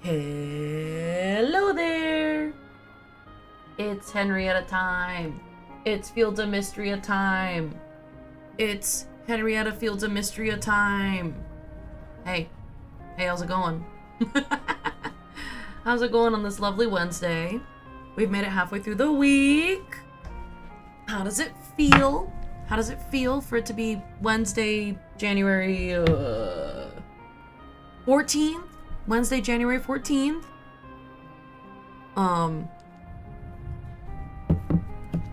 Hello there! It's Henrietta time. It's Fields of MISTRIA time. It's Henrietta Fields of MISTRIA time. Hey, how's it going? How's it going on this lovely Wednesday? We've made it halfway through the week. How does it feel? How does it feel for it to be Wednesday, January 14th? Wednesday, January 14th.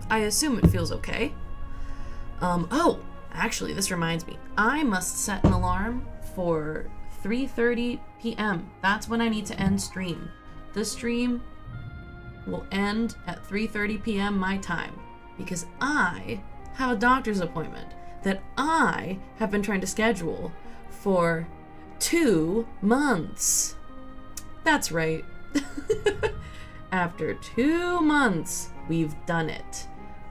I assume it feels okay. Oh, actually, this reminds me. I must set an alarm for 3:30 p.m. That's when I need to end stream. This stream will end at 3:30 p.m. my time because I have a doctor's appointment that I have been trying to schedule for 2 months. That's right. After 2 months, we've done it.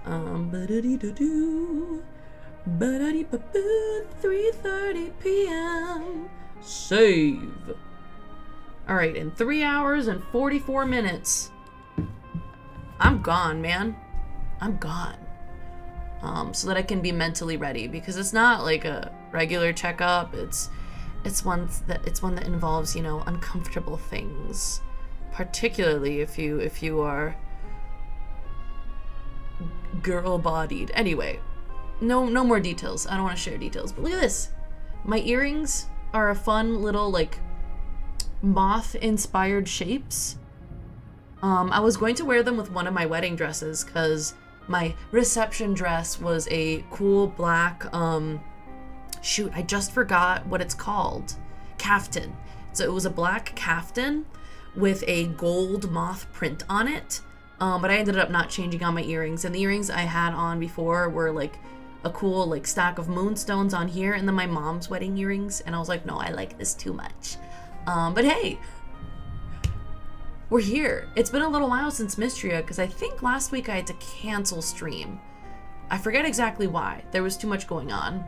3:30 p.m. Save. All right, in 3 hours and 44 minutes, I'm gone, man. I'm gone. So that I can be mentally ready, because it's not like a regular checkup. It's one that involves, uncomfortable things, particularly if you are girl-bodied. Anyway, no more details. I don't want to share details. But look at this. My earrings are a fun little moth-inspired shapes. I was going to wear them with one of my wedding dresses because my reception dress was a cool black shoot, I just forgot what it's called. Caftan. So it was a black caftan with a gold moth print on it. But I ended up not changing on my earrings. And the earrings I had on before were a cool stack of moonstones on here, and then my mom's wedding earrings. And I was like, no, I like this too much. But hey, we're here. It's been a little while since MISTRIA, because I think last week I had to cancel stream. I forget exactly why. There was too much going on.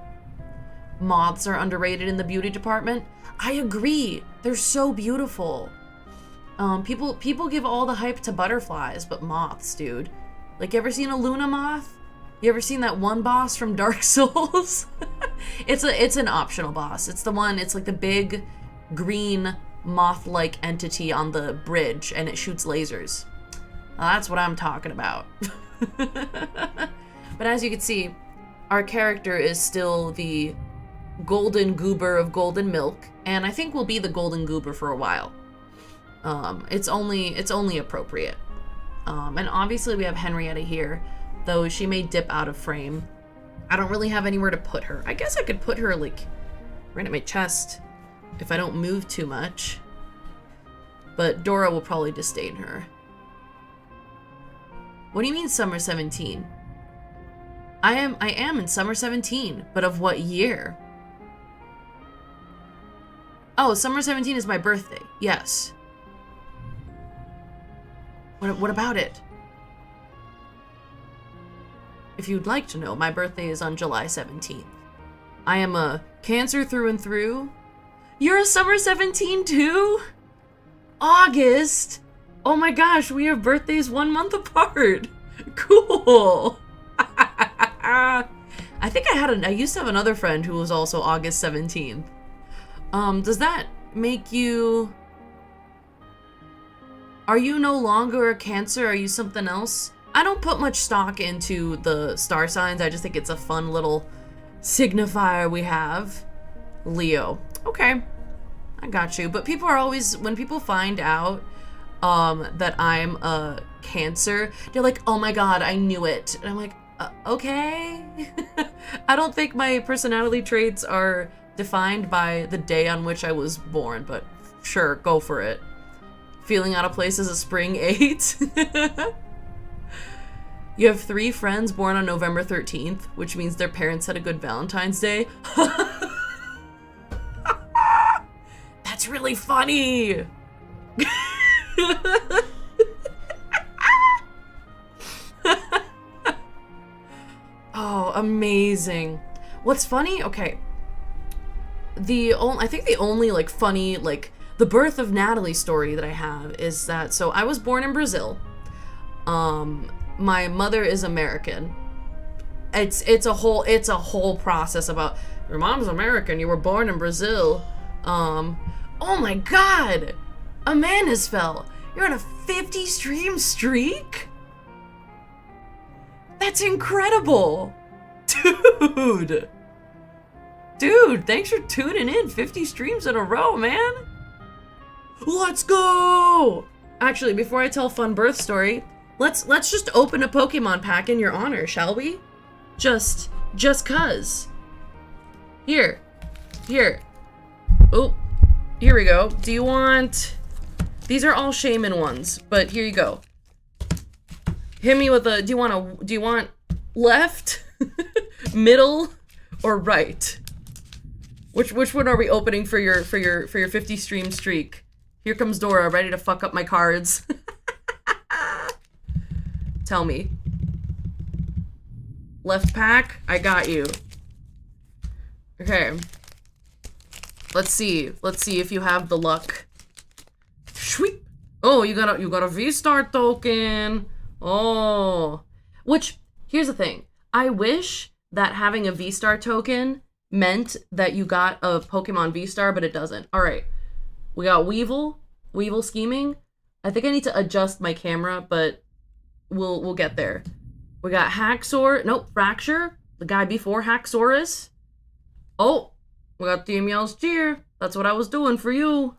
Moths are underrated in the beauty department. I agree. They're so beautiful. People give all the hype to butterflies, but moths, dude. You ever seen a Luna moth? You ever seen that one boss from Dark Souls? It's an optional boss. It's the big green moth-like entity on the bridge, and it shoots lasers. That's what I'm talking about. But as you can see, our character is still the golden goober of golden milk, and I think we'll be the golden goober for a while. It's only appropriate. And obviously we have Henrietta here, though she may dip out of frame. I don't really have anywhere to put her. I guess I could put her right at my chest if I don't move too much. But Dora will probably disdain her. What do you mean summer 17? I am in summer 17, but of what year? Oh, summer 17 is my birthday. Yes. What about it? If you'd like to know, my birthday is on July 17th. I am a Cancer through and through. You're a summer 17 too? August? Oh my gosh, we have birthdays 1 month apart. Cool. I think I used to have another friend who was also August 17th. Does that make you... Are you no longer a Cancer? Are you something else? I don't put much stock into the star signs. I just think it's a fun little signifier we have. Leo. Okay. I got you. But people are always... When people find out that I'm a Cancer, they're like, oh my god, I knew it. And I'm like, okay. I don't think my personality traits are defined by the day on which I was born, but sure, go for it. Feeling out of place as a spring 8. You have 3 friends born on November 13th, which means their parents had a good Valentine's Day. That's really funny. Oh, amazing. What's funny? Okay. I think the only funny the birth of Natalie story that I have is that, so I was born in Brazil. My mother is American. It's a whole process about your mom's American, you were born in Brazil. Oh my god! A man has fell. You're on a 50 stream streak? That's incredible! Dude! Dude, thanks for tuning in. 50 streams in a row, man. Let's go! Actually, before I tell fun birth story, let's just open a Pokemon pack in your honor, shall we? Just cuz. Here. Oh, here we go. Do you want... These are all shaman ones, but here you go. Hit me with a... Do you want left, middle, or right? Which one are we opening for your 50 stream streak? Here comes Dora, ready to fuck up my cards. Tell me. Left pack, I got you. Okay. Let's see if you have the luck. Sweep. Oh, you got a V-Star token. Oh. Which, here's the thing. I wish that having a V-Star token meant that you got a Pokemon V-Star, but it doesn't. Alright. We got Weevil scheming. I think I need to adjust my camera, but we'll get there. We got Haxor, nope, Fracture, the guy before Haxorus. Oh, we got Team Yell's Cheer. That's what I was doing for you.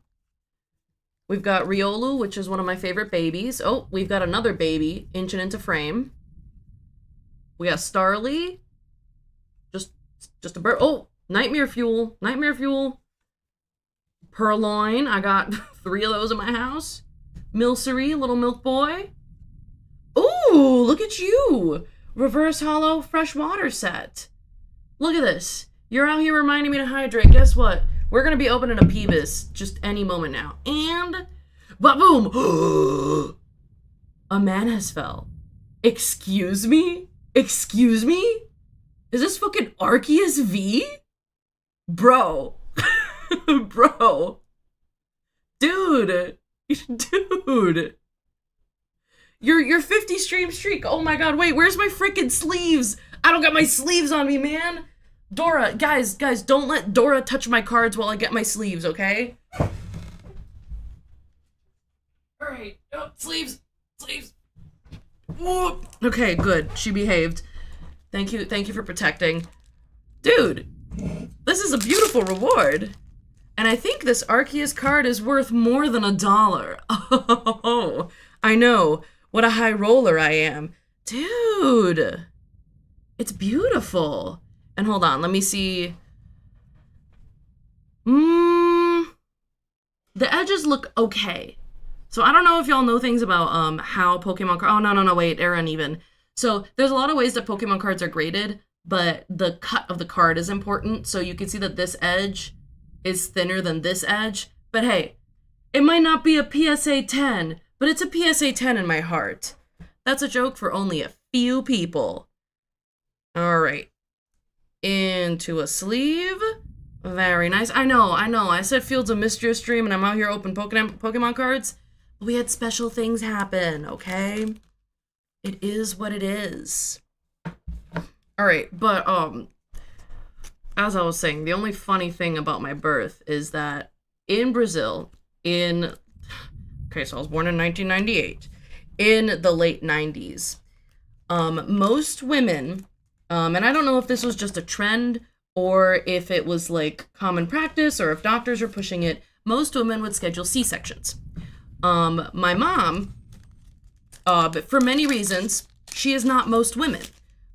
We've got Riolu, which is one of my favorite babies. Oh, we've got another baby inching into frame. We got Starly. Just a bird. Oh, Nightmare Fuel. Purloin. I got 3 of those in my house. Milcery, little milk boy. Ooh, look at you. Reverse Hollow Freshwater set. Look at this. You're out here reminding me to hydrate. Guess what? We're going to be opening a Peebus just any moment now. And... Ba-boom! A man has fell. Excuse me? Is this fucking Arceus V? Bro. Bro. Dude. Your 50 stream streak. Oh my god, wait, where's my freaking sleeves? I don't got my sleeves on me, man. Dora, guys, don't let Dora touch my cards while I get my sleeves, okay? Alright, oh, sleeves. Whoa. Okay, good. She behaved. Thank you for protecting. Dude, this is a beautiful reward. And I think this Arceus card is worth more than $1. Oh, I know. What a high roller I am. Dude, it's beautiful. And hold on, let me see. The edges look okay. So I don't know if y'all know things about how Pokemon cards... Oh, no, wait, they're uneven. So there's a lot of ways that Pokemon cards are graded, but the cut of the card is important. So you can see that this edge is thinner than this edge. But hey, it might not be a PSA 10, but it's a PSA 10 in my heart. That's a joke for only a few people. All right. Into a sleeve. Very nice. I know. I said Fields of MISTRIA stream and I'm out here open Pokemon cards. We had special things happen, okay? It is what it is. All right, but as I was saying, the only funny thing about my birth is that in Brazil, so I was born in 1998, in the late 90s, most women, and I don't know if this was just a trend or if it was like common practice or if doctors are pushing it, most women would schedule C-sections. My mom, but for many reasons, she is not most women.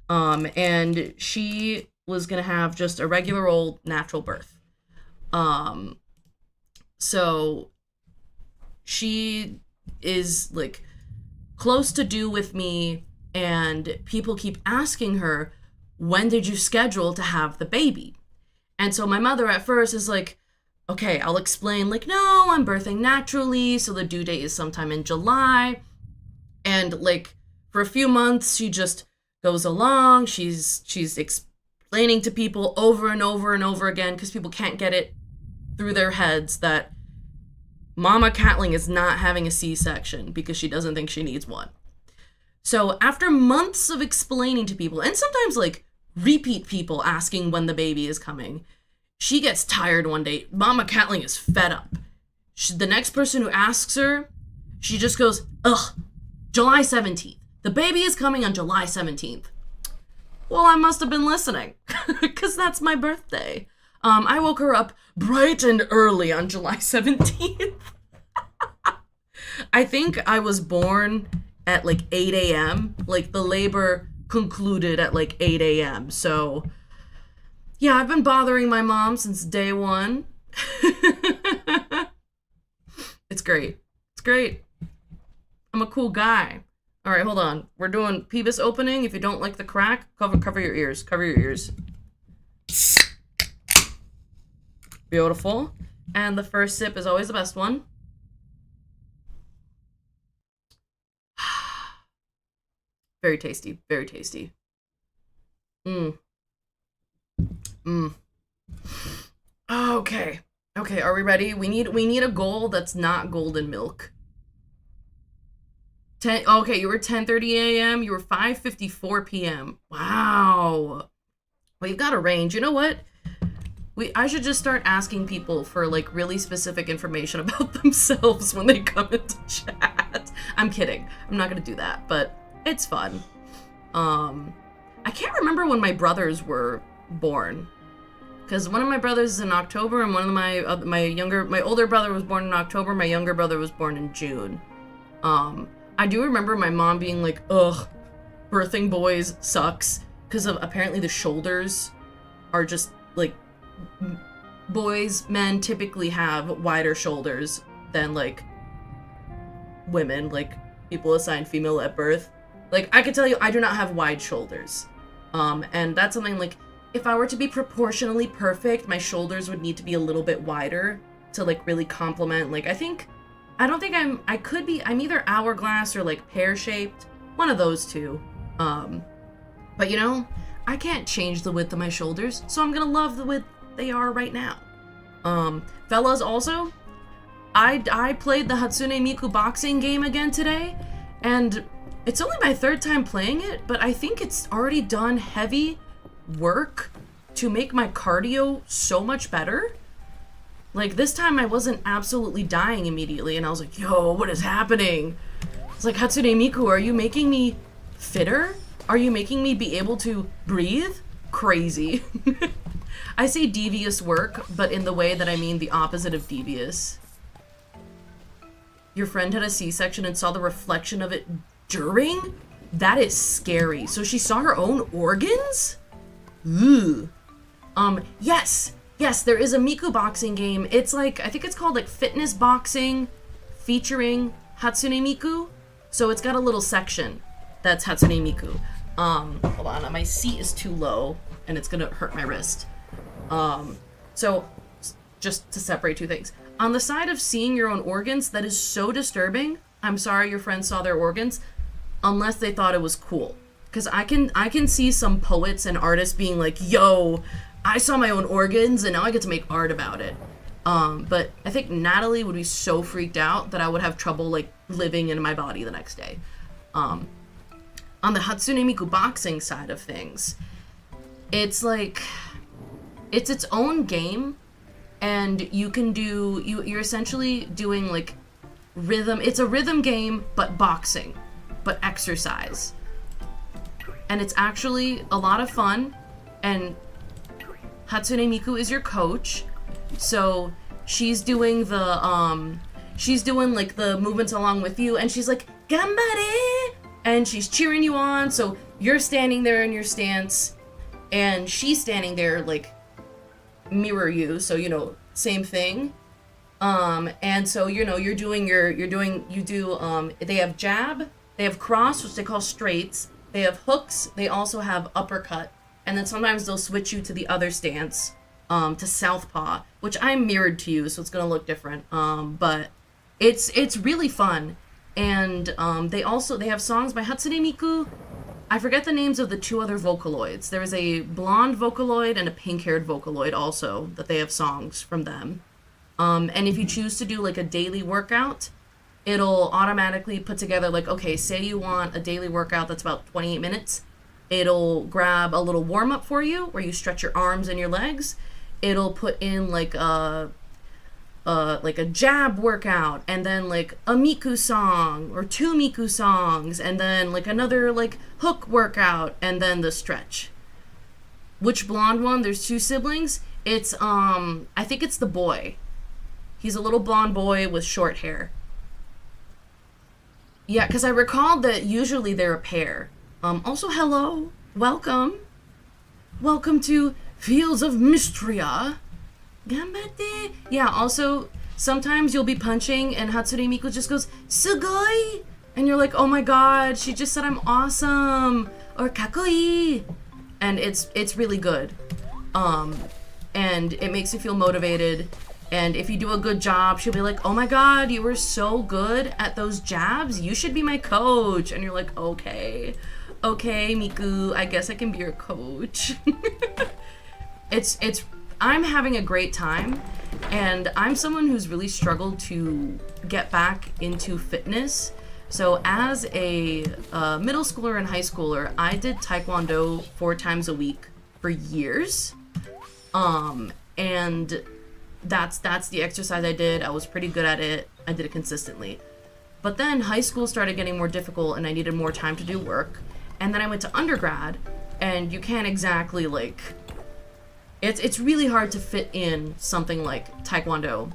And she was gonna have just a regular old natural birth. So she is like close to due with me, and people keep asking her, when did you schedule to have the baby? And so my mother at first is like, okay, I'll explain, like, no, I'm birthing naturally, so the due date is sometime in July. And like for a few months, she just goes along. She's explaining to people over and over and over again, because people can't get it through their heads that Mama Catling is not having a C-section because she doesn't think she needs one. So after months of explaining to people, and sometimes like repeat people asking when the baby is coming, she gets tired one day. Mama Catling is fed up. The next person who asks her, she just goes, ugh, July 17th. The baby is coming on July 17th. Well, I must have been listening, because that's my birthday. I woke her up bright and early on July 17th. I think I was born at like 8 a.m. Like the labor concluded at like 8 a.m. So yeah, I've been bothering my mom since day one. It's great. It's great. I'm a cool guy. All right, hold on. We're doing Peebus opening. If you don't like the crack, cover your ears. Cover your ears. Beautiful. And the first sip is always the best one. Very tasty. Very tasty. Mmm. Mmm. Okay. Okay, are we ready? We need a goal that's not golden milk. Okay, you were 10:30 a.m. You were 5:54 p.m. Wow. Well, you've got a range. You know what? I should just start asking people for like really specific information about themselves when they come into chat. I'm kidding. I'm not gonna do that, but it's fun. I can't remember when my brothers were born, because one of my brothers is in October, and one of my older brother was born in October. My younger brother was born in June. I do remember my mom being like, ugh, birthing boys sucks, because of apparently the shoulders are just like, men typically have wider shoulders than like women, like people assigned female at birth. Like, I can tell you, I do not have wide shoulders. And that's something like, if I were to be proportionally perfect, my shoulders would need to be a little bit wider to like really complement. Like, I'm either hourglass or like pear-shaped, one of those two. But you know, I can't change the width of my shoulders, so I'm gonna love the width they are right now. Fellas, also, I played the Hatsune Miku boxing game again today, and it's only my third time playing it, but I think it's already done heavy work to make my cardio so much better. Like, this time I wasn't absolutely dying immediately, and I was like, yo, what is happening? It's like, Hatsune Miku, are you making me fitter? Are you making me be able to breathe? Crazy. I say devious work, but in the way that I mean the opposite of devious. Your friend had a C-section and saw the reflection of it during? That is scary. So she saw her own organs? Ooh. Yes, there is a Miku boxing game. It's like, I think it's called like fitness boxing featuring Hatsune Miku. So it's got a little section that's Hatsune Miku. Hold on, my seat is too low and it's gonna hurt my wrist. So just to separate two things. On the side of seeing your own organs, that is so disturbing. I'm sorry your friends saw their organs, unless they thought it was cool. Because I can see some poets and artists being like, yo, I saw my own organs and now I get to make art about it. But I think Natalie would be so freaked out that I would have trouble like living in my body the next day. On the Hatsune Miku boxing side of things, it's like, it's its own game, and you're essentially doing like rhythm. It's a rhythm game, but boxing, but exercise. And it's actually a lot of fun, and Hatsune Miku is your coach, so she's doing like the movements along with you, and she's like, Gambare! And she's cheering you on, so you're standing there in your stance, and she's standing there like mirror you, so you know, same thing. And so you know, they have jab, they have cross, which they call straights, they have hooks, they also have uppercut, and then sometimes they'll switch you to the other stance, to southpaw, which I'm mirrored to you, so it's gonna look different. But it's really fun. And they have songs by Hatsune Miku. I forget the names of the two other Vocaloids. There is a blonde Vocaloid and a pink-haired Vocaloid also that they have songs from them. And if you choose to do like a daily workout, it'll automatically put together like, okay, say you want a daily workout that's about 28 minutes. It'll grab a little warm up for you where you stretch your arms and your legs. It'll put in like a jab workout, and then like a Miku song or 2 Miku songs, and then like another like hook workout, and then the stretch. Which blonde one? There's 2 siblings. It's I think it's the boy. He's a little blonde boy with short hair. Yeah, because I recalled that usually they're a pair. Also, hello. Welcome. Welcome to Fields of Mistria. Gambate. Yeah, also, sometimes you'll be punching and Hatsune Miku just goes, Sugoi! And you're like, oh my god, she just said I'm awesome! Or kakoi! And it's really good. And it makes you feel motivated. And if you do a good job, she'll be like, oh my god, you were so good at those jabs. You should be my coach. And you're like, okay, Miku, I guess I can be your coach. I'm having a great time. And I'm someone who's really struggled to get back into fitness. So as a middle schooler and high schooler, I did Taekwondo 4 times a week for years. And that's the exercise I did. I was pretty good at it. I did it consistently. But then high school started getting more difficult and I needed more time to do work. And then I went to undergrad, and you can't exactly like, it's really hard to fit in something like Taekwondo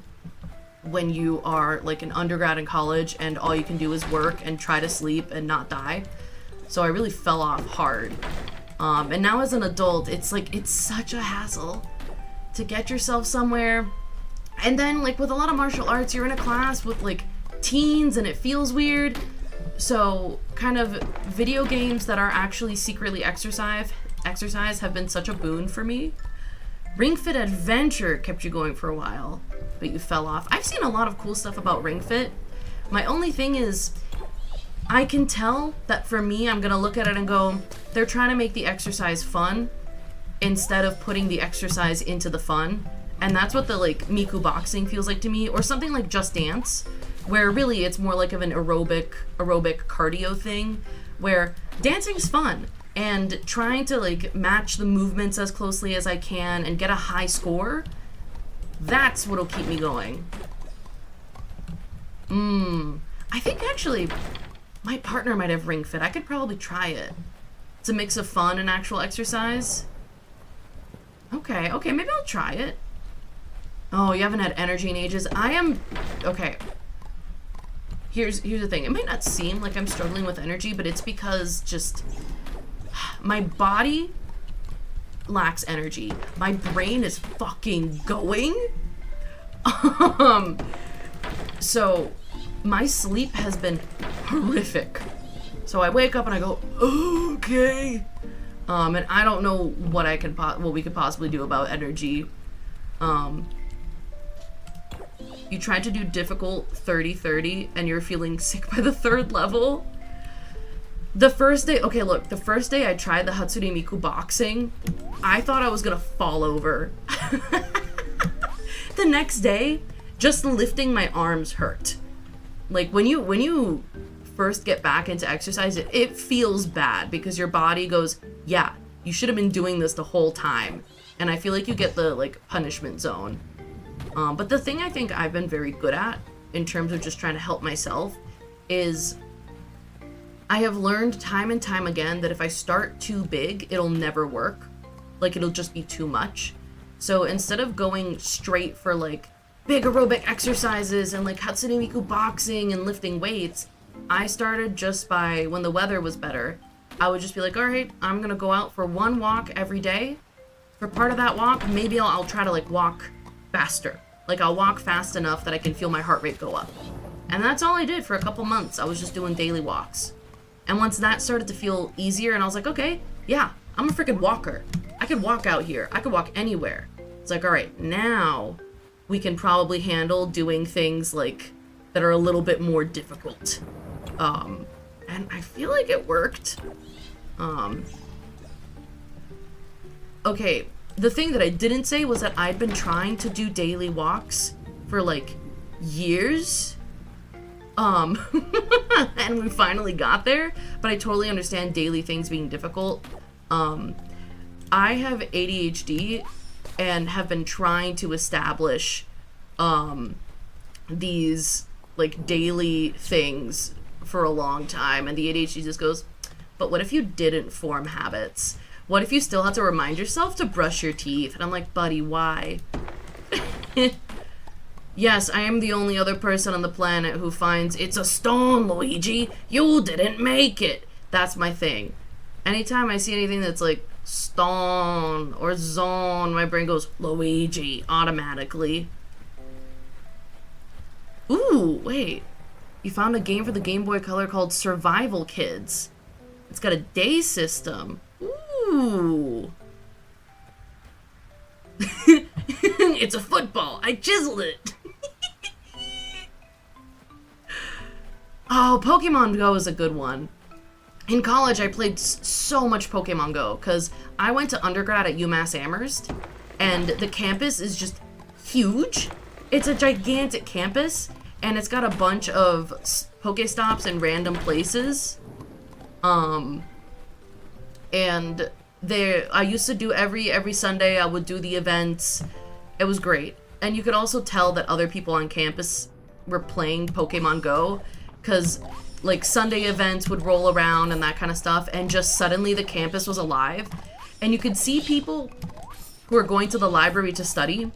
when you are like an undergrad in college and all you can do is work and try to sleep and not die. So I really fell off hard. And now as an adult, it's like, it's such a hassle to get yourself somewhere. And then like with a lot of martial arts, you're in a class with like teens and it feels weird. So kind of video games that are actually secretly exercise have been such a boon for me. Ring Fit Adventure kept you going for a while, but you fell off. I've seen a lot of cool stuff about Ring Fit. My only thing is, I can tell that for me, I'm gonna look at it and go, they're trying to make the exercise fun instead of putting the exercise into the fun. And that's what the like Miku boxing feels like to me, or something like Just Dance, where really it's more like of an aerobic cardio thing, where dancing's fun and trying to like match the movements as closely as I can and get a high score, that's what'll keep me going. I think actually my partner might have Ring Fit. I could probably try it. It's a mix of fun and actual exercise. Okay, maybe I'll try it. Oh, you haven't had energy in ages. I am... Okay. Here's the thing. It might not seem like I'm struggling with energy, but it's because just... my body lacks energy. My brain is fucking going. So, my sleep has been horrific. So I wake up and I go, okay. And I don't know what we could possibly do about energy. You tried to do difficult 30-30 and you're feeling sick by the 3rd level. The first day, okay, look, the first day I tried the Hatsune Miku boxing, I thought I was gonna fall over. The next day, just lifting my arms hurt. Like when you first get back into exercise, it feels bad because your body goes, yeah, you should have been doing this the whole time. And I feel like you get the like punishment zone. But the thing I think I've been very good at in terms of just trying to help myself is I have learned time and time again that if I start too big, it'll never work. Like it'll just be too much. So instead of going straight for like big aerobic exercises and like Hatsune Miku boxing and lifting weights, I started just by when the weather was better. I would just be like, all right, I'm gonna go out for 1 walk every day. For part of that walk, maybe I'll try to like walk faster. Like I'll walk fast enough that I can feel my heart rate go up. And that's all I did for a couple months. I was just doing daily walks. And once that started to feel easier and I was like, okay, yeah, I'm a freaking walker. I could walk out here. I could walk anywhere. It's like, all right, now we can probably handle doing things like that are a little bit more difficult. And I feel like it worked. Okay, the thing that I didn't say was that I'd been trying to do daily walks for like years. And we finally got there, but I totally understand daily things being difficult. I have ADHD and have been trying to establish these like daily things for a long time, and the ADHD just goes, but what if you didn't form habits? What if you still have to remind yourself to brush your teeth? And I'm like, buddy, why? Yes, I am the only other person on the planet who finds it's a stone, Luigi. You didn't make it. That's my thing. Anytime I see anything that's like stone or zone, my brain goes, Luigi, automatically. Ooh, wait. You found a game for the Game Boy Color called Survival Kids. It's got a day system. Ooh. It's a football. I chiseled it. Oh, Pokemon Go is a good one. In college, I played so much Pokemon Go because I went to undergrad at UMass Amherst, and the campus is just huge. It's a gigantic campus, and it's got a bunch of Pokestops in random places. And I used to do every Sunday. I would do the events. It was great, and you could also tell that other people on campus were playing Pokemon Go. Because, like, Sunday events would roll around and that kind of stuff, and just suddenly the campus was alive. And you could see people who are going to the library to study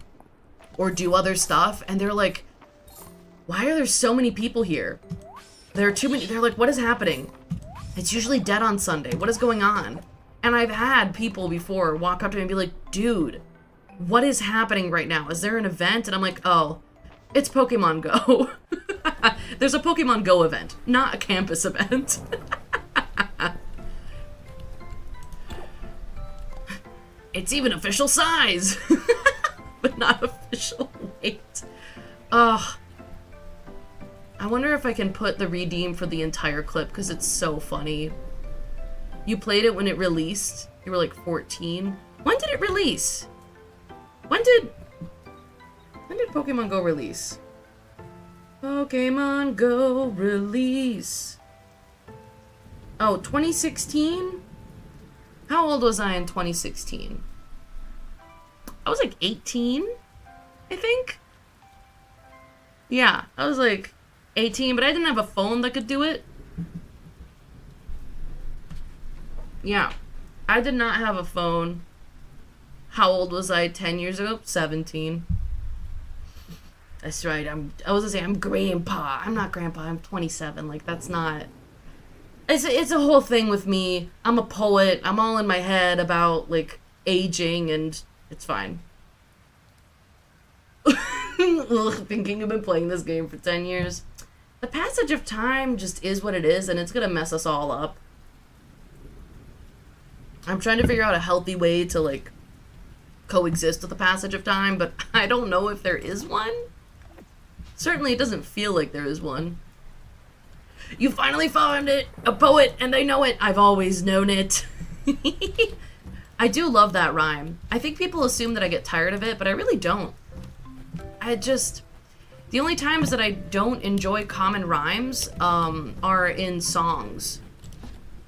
or do other stuff, and they're like, why are there so many people here? There are too many. They're like, what is happening? It's usually dead on Sunday. What is going on? And I've had people before walk up to me and be like, dude, what is happening right now? Is there an event? And I'm like, oh, it's Pokemon Go. There's a Pokemon Go event, not a campus event. It's even official size, but not official weight. Ugh. I wonder if I can put the redeem for the entire clip because it's so funny. You played it when it released. You were like 14. When did it release? When did Pokemon Go release? Pokemon Go release. Oh, 2016? How old was I in 2016? I was like 18, I think. Yeah, I was like 18, but I didn't have a phone that could do it. Yeah, I did not have a phone. How old was I 10 years ago? 17. That's right. I was gonna say I'm grandpa. I'm not grandpa. I'm 27. Like, that's not. It's a whole thing with me. I'm a poet. I'm all in my head about like aging, and it's fine. Thinking I've been playing this game for 10 years. The passage of time just is what it is, and it's gonna mess us all up. I'm trying to figure out a healthy way to like coexist with the passage of time, but I don't know if there is one. Certainly it doesn't feel like there is one. You finally found it! A poet, and I know it! I've always known it. I do love that rhyme. I think people assume that I get tired of it, but I really don't. The only times that I don't enjoy common rhymes are in songs.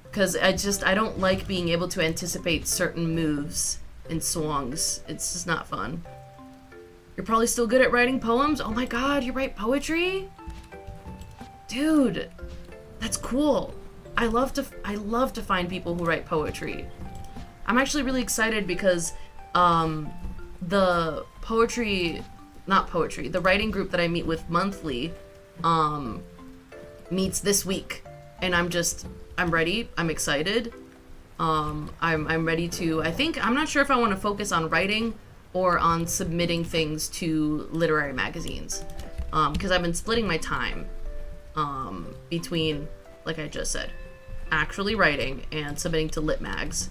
Because I don't like being able to anticipate certain moves in songs. It's just not fun. You're probably still good at writing poems? Oh my god, you write poetry? Dude, that's cool. I love to find people who write poetry. I'm actually really excited because the writing group that I meet with monthly meets this week, and I'm ready. I'm excited. I'm ready to, I'm not sure if I want to focus on writing or on submitting things to literary magazines. Because I've been splitting my time between, like I just said, actually writing and submitting to lit mags.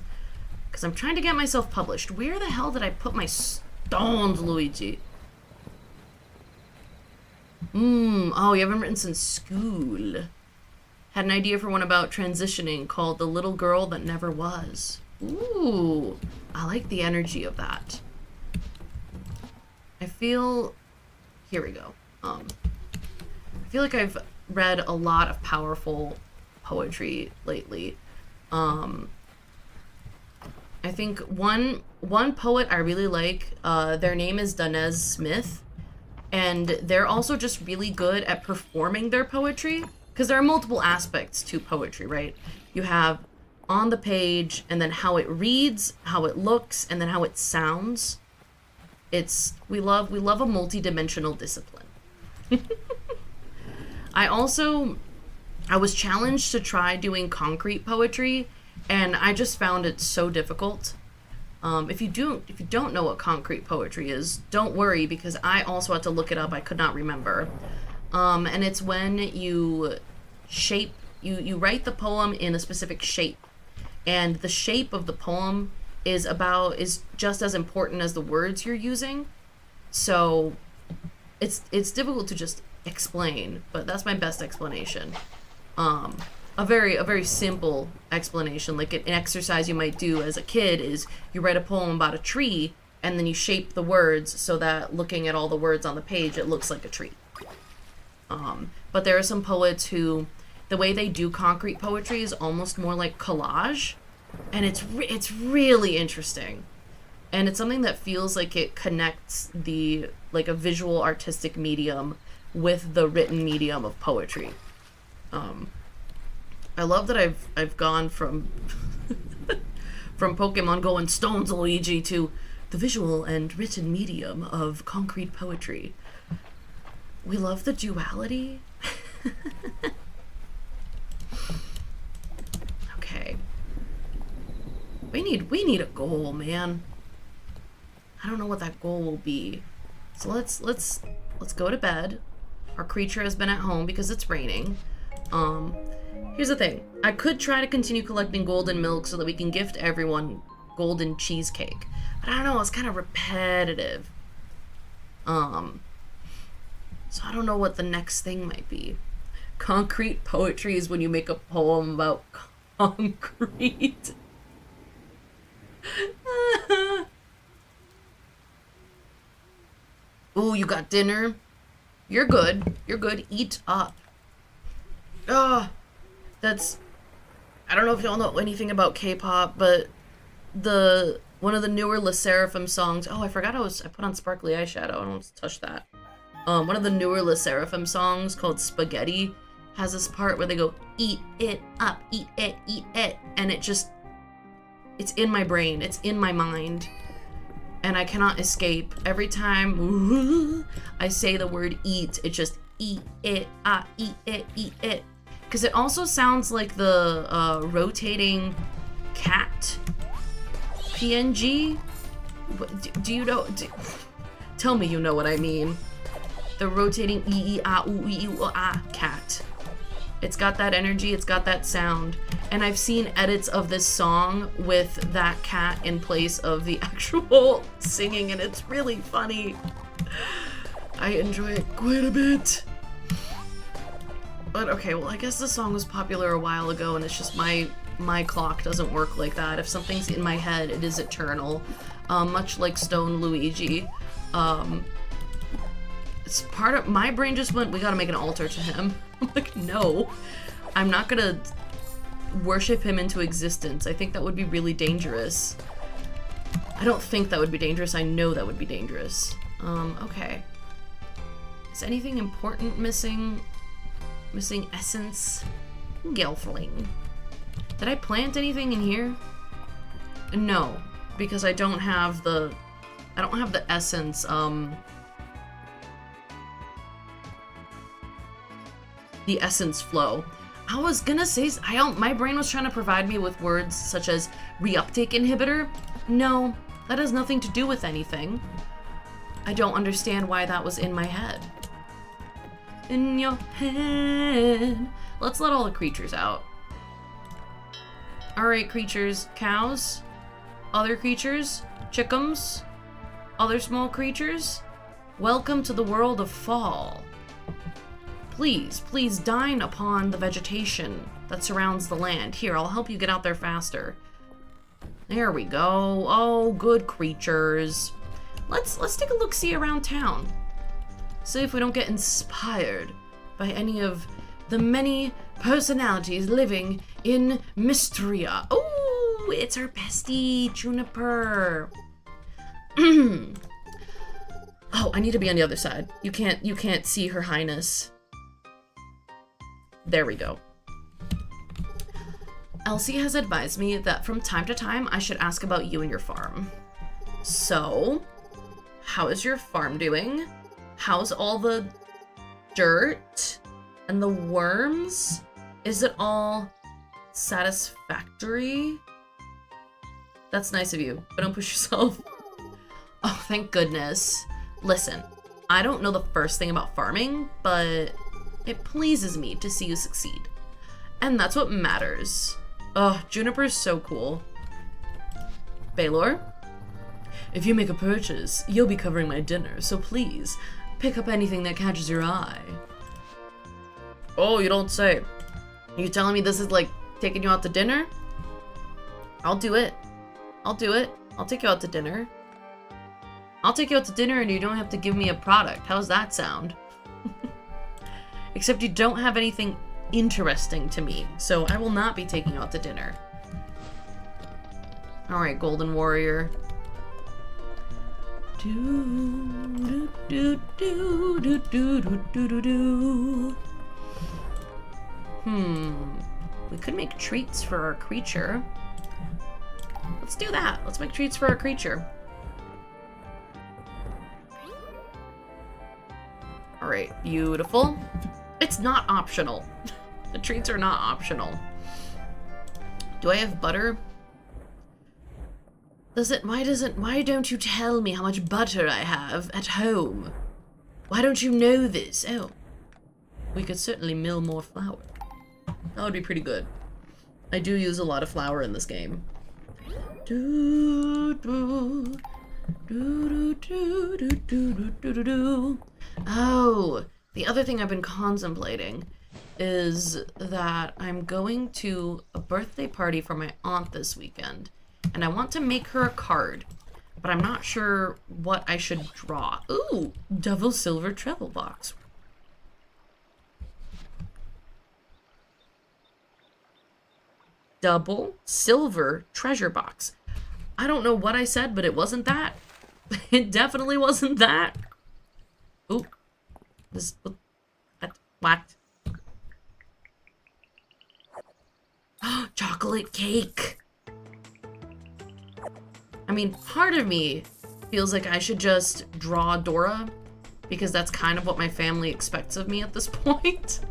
Because I'm trying to get myself published. Where the hell did I put my stones, Luigi? Oh, you haven't written since school. Had an idea for one about transitioning called The Little Girl That Never Was. Ooh, I like the energy of that. I feel here we go. I feel like I've read a lot of powerful poetry lately. I think one poet I really like, their name is Danez Smith, and they're also just really good at performing their poetry, because there are multiple aspects to poetry, right? You have on the page, and then how it reads, how it looks, and then how it sounds. We love a multi-dimensional discipline. I was challenged to try doing concrete poetry, and I just found it so difficult. If you don't know what concrete poetry is, don't worry, because I also had to look it up. I could not remember. And it's when you write the poem in a specific shape, and the shape of the poem is just as important as the words you're using. So it's difficult to just explain, but that's my best explanation. A very simple explanation, like an exercise you might do as a kid, is you write a poem about a tree, and then you shape the words so that looking at all the words on the page, it looks like a tree. But there are some poets who, the way they do concrete poetry is almost more like collage, and it's really interesting. And it's something that feels like it connects like a visual artistic medium with the written medium of poetry. I love that I've gone from from Pokemon Go and Stones Luigi to the visual and written medium of concrete poetry. We love the duality. Okay. We need a goal, man. I don't know what that goal will be. So let's go to bed. Our creature has been at home because it's raining. Here's the thing. I could try to continue collecting golden milk so that we can gift everyone golden cheesecake. But I don't know, it's kind of repetitive. So I don't know what the next thing might be. Concrete poetry is when you make a poem about concrete. Ooh, you got dinner? You're good. You're good. Eat up. I don't know if y'all know anything about K-pop, but one of the newer Le Sserafim songs. Oh, I forgot I put on sparkly eyeshadow. I don't want to touch that. One of the newer Le Sserafim songs called Spaghetti has this part where they go, eat it up, eat it, and it's in my brain, it's in my mind, and I cannot escape. Every time I say the word eat, it just eat it up, eat it. Because it also sounds like the rotating cat PNG. Do you know? Tell me you know what I mean. The rotating cat. It's got that energy, it's got that sound. And I've seen edits of this song with that cat in place of the actual singing, and it's really funny. I enjoy it quite a bit. But okay, well, I guess the song was popular a while ago, and it's just my clock doesn't work like that. If something's in my head, it is eternal. Much like Stone Luigi. It's part of my brain just went, we gotta make an altar to him. I'm like, no, I'm not gonna worship him into existence. I think that would be really dangerous. I don't think that would be dangerous. I know that would be dangerous. Okay. Is anything important missing? Missing essence? Gelfling. Did I plant anything in here? No, because I don't have the essence, the essence flow. I was gonna say, my brain was trying to provide me with words such as reuptake inhibitor. No, that has nothing to do with anything. I don't understand why that was in my head. In your head. Let's let all the creatures out. Alright, creatures. Cows. Other creatures. Chickums. Other small creatures. Welcome to the world of fall. Please dine upon the vegetation that surrounds the land. Here, I'll help you get out there faster. There we go. Oh, good creatures. Let's take a look-see around town. See if we don't get inspired by any of the many personalities living in MISTRIA. Oh, it's our bestie, Juniper. Oh, I need to be on the other side. You can't see Her Highness. There we go. Elsie has advised me that from time to time I should ask about you and your farm. So, how is your farm doing? How's all the dirt and the worms? Is it all satisfactory? That's nice of you, but don't push yourself. Oh, thank goodness. Listen, I don't know the first thing about farming, but it pleases me to see you succeed. And that's what matters. Oh, Juniper's so cool. Baylor? If you make a purchase, you'll be covering my dinner, so please, pick up anything that catches your eye. Oh, you don't say. You telling me this is like taking you out to dinner? I'll do it. I'll do it. I'll take you out to dinner. I'll take you out to dinner and you don't have to give me a product. How's that sound? Except you don't have anything interesting to me, so I will not be taking you out to dinner. Alright, Golden Warrior. We could make treats for our creature. Let's do that. Let's make treats for our creature. Alright, beautiful. It's not optional. The treats are not optional. Do I have butter? Why don't you tell me how much butter I have at home? Why don't you know this? Oh, we could certainly mill more flour. That would be pretty good. I do use a lot of flour in this game. Oh, the other thing I've been contemplating is that I'm going to a birthday party for my aunt this weekend, and I want to make her a card, but I'm not sure what I should draw. Ooh, double silver travel box. Double silver treasure box. I don't know what I said, but it wasn't that. It definitely wasn't that. Ooh. This, what? Chocolate cake. I mean, part of me feels like I should just draw Dora, because that's kind of what my family expects of me at this point.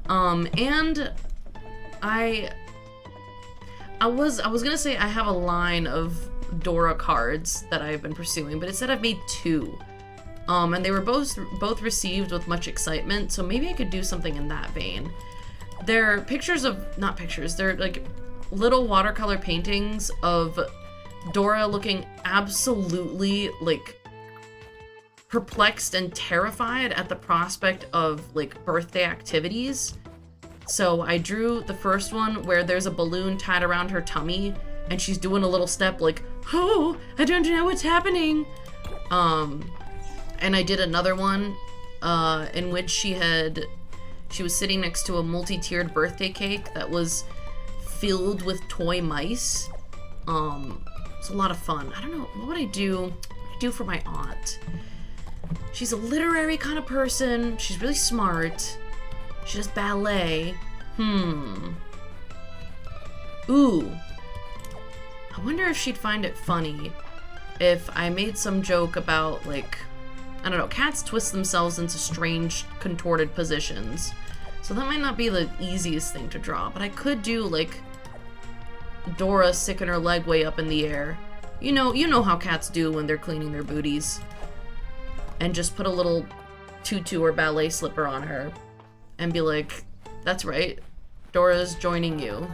And I was gonna say I have a line of Dora cards that I've been pursuing, but instead I've made 2. And they were both received with much excitement, so maybe I could do something in that vein. They're pictures of, not pictures, they're like little watercolor paintings of Dora looking absolutely like perplexed and terrified at the prospect of like birthday activities. So I drew the first one where there's a balloon tied around her tummy and she's doing a little step like, oh, I don't know what's happening. And I did another one in which she was sitting next to a multi-tiered birthday cake that was filled with toy mice. It's a lot of fun. I don't know, what would I do for my aunt? She's a literary kind of person. She's really smart. She does ballet. Ooh. I wonder if she'd find it funny if I made some joke about, like, I don't know, cats twist themselves into strange, contorted positions. So that might not be the easiest thing to draw, but I could do, like, Dora sticking her leg way up in the air. You know how cats do when they're cleaning their booties. And just put a little tutu or ballet slipper on her. And be like, that's right, Dora's joining you.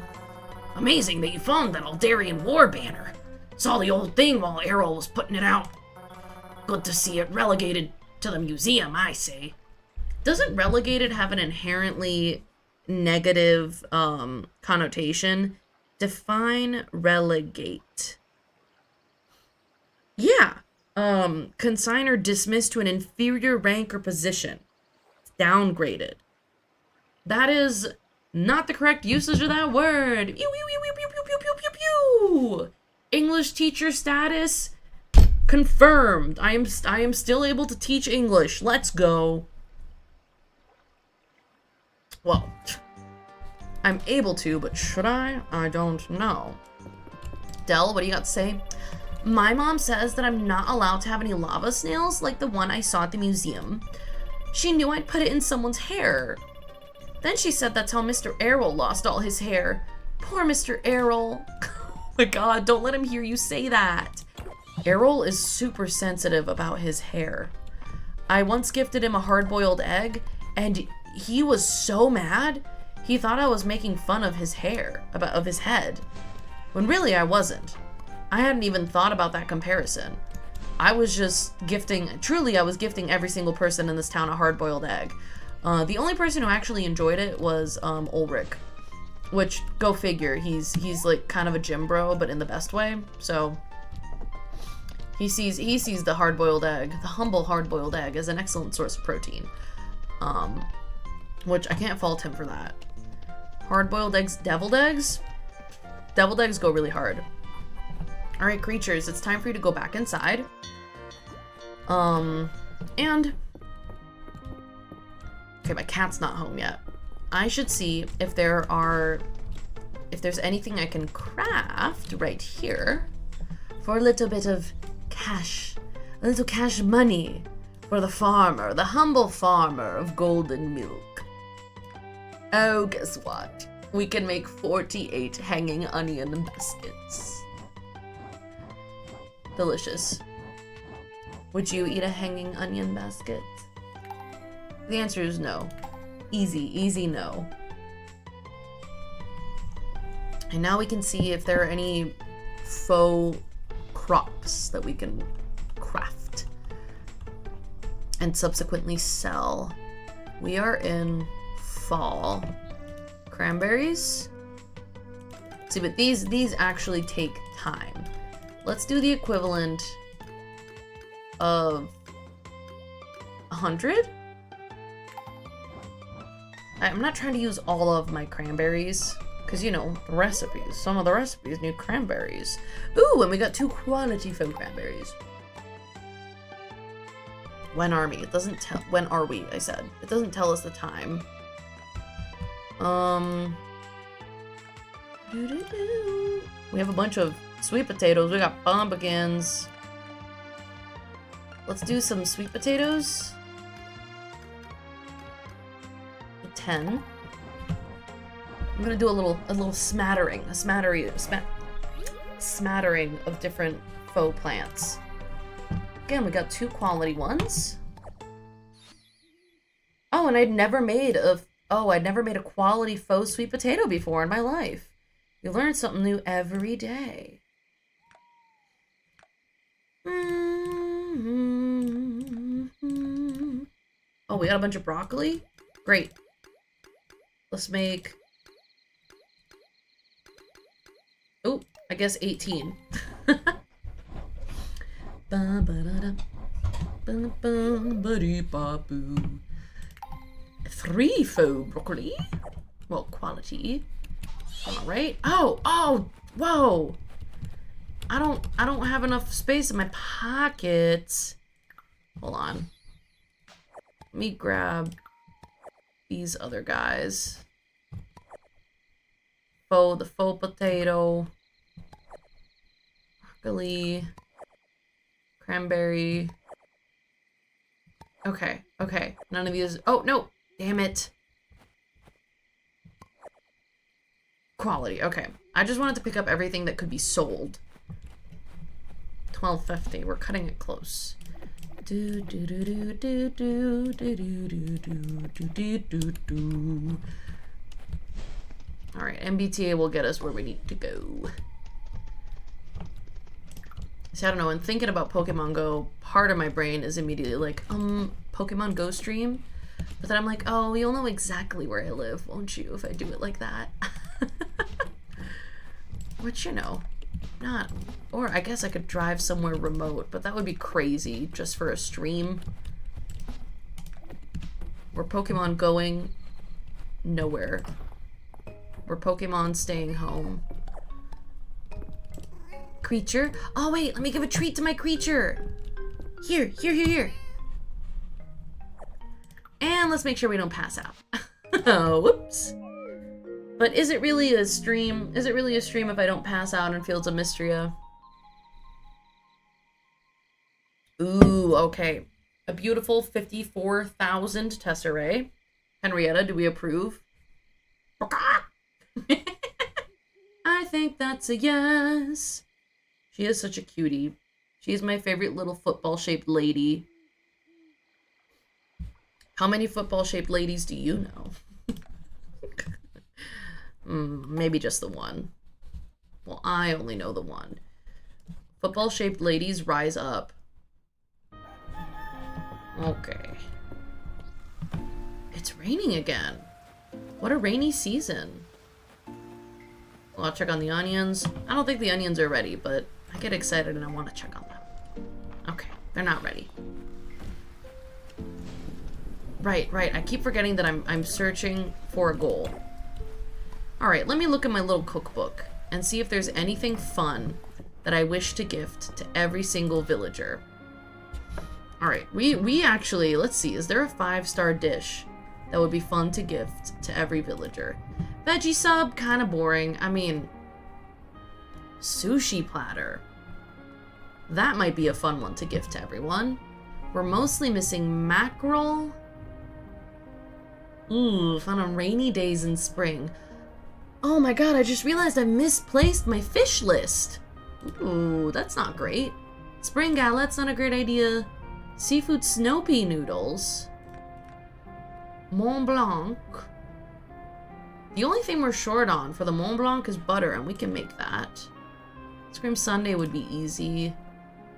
Amazing that you found that Aldarian war banner. Saw the old thing while Errol was putting it out. Good to see it relegated to the museum, I say. Doesn't relegated have an inherently negative connotation? Define relegate. Yeah. Consign or dismiss to an inferior rank or position. Downgraded. That is not the correct usage of that word. Pew, pew, pew, pew, pew, pew, pew, pew, pew. English teacher status confirmed. I am still able to teach English. Let's go. Well, I'm able to, but should I? I don't know. Del, what do you got to say? My mom says that I'm not allowed to have any lava snails like the one I saw at the museum. She knew I'd put it in someone's hair. Then she said that's how Mr. Errol lost all his hair. Poor Mr. Errol. Oh my god, don't let him hear you say that. Errol is super sensitive about his hair. I once gifted him a hard-boiled egg, and he was so mad, he thought I was making fun of his hair, of his head. When really I wasn't. I hadn't even thought about that comparison. I was just gifting, truly I was gifting every single person in this town a hard-boiled egg. The only person who actually enjoyed it was Ulrich. Which, go figure, he's like kind of a gym bro, but in the best way. So he sees the hard-boiled egg, the humble hard-boiled egg, as an excellent source of protein. Which I can't fault him for that. Hard-boiled eggs, deviled eggs? Deviled eggs go really hard. Alright, creatures, it's time for you to go back inside. And... Okay, my cat's not home yet. I should see if there's anything I can craft right here for a little bit of cash. A little cash money for the farmer, the humble farmer of golden milk. Oh, guess what? We can make 48 hanging onion baskets. Delicious. Would you eat a hanging onion basket? The answer is no. Easy no. And now we can see if there are any faux crops that we can craft and subsequently sell. We are in fall. Cranberries? See, but these actually take time. Let's do the equivalent of 100? I'm not trying to use all of my cranberries, because, you know, the recipes. Some of the recipes need cranberries. Ooh, and we got 2 quality faux cranberries. When are we? It doesn't tell. When are we? I said. It doesn't tell us the time. We have a bunch of sweet potatoes. We got pumpkins. Let's do some sweet potatoes. 10. I'm gonna do a little smattering, a smattering of different faux plants. Again, we got 2 quality ones. Oh, and I'd never made a quality faux sweet potato before in my life. You learn something new every day. Oh, we got a bunch of broccoli? Great. Let's make... Oh, I guess 18. 3 faux broccoli. Well, quality. Alright. Oh, whoa! I don't have enough space in my pockets. Hold on. Let me grab these other guys. The faux potato. Broccoli. Cranberry. Okay. None of these. Oh, no! Damn it. Quality. Okay. I just wanted to pick up everything that could be sold. $12.50. We're cutting it close. Alright, MBTA will get us where we need to go. So I don't know, when thinking about Pokemon Go, part of my brain is immediately like, Pokemon Go stream? But then I'm like, oh, you'll know exactly where I live, won't you, if I do it like that? Which, you know, not Or I guess I could drive somewhere remote, but that would be crazy just for a stream. We're Pokemon going nowhere. We're Pokemon staying home. Creature? Oh wait, let me give a treat to my creature. Here. And let's make sure we don't pass out. Oh, whoops. But is it really a stream? Is it really a stream if I don't pass out in Fields of Mystria? Ooh, okay. A beautiful 54,000 Tesserae. Henrietta, do we approve? I think that's a yes. She is such a cutie. She is my favorite little football-shaped lady. How many football-shaped ladies do you know? Maybe just the one. Well, I only know the one. Football-shaped ladies, rise up. Okay. It's raining again. What a rainy season. Well, I'll check on the onions. I don't think the onions are ready, but I get excited and I want to check on them. Okay, they're not ready. Right. I keep forgetting that I'm searching for a goal. Alright, let me look at my little cookbook and see if there's anything fun that I wish to gift to every single villager. Alright, we actually, let's see, is there a 5-star dish that would be fun to gift to every villager? Veggie sub, kind of boring. I mean, sushi platter. That might be a fun one to gift to everyone. We're mostly missing mackerel. Ooh, fun on rainy days in spring. Oh my god, I just realized I misplaced my fish list. Ooh, that's not great. Spring gallet's not a great idea. Seafood snow pea noodles. Mont Blanc. The only thing we're short on for the Mont Blanc is butter, and we can make that. Ice cream sundae would be easy.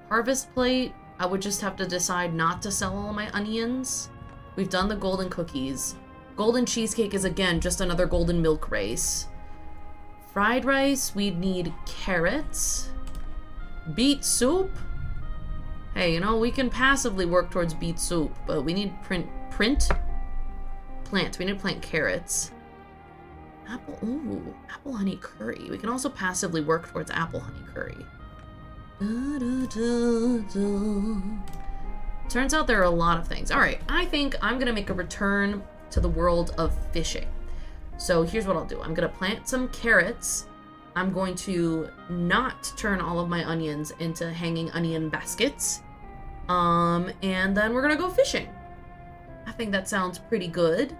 Harvest plate, I would just have to decide not to sell all my onions. We've done the golden cookies. Golden cheesecake is, again, just another golden milk race. Fried rice, we'd need carrots. Beet soup? Hey, you know, we can passively work towards beet soup, but we need plant. We need to plant carrots. Apple honey curry. We can also passively work towards apple honey curry. Turns out there are a lot of things. All right, I think I'm gonna make a return to the world of fishing. So here's what I'll do. I'm gonna plant some carrots. I'm going to not turn all of my onions into hanging onion baskets. And then we're gonna go fishing. I think that sounds pretty good.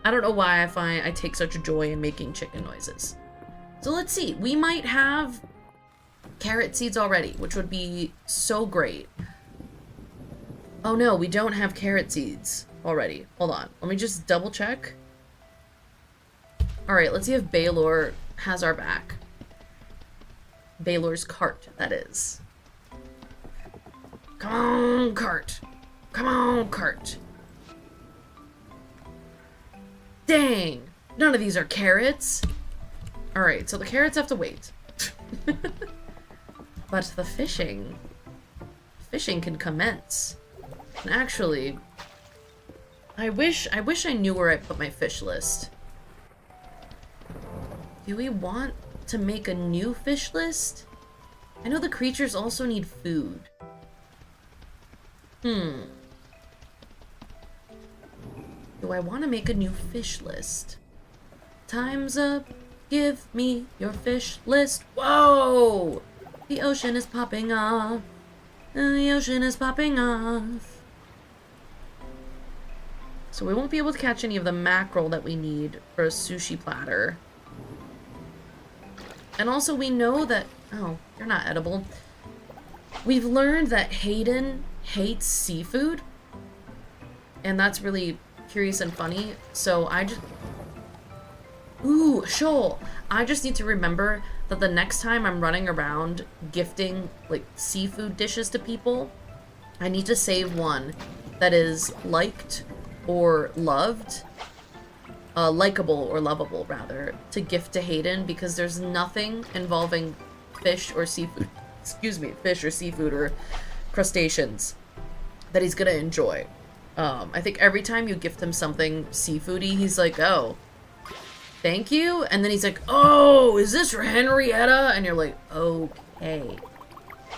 I don't know why I take such joy in making chicken noises. So let's see. We might have carrot seeds already, which would be so great. Oh no, we don't have carrot seeds already. Hold on. Let me just double check. Alright, let's see if Baylor has our back. Baylor's cart, that is. Come on, cart. Come on, cart. Dang! None of these are carrots. Alright, so the carrots have to wait. But the fishing can commence. And actually, I wish I knew where I put my fish list. Do we want to make a new fish list? I know the creatures also need food. Do I want to make a new fish list? Time's up. Give me your fish list. Whoa! The ocean is popping off. The ocean is popping off. So we won't be able to catch any of the mackerel that we need for a sushi platter. And also we know that... Oh, you're not edible. We've learned that Hayden hates seafood. And that's really curious and funny. So I just... Ooh, Shoal. I just need to remember that the next time I'm running around gifting, like, seafood dishes to people, I need to save one that is liked or loved likable or lovable rather to gift to Hayden, because there's nothing involving fish or seafood, excuse me, fish or seafood or crustaceans that he's gonna enjoy. I think every time you gift him something seafoody, he's like, oh, thank you, and then he's like, oh, is this for Henrietta? And you're like, okay.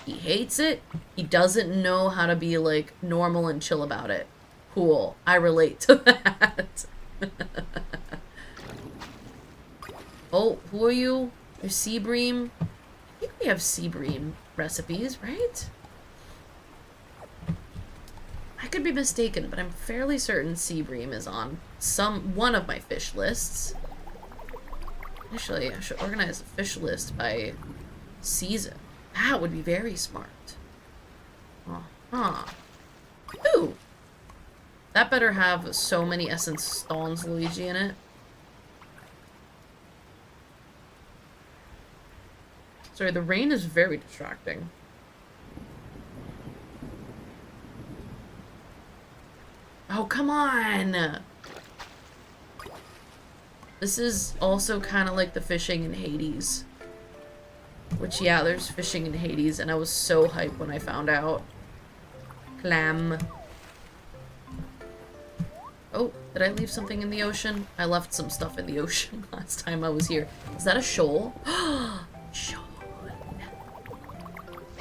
He hates it. He doesn't know how to be like normal and chill about it. Cool. I relate to that. Oh, who are you? You're sea bream? I think we have sea bream recipes, right? I could be mistaken, but I'm fairly certain sea bream is on one of my fish lists. Actually, I should organize a fish list by season. That would be very smart. Uh-huh. Ooh! That better have so many essence stones, Luigi, in it. Sorry, the rain is very distracting. Oh, come on! This is also kind of like the fishing in Hades. Which, yeah, there's fishing in Hades, and I was so hyped when I found out. Clam. Oh, did I leave something in the ocean? I left some stuff in the ocean last time I was here. Is that a shoal? Shoal.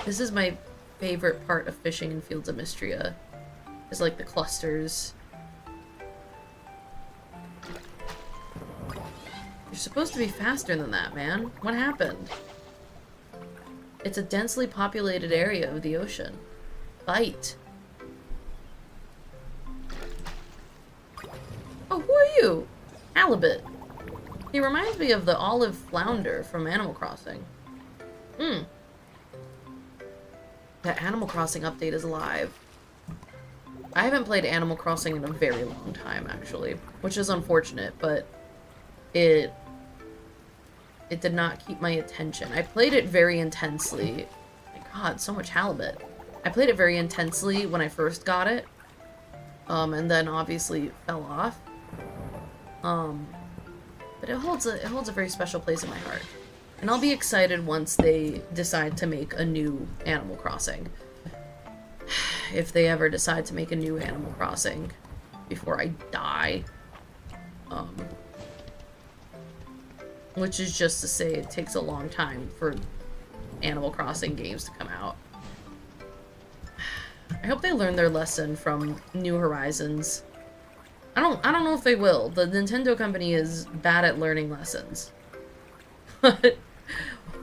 This is my favorite part of fishing in Fields of Mistria. Is like the clusters. You're supposed to be faster than that, man. What happened? It's a densely populated area of the ocean. Bite. Oh, who are you? Halibut. He reminds me of the olive flounder from Animal Crossing. That Animal Crossing update is live. I haven't played Animal Crossing in a very long time, actually. Which is unfortunate, but it did not keep my attention. I played it very intensely. My god, so much halibut. I played it very intensely when I first got it. And then obviously fell off. But it holds a very special place in my heart. And I'll be excited once they decide to make a new Animal Crossing. If they ever decide to make a new Animal Crossing before I die. Which is just to say it takes a long time for Animal Crossing games to come out. I hope they learn their lesson from New Horizons. I don't know if they will. The Nintendo company is bad at learning lessons. But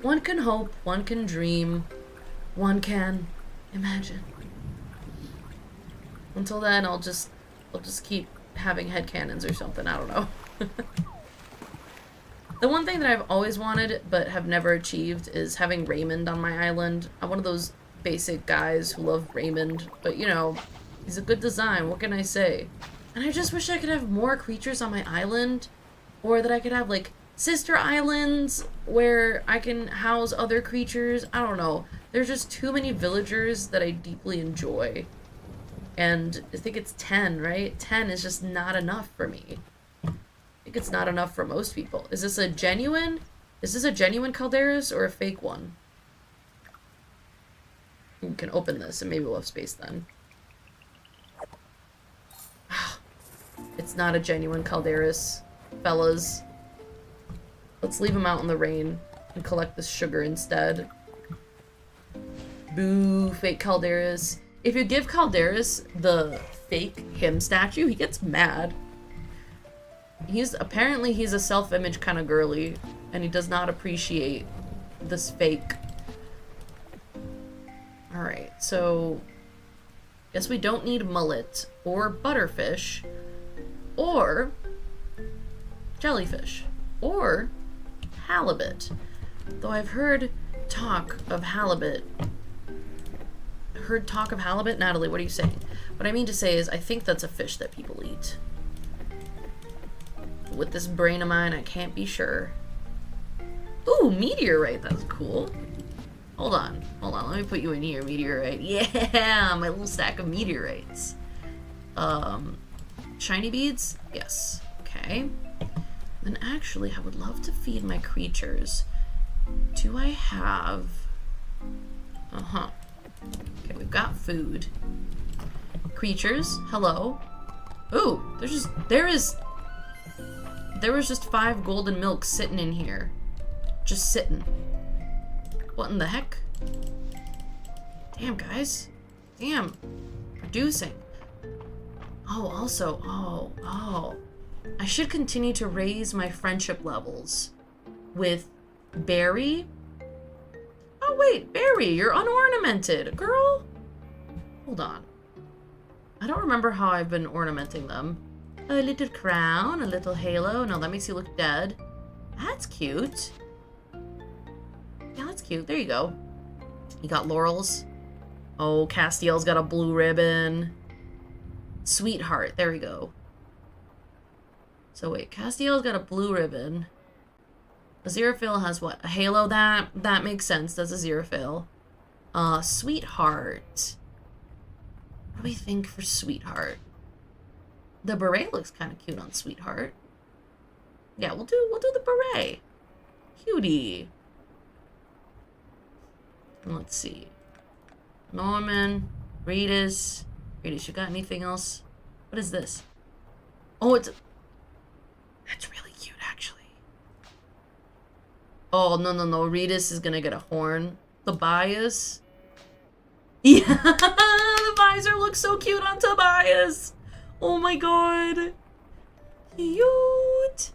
one can hope, one can dream, one can imagine. Until then, I'll just keep having headcanons or something, I don't know. The one thing that I've always wanted, but have never achieved, is having Raymond on my island. I'm one of those basic guys who love Raymond, but you know, he's a good design, what can I say? And I just wish I could have more creatures on my island, or that I could have, like, sister islands where I can house other creatures. I don't know. There's just too many villagers that I deeply enjoy. And I think it's 10, right? 10 is just not enough for me. I think it's not enough for most people. Is this a genuine Calderas or a fake one? You can open this and maybe we'll have space then. It's not a genuine Calderas, fellas. Let's leave him out in the rain and collect this sugar instead. Boo, fake Calderas. If you give Calderas the fake him statue, he gets mad. Apparently he's a self-image kind of girly, and he does not appreciate this fake. Alright, so guess we don't need mullet or butterfish or jellyfish or halibut. Though I've heard talk of halibut. Natalie, what are you saying? What I mean to say is I think that's a fish that people eat. With this brain of mine, I can't be sure. Ooh, meteorite, that's cool. Hold on, let me put you in here, meteorite. Yeah, my little stack of meteorites. Shiny beads? Yes, okay. Then actually, I would love to feed my creatures. Do I have... Uh-huh. Okay, we've got food. Creatures, hello. Ooh, there was just 5 golden milk sitting in here. Just sitting. What in the heck? Damn, guys. Damn. Producing. Oh, also, oh. I should continue to raise my friendship levels with Barry. Oh, wait, Barry, you're unornamented. Girl? Hold on. I don't remember how I've been ornamenting them. A little crown, a little halo. No, that makes you look dead. That's cute. Yeah, that's cute. There you go. You got laurels. Oh, Castiel's got a blue ribbon. Sweetheart. There we go. So wait, Castiel's got a blue ribbon. Aziraphale has what? A halo? That makes sense. That's Aziraphale. Sweetheart. What do we think for Sweetheart? The beret looks kind of cute on Sweetheart. Yeah, we'll do the beret. Cutie. Let's see. Norman, Rita's, you got anything else? What is this? Oh, that's really cute, actually. Oh, no. Rita's is gonna get a horn. Tobias. Yeah, the visor looks so cute on Tobias. Oh my god. Cute.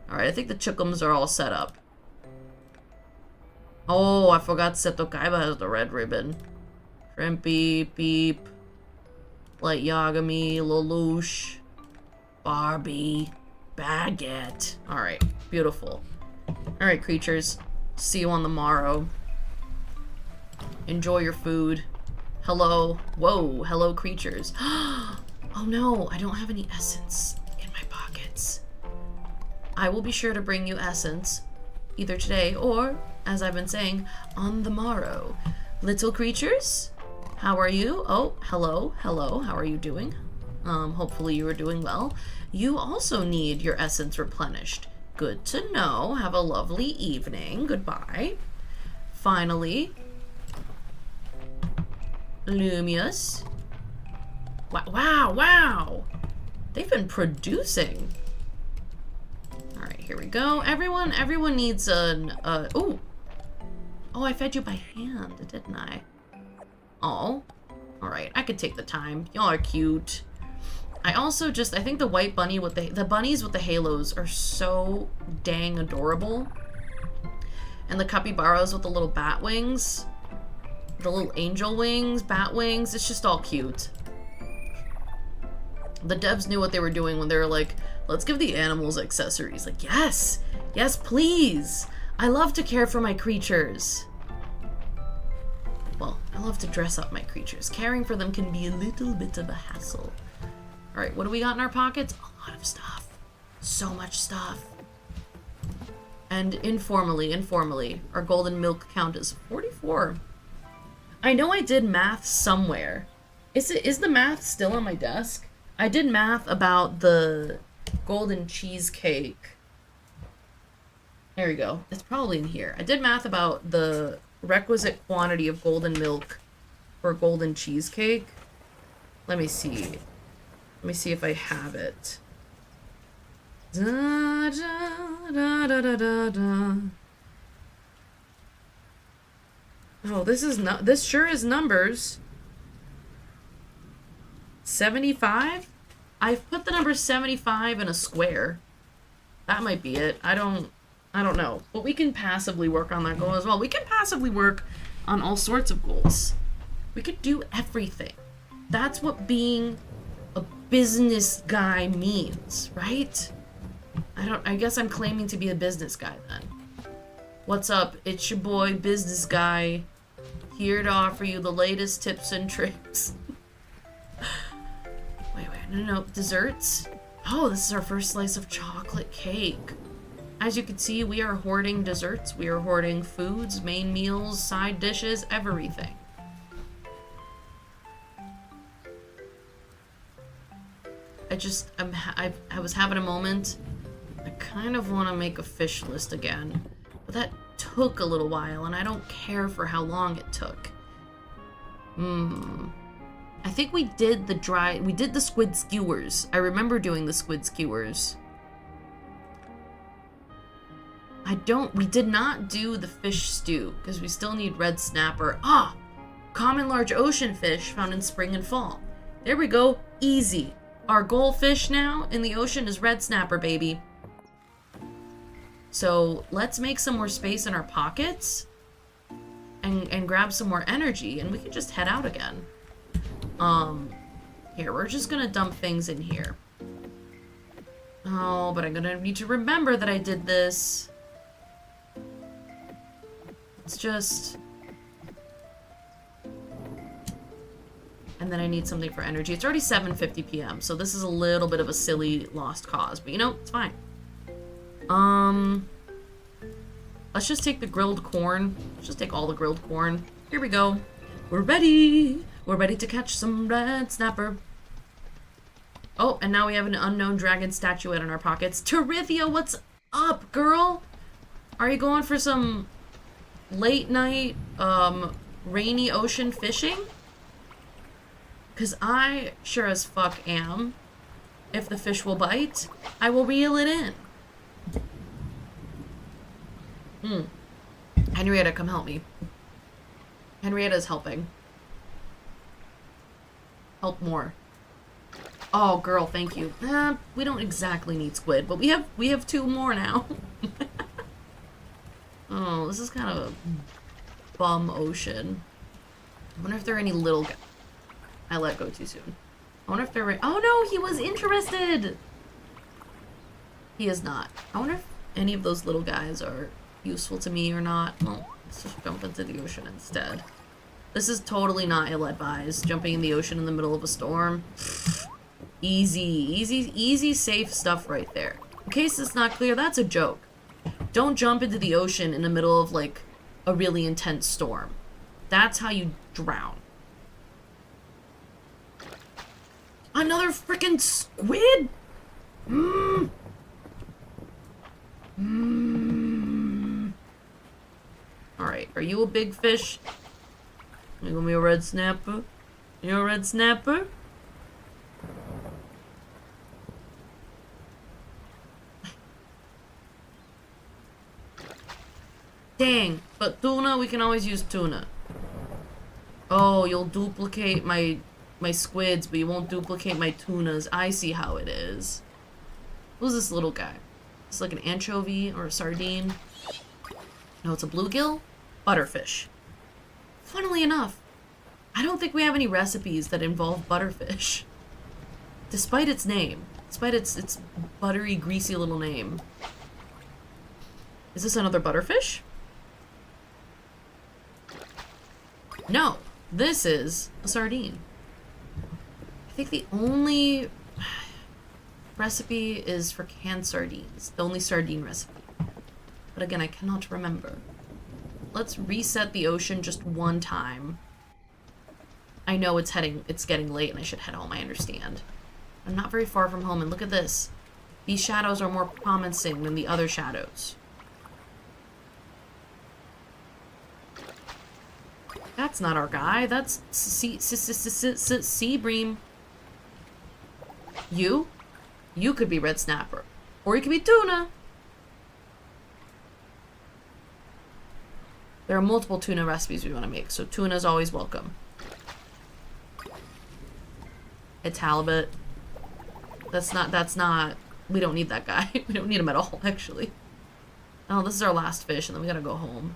Alright, I think the chickums are all set up. Oh, I forgot Seto Kaiba has the red ribbon. Shrimpy, Peep, Light Yagami, Lelouch, Barbie, Baguette. Alright, beautiful. Alright, creatures. See you on the morrow. Enjoy your food. Hello. Whoa, hello, creatures. Oh no, I don't have any essence in my pockets. I will be sure to bring you essence, either today or, as I've been saying, on the morrow. Little creatures, how are you? Oh, hello, how are you doing? Hopefully you are doing well. You also need your essence replenished. Good to know. Have a lovely evening. Goodbye. Finally, Lumius. Wow. They've been producing. All right, here we go. Everyone needs an, ooh. Oh, I fed you by hand, didn't I? Oh, all right, I could take the time. Y'all are cute. I also I think the white bunny with the bunnies with the halos are so dang adorable. And the capybaras with the little bat wings, the little angel wings, bat wings, it's just all cute. The devs knew what they were doing when they were like, let's give the animals accessories. Like, yes, please. I love to care for my creatures. Well, I love to dress up my creatures. Caring for them can be a little bit of a hassle. All right, what do we got in our pockets? A lot of stuff. So much stuff. And informally, our golden milk count is 44. I know I did math somewhere. Is the math still on my desk? I did math about the golden cheesecake. There we go. It's probably in here. I did math about the requisite quantity of golden milk for golden cheesecake. Let me see. Let me see if I have it. Da, da, da, da, da, da. Oh, this sure is numbers. 75? I've put the number 75 in a square. That might be it. I don't know. But we can passively work on that goal as well. We can passively work on all sorts of goals. We could do everything. That's what being a business guy means, right? I guess I'm claiming to be a business guy then. What's up? It's your boy, Business Guy, here to offer you the latest tips and tricks. Wait, no, desserts? Oh, this is our first slice of chocolate cake. As you can see, we are hoarding desserts, we are hoarding foods, main meals, side dishes, everything. I was having a moment. I kind of want to make a fish list again. But that took a little while, and I don't care for how long it took. I think we did the squid skewers. I remember doing the squid skewers. We did not do the fish stew, because we still need red snapper. Ah! Common large ocean fish found in spring and fall. There we go. Easy. Our goldfish now in the ocean is red snapper, baby. So let's make some more space in our pockets and grab some more energy, and we can just head out again. Here, we're just gonna dump things in here. Oh, but I'm gonna need to remember that I did this. It's just... And then I need something for energy. It's already 7:50 p.m., so this is a little bit of a silly lost cause, but you know, it's fine. Let's just take the grilled corn. Let's just take all the grilled corn. Here we go. We're ready. We're ready to catch some red snapper. Oh, and now we have an unknown dragon statuette in our pockets. Terithia, what's up, girl? Are you going for some late night, rainy ocean fishing? Because I sure as fuck am. If the fish will bite, I will reel it in. Henrietta, come help me. Henrietta's helping. Help more. Oh, girl, thank you. We don't exactly need squid, but we have 2 more now. Oh, this is kind of a bum ocean. I wonder if there are any little guys. I let go too soon. I wonder if there were... Oh no, he was interested! He is not. I wonder if any of those little guys are useful to me or not. Well, let's just jump into the ocean instead. This is totally not ill-advised. Jumping in the ocean in the middle of a storm. Easy, safe stuff right there. In case it's not clear, that's a joke. Don't jump into the ocean in the middle of, like, a really intense storm. That's how you drown. Another freaking squid? Alright, are you a big fish? You gonna be a red snapper? You a red snapper? Dang, but tuna, we can always use tuna. Oh, you'll duplicate my squids, but you won't duplicate my tunas. I see how it is. Who's this little guy? It's like an anchovy or a sardine. No, it's a bluegill? Butterfish. Funnily enough, I don't think we have any recipes that involve butterfish. Despite its name. Despite its buttery, greasy little name. Is this another butterfish? No, this is a sardine. I think the only recipe is for canned sardines. The only sardine recipe. But again, I cannot remember. Let's reset the ocean just one time. I know it's getting late and I should head home, I understand. I'm not very far from home, and look at this. These shadows are more promising than the other shadows. That's not our guy. That's sea bream. You could be red snapper, or you could be tuna. There are multiple tuna recipes we want to make, so tuna is always welcome. It's halibut. That's not. We don't need that guy. We don't need him at all, actually. Oh, this is our last fish, and then we gotta go home.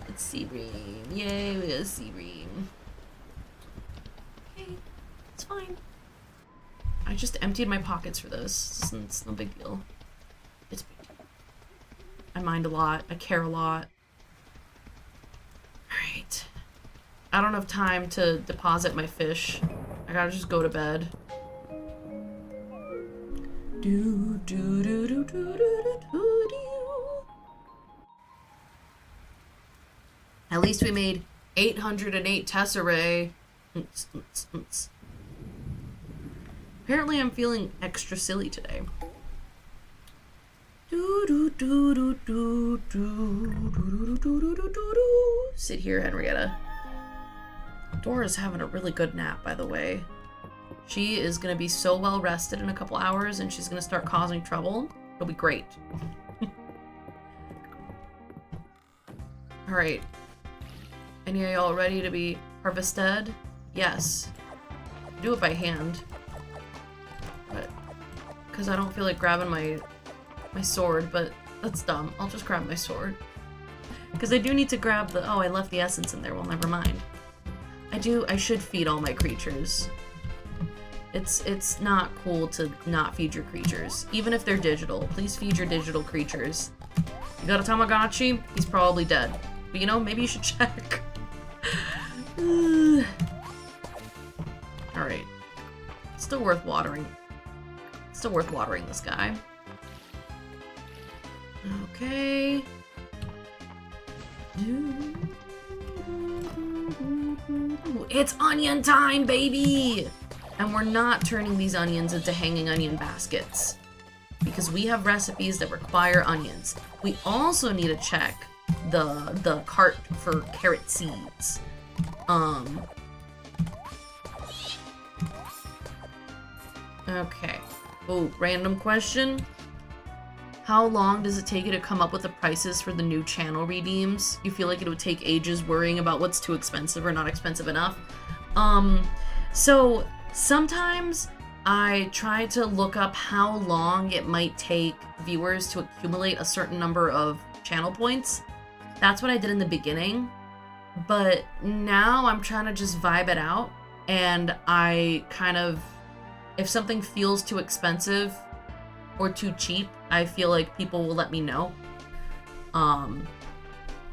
It's sea bream. Yay, we got a sea bream. Okay, it's fine. I just emptied my pockets for this. It's no big deal. It's big. I mind a lot. I care a lot. Alright. I don't have time to deposit my fish. I gotta just go to bed. Do do do do do do do do. At least we made 808 tesserae. Apparently I'm feeling extra silly today. Sit here, Henrietta. Dora's having a really good nap, by the way. She is gonna be so well rested in a couple hours and she's gonna start causing trouble. It'll be great. Alright. Any of y'all ready to be harvested? Yes. Do it by hand. But because I don't feel like grabbing my sword, but that's dumb. I'll just grab my sword. Because I do need to grab the... Oh, I left the essence in there. Well, never mind. I should feed all my creatures. It's not cool to not feed your creatures. Even if they're digital. Please feed your digital creatures. You got a Tamagotchi? He's probably dead. But you know, maybe you should check. Alright. Still worth watering. Still worth watering this guy. Okay. It's onion time, baby! And we're not turning these onions into hanging onion baskets. Because we have recipes that require onions. We also need to check the cart for carrot seeds. Okay. Oh, random question. How long does it take you to come up with the prices for the new channel redeems? You feel like it would take ages worrying about what's too expensive or not expensive enough? So sometimes I try to look up how long it might take viewers to accumulate a certain number of channel points. That's what I did in the beginning. But now I'm trying to just vibe it out. And I kind of, if something feels too expensive or too cheap, I feel like people will let me know.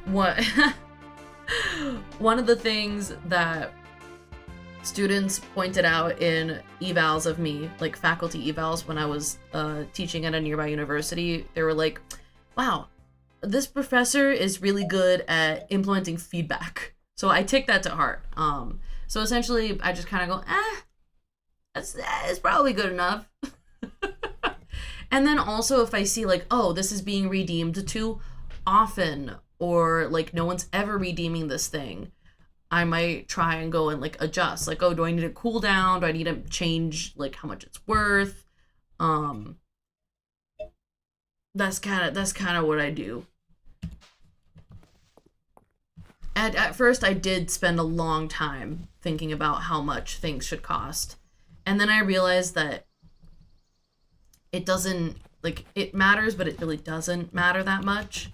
What one of the things that students pointed out in evals of me, like faculty evals when I was teaching at a nearby university, they were like, wow, this professor is really good at implementing feedback. So I take that to heart. So essentially I just kind of go, it's probably good enough. And then also if I see like, oh, this is being redeemed too often, or like no one's ever redeeming this thing, I might try and go and like adjust. Like, oh, do I need a cooldown? Do I need to change like how much it's worth? That's kind of what I do. And at first I did spend a long time thinking about how much things should cost. And then I realized that it doesn't, like, it matters, but it really doesn't matter that much.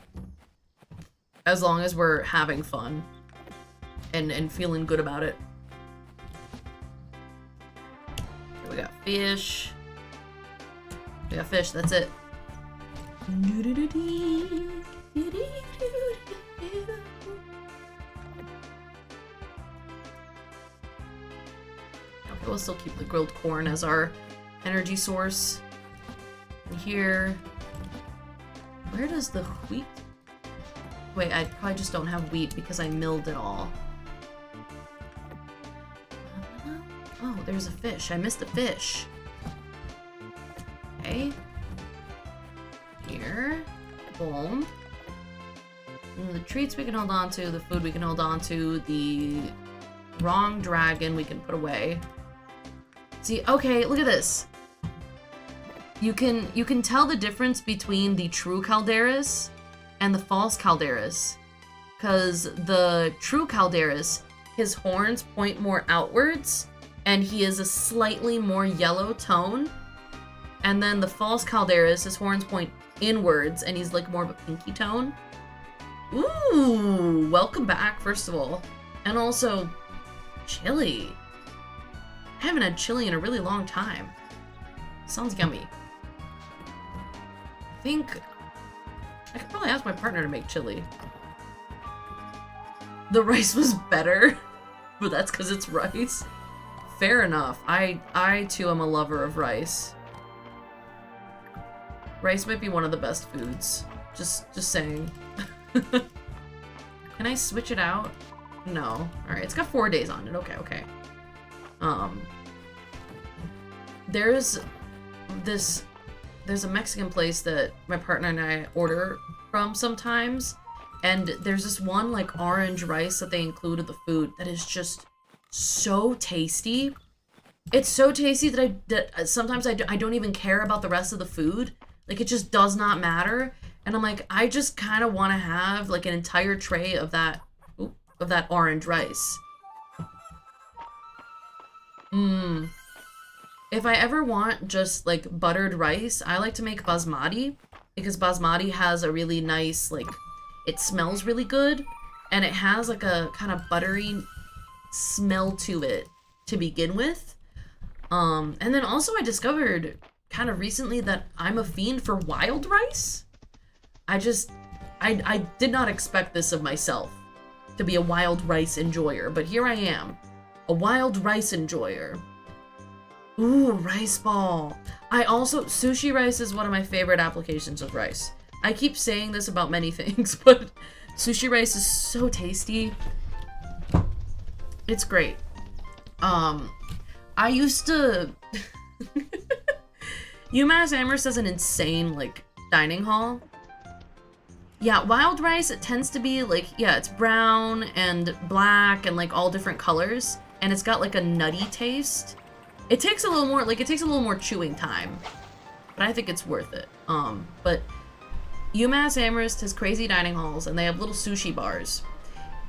As long as we're having fun and feeling good about it. Here we got fish. We got fish, that's it. Okay, we'll still keep the grilled corn as our energy source. And here, where does the wheat? Wait, I probably just don't have wheat because I milled it all. Oh, there's a fish. I missed a fish. Okay. Here. Boom. And the treats we can hold on to, the food we can hold on to, the wrong dragon we can put away. See, okay, look at this. You can tell the difference between the true Calderas and the false Calderas. Because the true Calderas, his horns point more outwards, and he is a slightly more yellow tone. And then the false Calderas, his horns point inwards, and he's like more of a pinky tone. Ooh, welcome back, first of all. And also, chili. I haven't had chili in a really long time. Sounds yummy. I think I could probably ask my partner to make chili. The rice was better, but that's because it's rice. Fair enough. I too am a lover of rice. Rice might be one of the best foods. Just saying. Can I switch it out? No. Alright, it's got 4 days on it. Okay. there's this, there's a Mexican place that my partner and I order from sometimes, and there's this one like orange rice that they include in the food that is just so tasty. It's so tasty that sometimes I don't even care about the rest of the food. Like, it just does not matter. And I'm like, I just kind of want to have like an entire tray of that orange rice. If I ever want just like buttered rice, I like to make basmati, because basmati has a really nice, like, it smells really good, and it has like a kind of buttery smell to it to begin with. And then also I discovered kind of recently that I'm a fiend for wild rice. I did not expect this of myself, to be a wild rice enjoyer, but here I am, a wild rice enjoyer. Ooh, rice ball. Sushi rice is one of my favorite applications of rice. I keep saying this about many things, but sushi rice is so tasty. It's great. I used to... UMass Amherst has an insane, like, dining hall. Yeah, wild rice, it tends to be, like, yeah, it's brown and black and, like, all different colors. And it's got, like, a nutty taste. It takes a little more chewing time. But I think it's worth it. But UMass Amherst has crazy dining halls, and they have little sushi bars.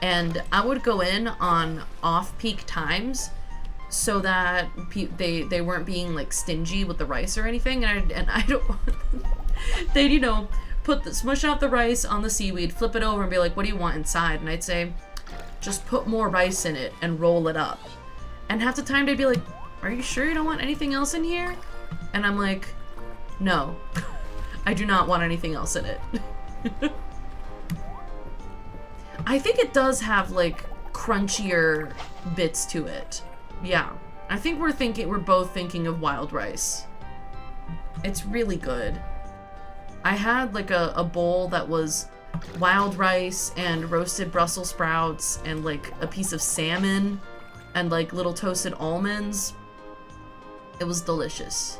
And I would go in on off-peak times so that they weren't being, like, stingy with the rice or anything. And I don't... They'd, you know, smush out the rice on the seaweed, flip it over, and be like, what do you want inside? And I'd say, just put more rice in it and roll it up. And half the time they'd be like, are you sure you don't want anything else in here? And I'm like, no, I do not want anything else in it. I think it does have, like, crunchier bits to it. Yeah, I think we're both thinking of wild rice. It's really good. I had, like, a bowl that was wild rice and roasted Brussels sprouts and, like, a piece of salmon and, like, little toasted almonds. It was delicious.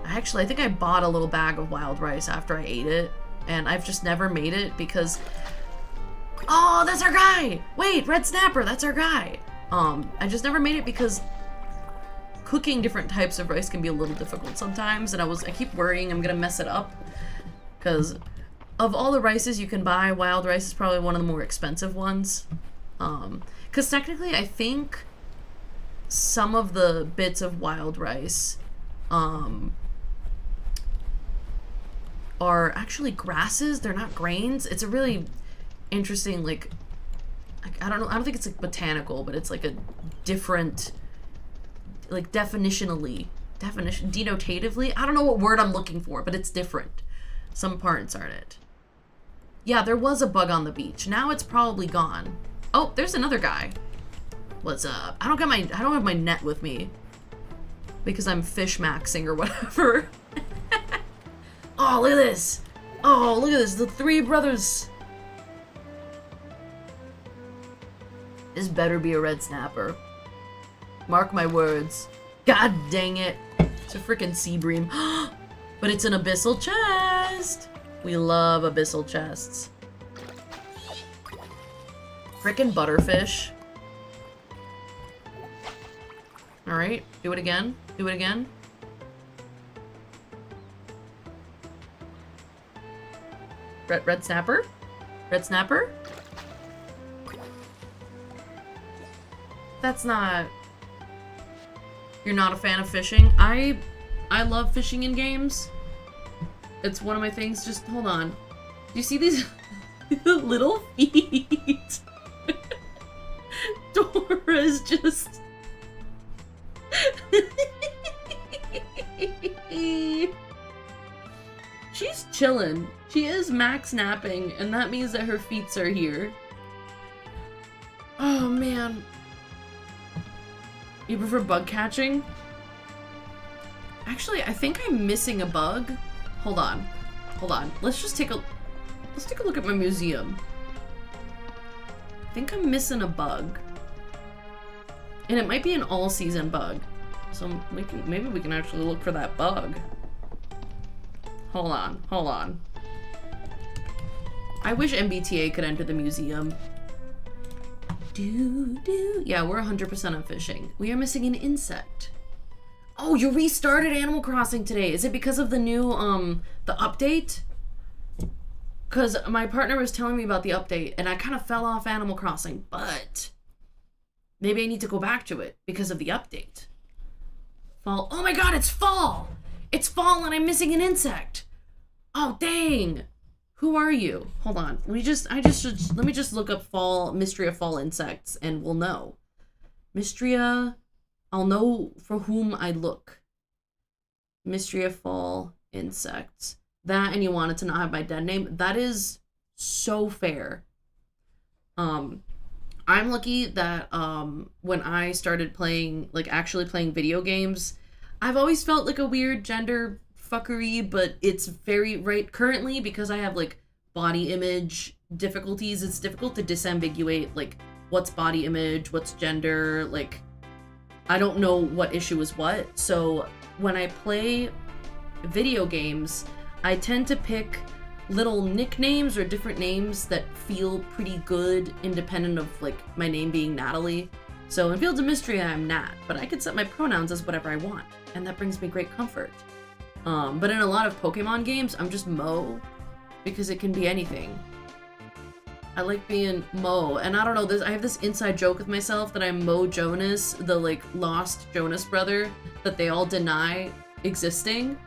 I think I bought a little bag of wild rice after I ate it, and I've just never made it because... Oh, that's our guy! Wait, Red Snapper, that's our guy! I just never made it because cooking different types of rice can be a little difficult sometimes, and I keep worrying I'm gonna mess it up, because of all the rices you can buy, wild rice is probably one of the more expensive ones. Because technically I think some of the bits of wild rice are actually grasses. They're not grains. It's a really interesting, like, I don't know, I don't think it's like botanical, but it's like a different, like, denotatively, I don't know what word I'm looking for, but it's different. Some parts aren't it. Yeah, there was a bug on the beach. Now it's probably gone. Oh, there's another guy. What's up? I don't have my net with me because I'm fish maxing or whatever. Oh, look at this. Oh, look at this. The three brothers. This better be a red snapper. Mark my words. God dang it. It's a freaking sea bream. But it's an abyssal chest. We love abyssal chests. Frickin' butterfish. Alright, do it again. Do it again. Red snapper? Red snapper? That's not... You're not a fan of fishing? I love fishing in games. It's one of my things. Just hold on. Do you see these little feet? Dora's just... She's chilling. She is max napping, and that means that her feet are here. Oh man. You prefer bug catching? Actually, I think I'm missing a bug. Hold on. Hold on. Let's take a look at my museum. I think I'm missing a bug. And it might be an all-season bug. So maybe we can actually look for that bug. Hold on. I wish MBTA could enter the museum. Yeah, we're 100% on fishing. We are missing an insect. Oh, you restarted Animal Crossing today. Is it because of the new, the update? Because my partner was telling me about the update, and I kind of fell off Animal Crossing, but maybe I need to go back to it because of the update. Fall. Oh my god, it's fall! It's fall and I'm missing an insect! Oh, dang! Who are you? Hold on. Let me just look up MISTRIA fall insects, and we'll know. MISTRIA, I'll know for whom I look. MISTRIA fall insects. That, and you wanted to not have my dead name. That is so fair. I'm lucky that when I started playing, like actually playing video games, I've always felt like a weird gender fuckery, but it's very right currently because I have like body image difficulties. It's difficult to disambiguate like what's body image, what's gender, like I don't know what issue is what. So when I play video games, I tend to pick little nicknames or different names that feel pretty good independent of like my name being Natalie. So in Fields of MISTRIA, I'm Nat, but I can set my pronouns as whatever I want, and that brings me great comfort. But in a lot of Pokemon games, I'm just Mo, because it can be anything. I like being Mo, and I don't know, I have this inside joke with myself that I'm Mo Jonas, the like lost Jonas brother that they all deny existing.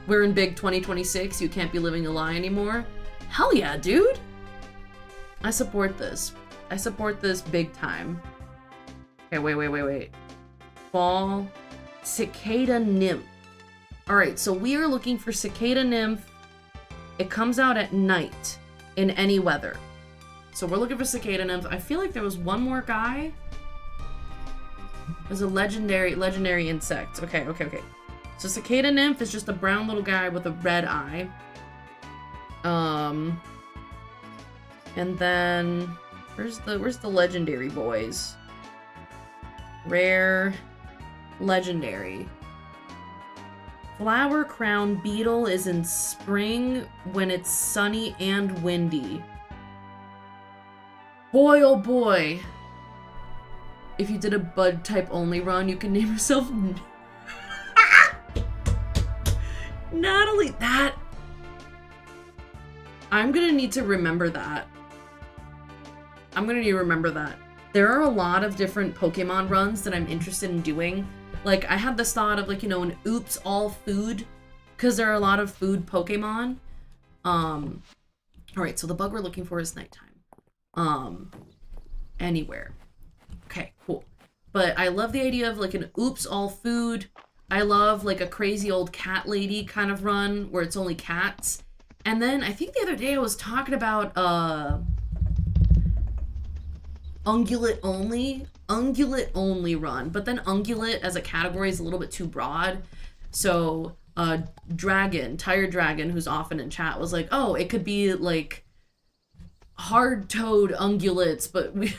We're in big 2026, you can't be living a lie anymore. Hell yeah, dude! I support this. I support this big time. Okay, wait. Fall Cicada Nymph. Alright, so we are looking for Cicada Nymph. It comes out at night in any weather. So we're looking for Cicada Nymph. I feel like there was one more guy. There's a legendary insect. Okay. So Cicada Nymph is just a brown little guy with a red eye. And then where's the legendary boys? Rare, legendary. Flower crown beetle is in spring when it's sunny and windy. Boy, oh boy. If you did a bud type only run, you can name yourself Natalie. That I'm gonna need to remember that. There are a lot of different Pokemon runs that I'm interested in doing. Like, I had this thought of, like, you know, an oops all food, because there are a lot of food Pokemon. Alright, so the bug we're looking for is nighttime. Anywhere. Okay, cool. But I love the idea of, like, an oops all food. I love, like, a crazy old cat lady kind of run, where it's only cats. And then, I think the other day I was talking about, ungulate only run, but then ungulate as a category is a little bit too broad. So Tired Dragon, who's often in chat, was like, oh, it could be like hard-toed ungulates, but we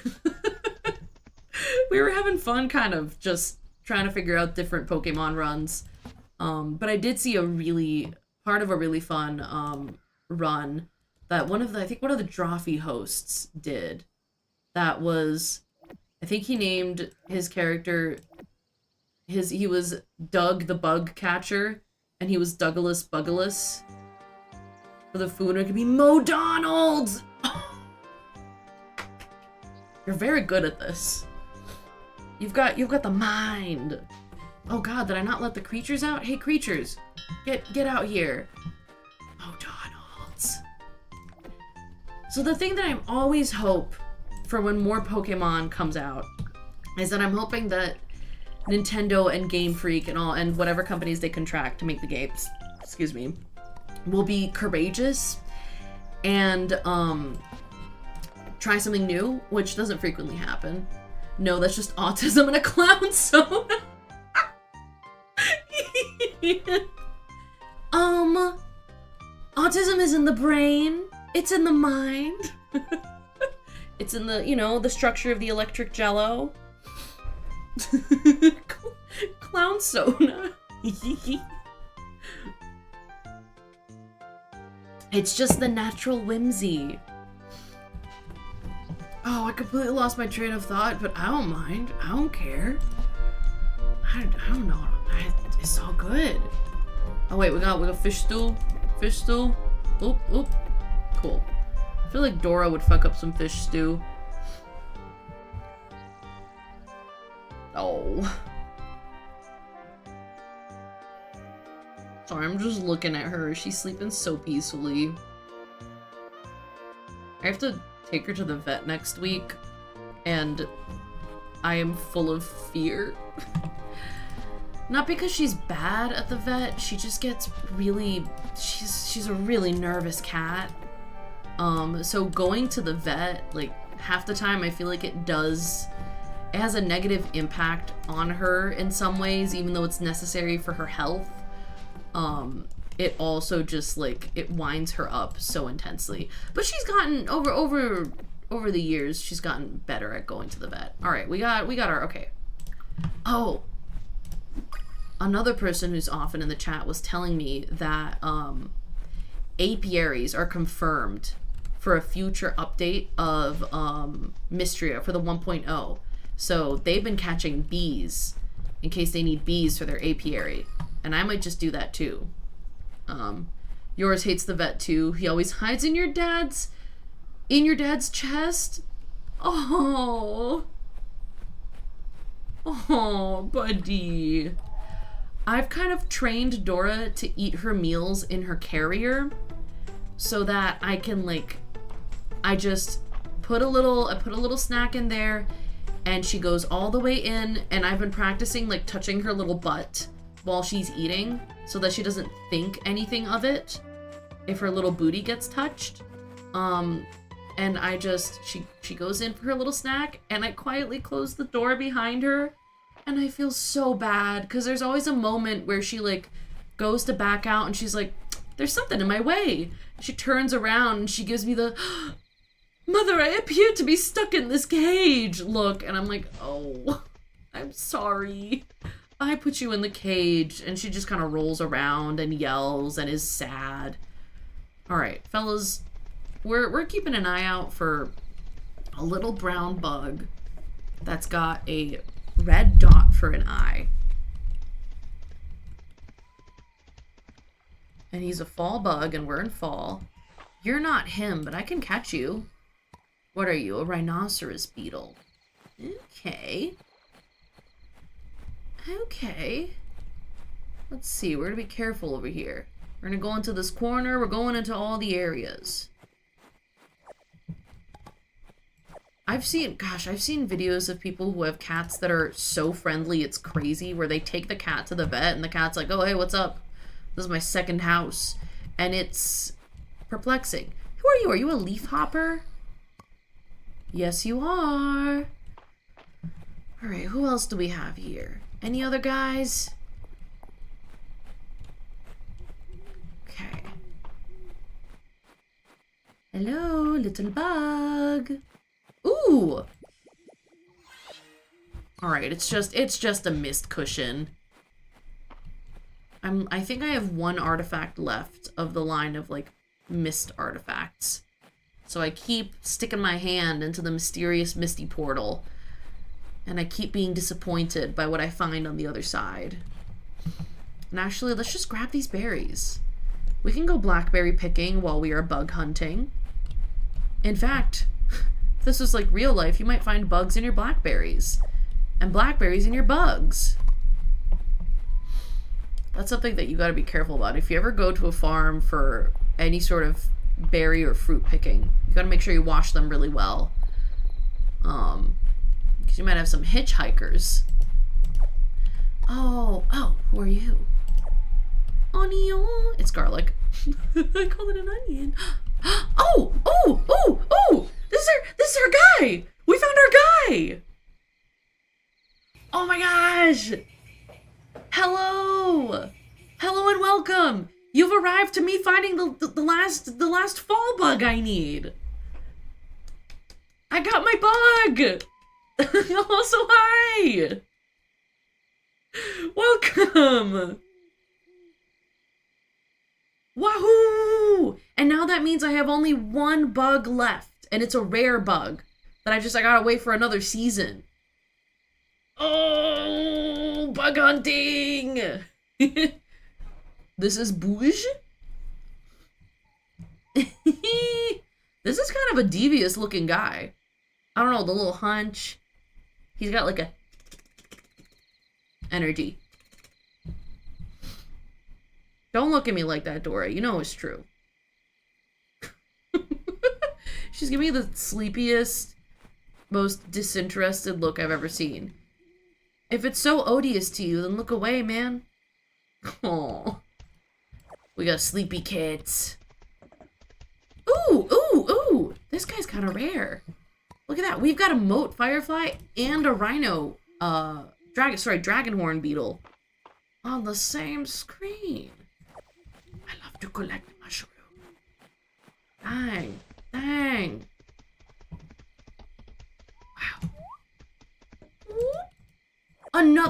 we were having fun kind of just trying to figure out different Pokemon runs. But I did see part of a really fun run that one of the Drawfee hosts did. That was, I think he named his character, he was Doug the Bug Catcher, and he was Douglas Buggalus. For the food, it could be Mo Donald's! You're very good at this. You've got the mind. Oh god, did I not let the creatures out? Hey creatures, get out here. Mo Donald's. So the thing that I always hope for when more Pokemon comes out is that I'm hoping that Nintendo and Game Freak and whatever companies they contract to make the games, will be courageous and try something new, which doesn't frequently happen. No, that's just autism and a clown soda. Autism is in the brain. It's in the mind. It's in the, the structure of the electric jello. Clown Sona. It's just the natural whimsy. Oh, I completely lost my train of thought, but I don't mind. I don't care. I don't know. It's all good. Oh wait, we got fish stew. Fish stew. Oop, oop. Cool. I feel like Dora would fuck up some fish stew. Oh. Sorry, I'm just looking at her. She's sleeping so peacefully. I have to take her to the vet next week, and I am full of fear. Not because she's bad at the vet, she just gets really, she's a really nervous cat. So going to the vet, like, half the time I feel like it has a negative impact on her in some ways, even though it's necessary for her health. It also just, like, it winds her up so intensely. But she's gotten, over the years, she's gotten better at going to the vet. Alright, we got our, okay. Oh, another person who's often in the chat was telling me that, apiaries are confirmed for a future update of, MISTRIA for the 1.0. So they've been catching bees in case they need bees for their apiary. And I might just do that too. Yours hates the vet too. He always hides in your dad's chest. Oh, buddy. I've kind of trained Dora to eat her meals in her carrier so that I can, like, I just put a little snack in there and she goes all the way in, and I've been practicing, like, touching her little butt while she's eating so that she doesn't think anything of it if her little booty gets touched. And I just, she goes in for her little snack, and I quietly close the door behind her, and I feel so bad because there's always a moment where she, like, goes to back out and she's like, there's something in my way. She turns around and she gives me the, Mother, I appear to be stuck in this cage look, and I'm like, oh, I'm sorry. I put you in the cage. And she just kind of rolls around and yells and is sad. All right, fellas, we're keeping an eye out for a little brown bug that's got a red dot for an eye. And he's a fall bug, and we're in fall. You're not him, but I can catch you. What are you, a rhinoceros beetle? Okay. Okay. Let's see, we're gonna be careful over here. We're gonna go into this corner, we're going into all the areas. I've seen videos of people who have cats that are so friendly, it's crazy, where they take the cat to the vet and the cat's like, oh, hey, what's up? This is my second house. And it's perplexing. Who are you? Are you a leaf hopper? Yes, you are. All right, who else do we have here? Any other guys? Okay. Hello, little bug. Ooh. All right, it's just a mist cushion. I think I have one artifact left of the line of, like, mist artifacts. So I keep sticking my hand into the mysterious misty portal. And I keep being disappointed by what I find on the other side. And actually, let's just grab these berries. We can go blackberry picking while we are bug hunting. In fact, if this was like real life, you might find bugs in your blackberries. And blackberries in your bugs. That's something that you gotta be careful about. If you ever go to a farm for any sort of berry or fruit picking, you gotta make sure you wash them really well. Because you might have some hitchhikers. Oh, who are you? Onion. It's garlic. I call it an onion. Oh! This is our guy! We found our guy! Oh my gosh! Hello! Hello and welcome! You've arrived to me finding the last fall bug I need. I got my bug! Also, hi! Welcome! Wahoo! And now that means I have only one bug left, and it's a rare bug that I gotta wait for another season. Oh, bug hunting! This is Bouge. This is kind of a devious looking guy. I don't know, the little hunch. He's got like a energy. Don't look at me like that, Dora. You know it's true. She's giving me the sleepiest, most disinterested look I've ever seen. If it's so odious to you, then look away, man. Aww. We got sleepy kids. Ooh, ooh, ooh. This guy's kind of rare. Look at that. We've got a moat firefly and a rhino, dragonhorn beetle on the same screen. I love to collect mushrooms. Dang, dang. Wow.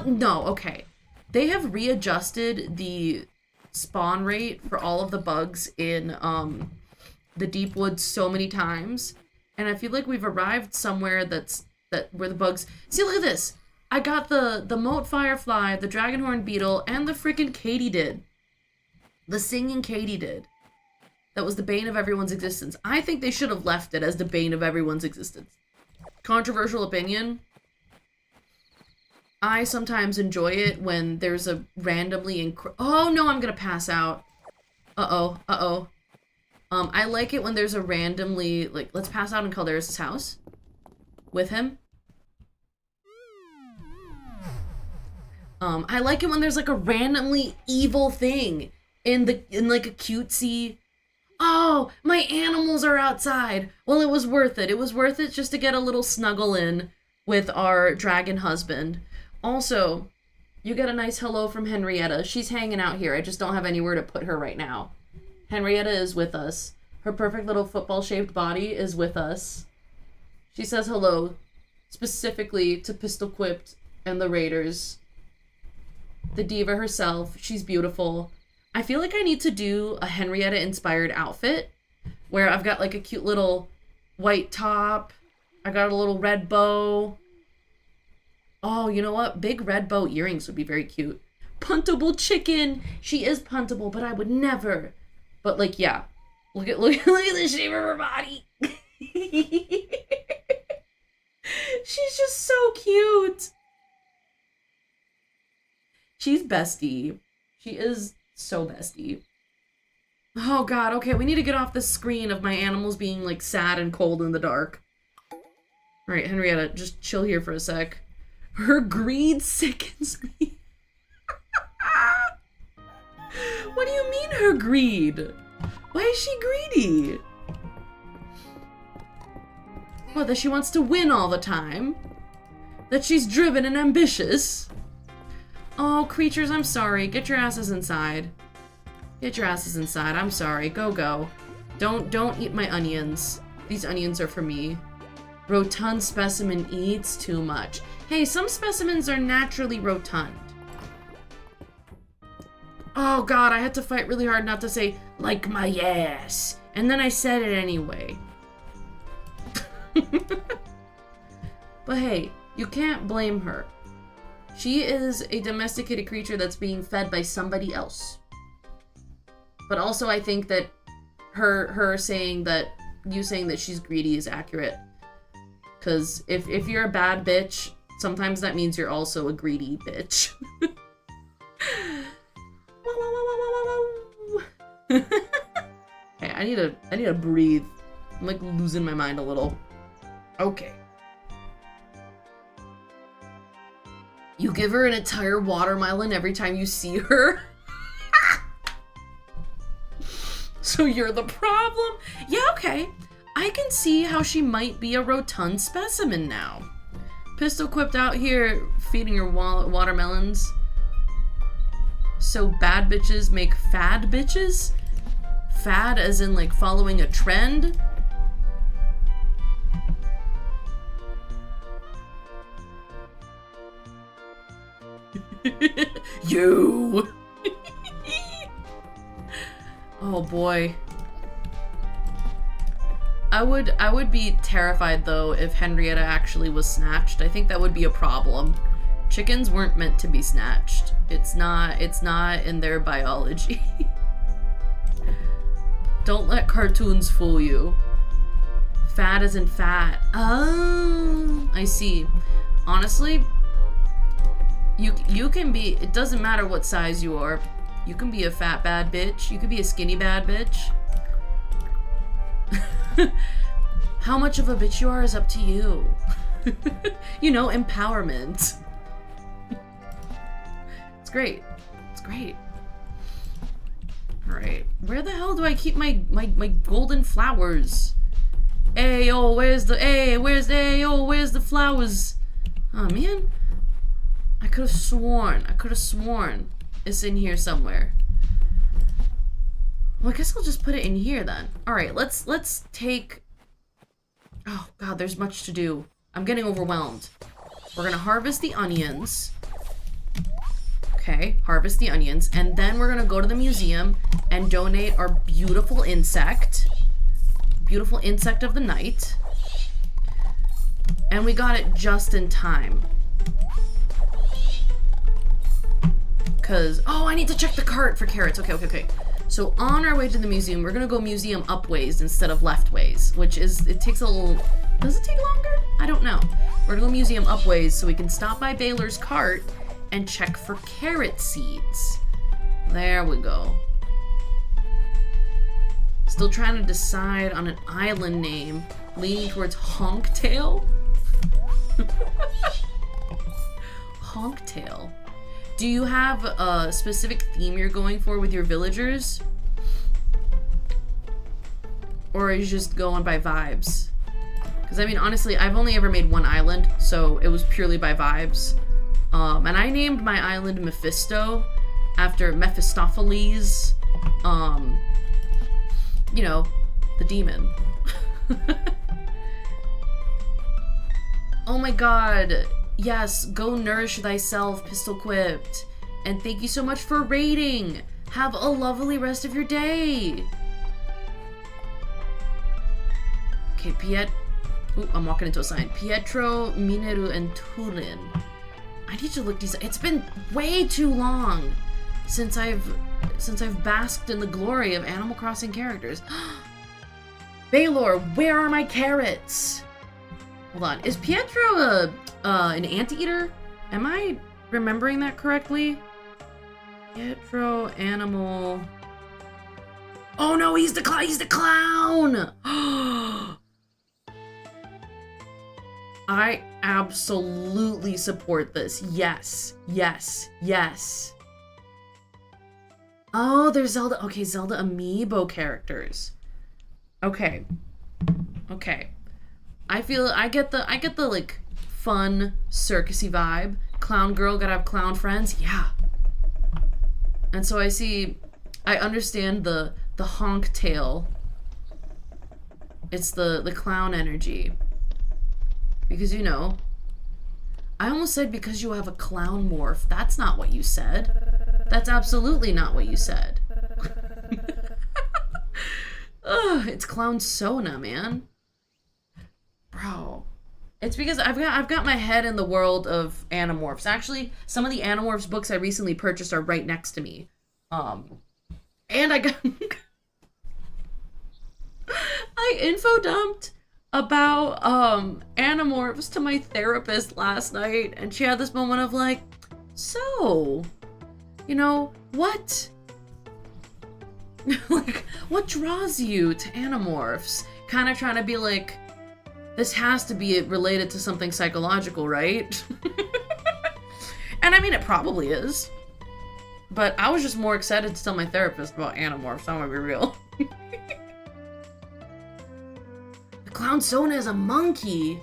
No, okay. They have readjusted the spawn rate for all of the bugs in the deep woods so many times, and I feel like we've arrived somewhere where the bugs. See, look at this. I got the moat firefly, the dragonhorn beetle, and the freaking katydid. The singing katydid. That was the bane of everyone's existence. I think they should have left it as the bane of everyone's existence. Controversial opinion. I sometimes enjoy it when there's a randomly oh no, I'm gonna pass out. Uh-oh. I like it when there's a randomly, like, let's pass out in Calderis' house with him. I like it when there's like a randomly evil thing in like a cutesy, oh, my animals are outside. Well, it was worth it. It was worth it just to get a little snuggle in with our dragon husband. Also, you get a nice hello from Henrietta. She's hanging out here. I just don't have anywhere to put her right now. Henrietta is with us. Her perfect little football-shaped body is with us. She says hello, specifically to Pistol Quipped and the Raiders. The diva herself. She's beautiful. I feel like I need to do a Henrietta-inspired outfit where I've got like a cute little white top. I got a little red bow. Oh, you know what? Big red bow earrings would be very cute. Puntable chicken. She is puntable, but I would never. But like, yeah. Look at the shape of her body. She's just so cute. She's bestie. She is so bestie. Oh god, okay, we need to get off the screen of my animals being like sad and cold in the dark. Alright, Henrietta, just chill here for a sec. Her greed sickens me. What do you mean her greed? Why is she greedy? What, that she wants to win all the time? That she's driven and ambitious? Oh, creatures, I'm sorry. Get your asses inside. Get your asses inside. I'm sorry. Go. Don't eat my onions. These onions are for me. Rotund specimen eats too much. Hey, some specimens are naturally rotund. Oh god, I had to fight really hard not to say, like my ass. And then I said it anyway. But hey, you can't blame her. She is a domesticated creature that's being fed by somebody else. But also I think that you saying that she's greedy is accurate. Because if you're a bad bitch, sometimes that means you're also a greedy bitch. Okay, I need to breathe. I'm like losing my mind a little. Okay. You give her an entire watermelon every time you see her? So you're the problem? Yeah, okay. I can see how she might be a rotund specimen now. Pistol Quipped out here feeding her watermelons. So bad bitches make fad bitches? Fad as in like following a trend? You. Oh boy. I would be terrified though if Henrietta actually was snatched. I think that would be a problem. Chickens weren't meant to be snatched. It's not in their biology. Don't let cartoons fool you. Fat isn't fat. Oh, I see. Honestly, you can be, it doesn't matter what size you are. You can be a fat bad bitch. You could be a skinny bad bitch. How much of a bitch you are is up to you. You know, empowerment. It's great. It's great. Alright. Where the hell do I keep my golden flowers? Ayo, where's the flowers? Oh man. I could have sworn it's in here somewhere. Well, I guess I'll just put it in here then. Alright, let's take... Oh god, there's much to do. I'm getting overwhelmed. We're gonna harvest the onions. Okay, harvest the onions. And then we're gonna go to the museum and donate our beautiful insect. Beautiful insect of the night. And we got it just in time. Cause, oh, I need to check the cart for carrots. Okay. So on our way to the museum, we're gonna go museum up ways instead of left ways, which is, it takes a little, does it take longer? I don't know. We're gonna go museum up ways so we can stop by Baylor's cart and check for carrot seeds. There we go. Still trying to decide on an island name, leaning towards Honktail. Honktail. Do you have a specific theme you're going for with your villagers? Or are you just going by vibes? Because I mean, honestly, I've only ever made one island, so it was purely by vibes. And I named my island Mephisto after Mephistopheles, you know, the demon. Oh my god. Yes, go nourish thyself, pistol quipped. And thank you so much for raiding. Have a lovely rest of your day. Okay, Ooh, I'm walking into a sign. Pietro, Mineru, and Turin. I need to look these. It's been way too long since I've basked in the glory of Animal Crossing characters. Baylor, where are my carrots? Hold on. Is Pietro an anteater? Am I remembering that correctly? Pietro, animal. Oh no, he's the clown! I absolutely support this. Yes. Oh, there's Zelda. Okay, Zelda amiibo characters. Okay. I get the like fun circusy vibe. Clown girl gotta have clown friends. Yeah. And so I understand the honk tail. It's the clown energy. Because, you know, I almost said because you have a clown morph. That's not what you said. That's absolutely not what you said. Ugh, it's clown Sona, man. Bro. It's because I've got my head in the world of Animorphs. Actually, some of the Animorphs books I recently purchased are right next to me. And I got I info dumped about Animorphs to my therapist last night, and she had this moment of like, so, you know, what like what draws you to Animorphs? Kind of trying to be like, this has to be related to something psychological, right? And I mean, it probably is. But I was just more excited to tell my therapist about Animorphs, I'm gonna be real. The clown Sona is a monkey.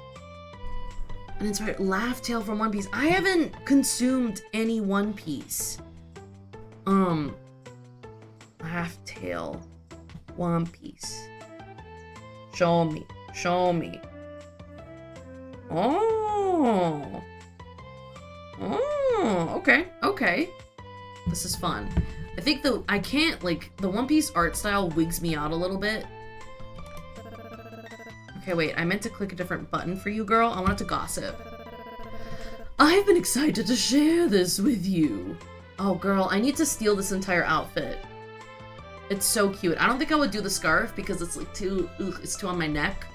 And it's right, Laugh Tale from One Piece. I haven't consumed any One Piece. Laugh Tale, One Piece. Show me. Oh, Okay. This is fun. I think the One Piece art style wigs me out a little bit. Okay, wait, I meant to click a different button for you, girl. I wanted to gossip. I've been excited to share this with you. Oh, girl, I need to steal this entire outfit. It's so cute. I don't think I would do the scarf because it's like it's too on my neck.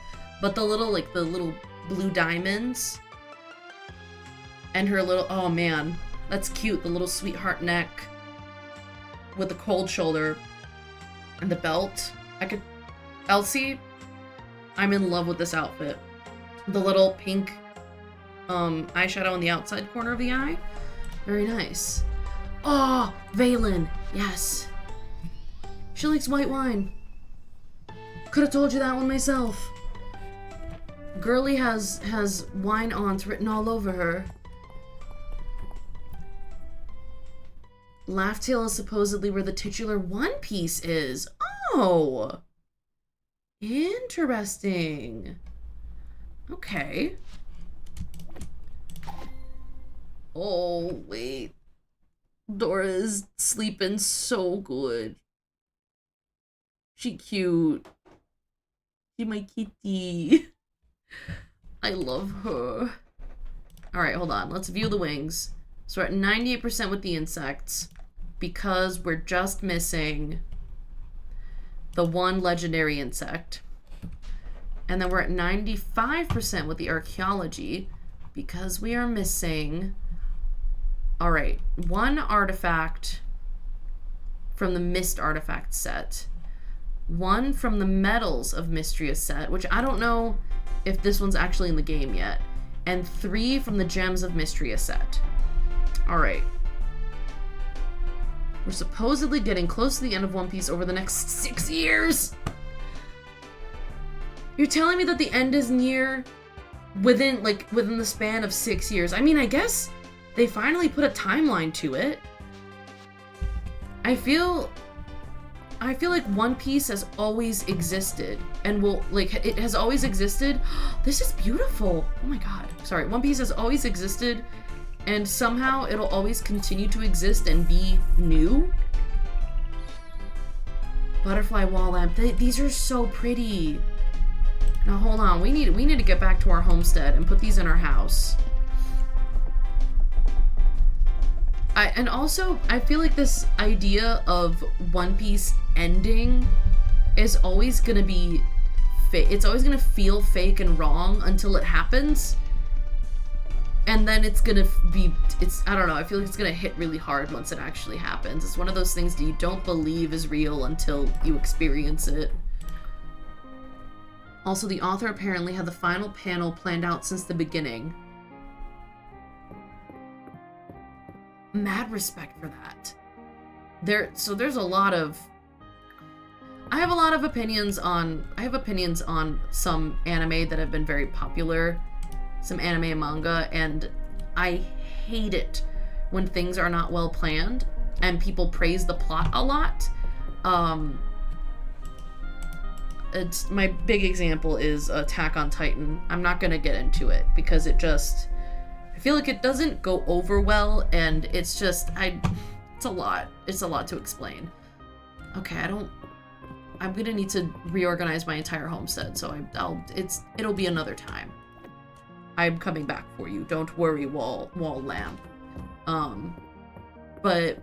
But the little blue diamonds and her little, oh man, that's cute. The little sweetheart neck with the cold shoulder and the belt. Elsie, I'm in love with this outfit. The little pink eyeshadow on the outside corner of the eye. Very nice. Oh, Valen, yes. She likes white wine. Could have told you that one myself. Girly has wine aunts written all over her. Laugh Tale is supposedly where the titular One Piece is. Oh! Interesting. Okay. Oh, wait. Dora's sleeping so good. She cute. She my kitty. I love her. Alright, hold on. Let's view the wings. So we're at 98% with the insects because we're just missing the one legendary insect. And then we're at 95% with the archaeology because we are missing, alright, one artifact from the Mist artifact set, one from the Metals of MISTRIA set, which I don't know if this one's actually in the game yet, and 3 from the Gems of MISTRIA set. Alright. We're supposedly getting close to the end of One Piece over the next 6 years! You're telling me that the end is near within the span of 6 years. I mean, I guess they finally put a timeline to it. I feel like One Piece has always existed and it has always existed. This is beautiful. Oh my god. Sorry. One Piece has always existed and somehow it'll always continue to exist and be new. Butterfly wall lamp. These are so pretty. Now hold on. We need to get back to our homestead and put these in our house. And also, I feel like this idea of One Piece ending is always gonna be fake. It's always gonna feel fake and wrong until it happens. And then it's gonna be, I don't know, I feel like it's gonna hit really hard once it actually happens. It's one of those things that you don't believe is real until you experience it. Also, the author apparently had the final panel planned out since the beginning. Mad respect for that. There's a lot of, I have opinions on some anime that have been very popular, some anime and manga, and I hate it when things are not well planned and people praise the plot a lot. It's my big example is Attack on Titan. I'm not gonna get into it because I feel like it doesn't go over well, and it's a lot. It's a lot to explain. Okay, I'm gonna need to reorganize my entire homestead, so it'll be another time. I'm coming back for you. Don't worry, wall lamp. But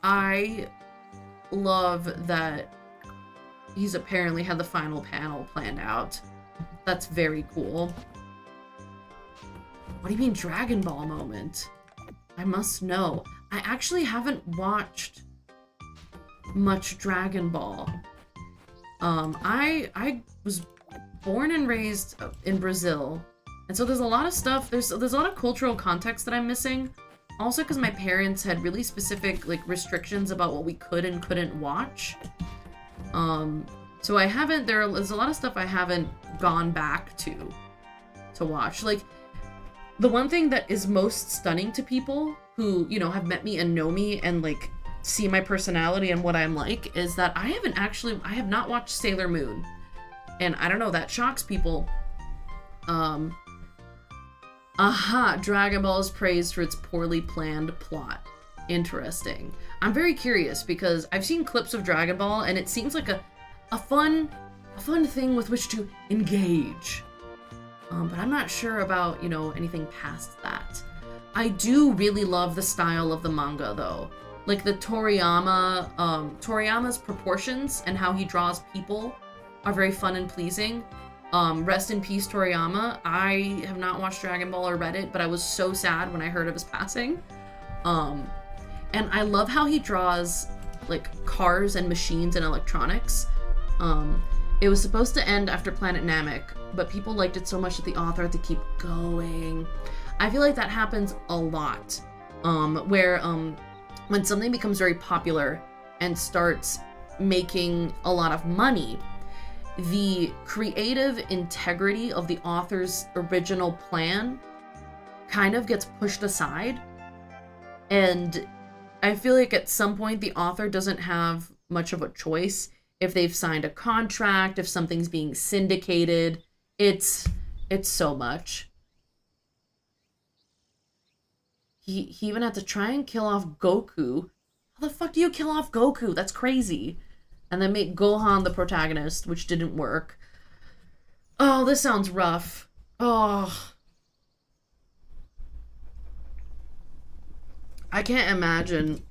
I love that he's apparently had the final panel planned out. That's very cool. What do you mean Dragon Ball moment? I must know. I actually haven't watched much Dragon Ball. I was born and raised in Brazil, and so there's a lot of stuff, there's a lot of cultural context that I'm missing. Also because my parents had really specific restrictions about what we could and couldn't watch. So there's a lot of stuff I haven't gone back to watch. The one thing that is most stunning to people who, have met me and know me and see my personality and what I'm like is that I have not watched Sailor Moon. And I don't know, that shocks people. Aha, Dragon Ball is praised for its poorly planned plot. Interesting. I'm very curious because I've seen clips of Dragon Ball and it seems like a fun thing with which to engage. But I'm not sure about, you know, anything past that. I do really love the style of the manga though. Like the Toriyama's proportions and how he draws people are very fun and pleasing. Rest in peace, Toriyama. I have not watched Dragon Ball or read it, but I was so sad when I heard of his passing. And I love how he draws like cars and machines and electronics. It was supposed to end after Planet Namek, but people liked it so much that the author had to keep going. I feel like that happens a lot, where when something becomes very popular and starts making a lot of money, the creative integrity of the author's original plan kind of gets pushed aside. And I feel like at some point the author doesn't have much of a choice. If they've signed a contract, if something's being syndicated, it's so much. He even had to try and kill off Goku. How the fuck do you kill off Goku? That's crazy. And then make Gohan the protagonist, which didn't work. Oh, this sounds rough. Oh. I can't imagine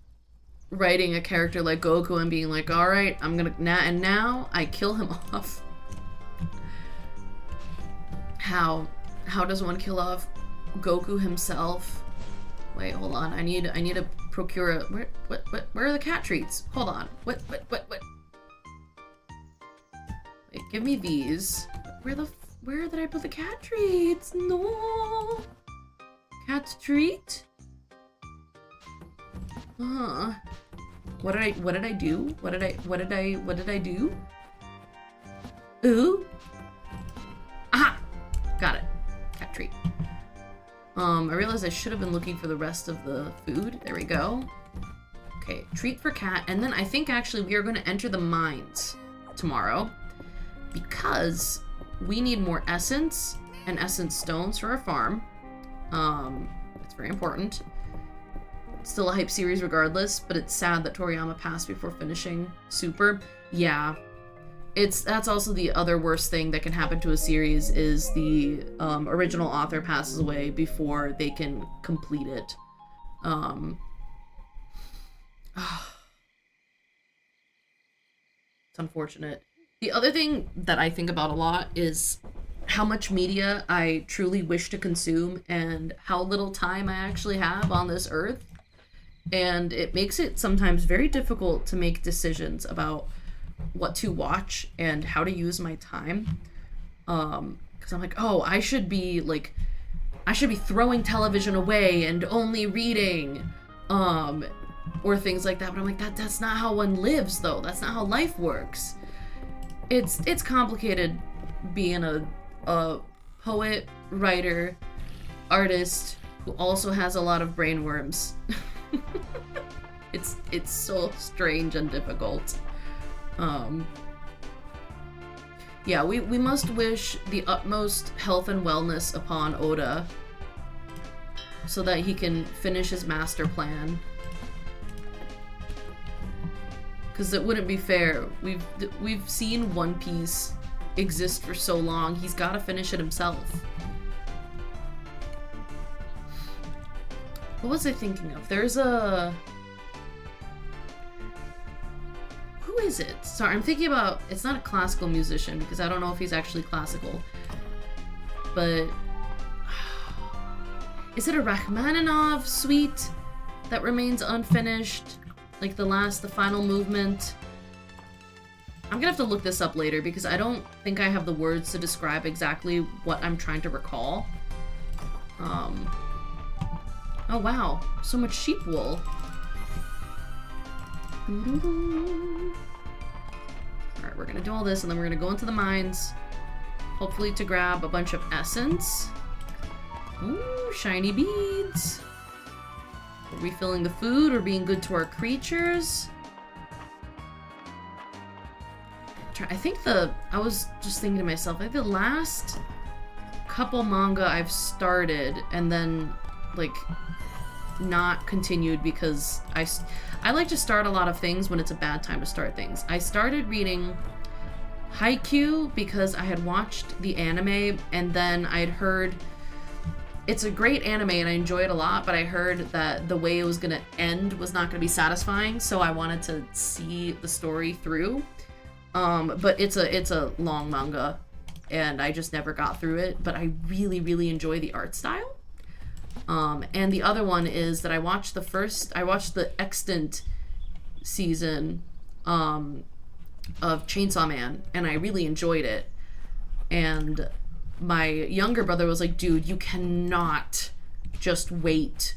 writing a character like Goku and being like, all right, I'm gonna, and now I kill him off. How does one kill off Goku himself? Wait, hold on. I need to procure a, where are the cat treats? Hold on. What? Wait, give me these. Where did I put the cat treats? No. Cat treat? What did I do? What did I do? Ooh. Aha! Got it. Cat treat. I realized I should have been looking for the rest of the food. There we go. Okay, treat for cat. And then I think actually we are going to enter the mines tomorrow because we need more essence and essence stones for our farm. It's very important. It's still a hype series regardless, but it's sad that Toriyama passed before finishing Super. Yeah. That's also the other worst thing that can happen to a series is the original author passes away before they can complete it. It's unfortunate. The other thing that I think about a lot is how much media I truly wish to consume and how little time I actually have on this earth. And it makes it sometimes very difficult to make decisions about what to watch and how to use my time. Because I'm like, oh, I should be throwing television away and only reading, or things like that. But I'm like, that's not how one lives, though. That's not how life works. It's complicated being a poet, writer, artist who also has a lot of brainworms. It's so strange and difficult. Yeah, we must wish the utmost health and wellness upon Oda so that he can finish his master plan. Because it wouldn't be fair. We've seen One Piece exist for so long. He's got to finish it himself. What was I thinking of? There's a... Who is it? Sorry, I'm thinking about... It's not a classical musician because I don't know if he's actually classical. But... Is it a Rachmaninoff suite that remains unfinished? Like the final movement? I'm gonna have to look this up later because I don't think I have the words to describe exactly what I'm trying to recall. Oh wow, so much sheep wool. Alright, we're gonna do all this and then we're gonna go into the mines. Hopefully to grab a bunch of essence. Ooh, shiny beads. We're refilling the food, we're being good to our creatures. I think I was just thinking to myself, I think the last couple manga I've started and then like not continued because I like to start a lot of things when it's a bad time to start things. I started reading Haikyuu because I had watched the anime and then I'd heard it's a great anime and I enjoy it a lot, but I heard that the way it was gonna end was not gonna be satisfying, so I wanted to see the story through. But it's a long manga and I just never got through it, but I really, really enjoy the art style. And the other one is that I watched the extant season of Chainsaw Man and I really enjoyed it. And my younger brother was like, dude, you cannot just wait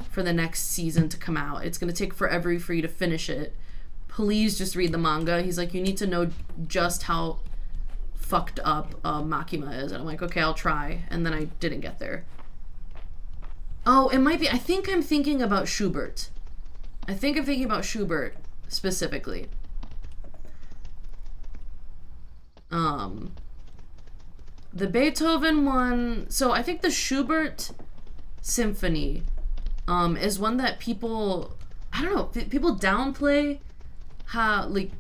for the next season to come out. It's going to take forever for you to finish it. Please just read the manga. He's like, you need to know just how fucked up Makima is. And I'm like, okay, I'll try. And then I didn't get there. Oh, it might be. I think I'm thinking about Schubert. I think I'm thinking about Schubert specifically. The Beethoven one. So I think the Schubert Symphony is one that people, I don't know, people downplay how, like,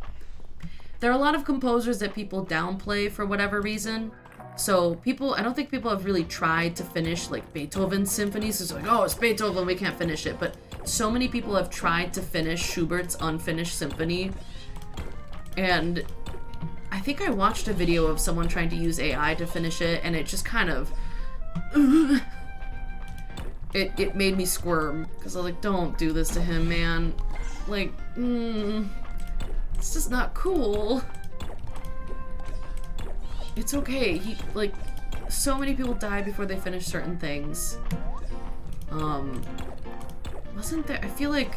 there are a lot of composers that people downplay for whatever reason. So I don't think people have really tried to finish like Beethoven's symphonies. It's like, oh, it's Beethoven, we can't finish it. But so many people have tried to finish Schubert's unfinished symphony. And I think I watched a video of someone trying to use AI to finish it, and it just kind of, it made me squirm. Because I was like, don't do this to him, man. Like, it's just not cool. It's okay. Like, so many people die before they finish certain things. Wasn't there, I feel like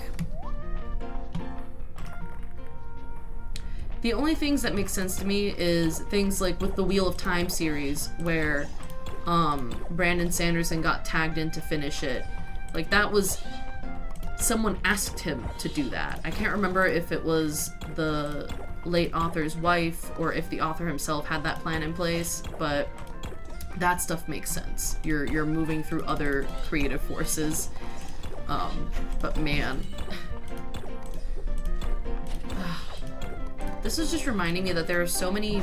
the only things that make sense to me is things like with the Wheel of Time series where Brandon Sanderson got tagged in to finish it. Like, that was, someone asked him to do that. I can't remember if it was the late author's wife or if the author himself had that plan in place, but that stuff makes sense. You're moving through other creative forces. But man, this is just reminding me that there are so many,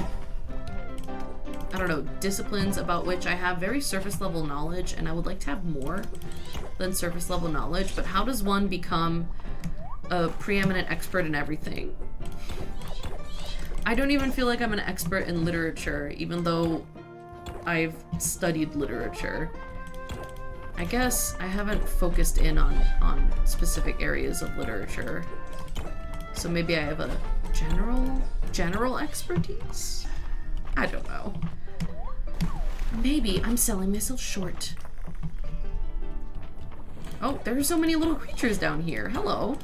I don't know, disciplines about which I have very surface level knowledge and I would like to have more than surface level knowledge, but how does one become a preeminent expert in everything? I don't even feel like I'm an expert in literature, even though I've studied literature. I guess I haven't focused in on specific areas of literature. So maybe I have a general expertise? I don't know. Maybe I'm selling myself short. Oh, there are so many little creatures down here. Hello.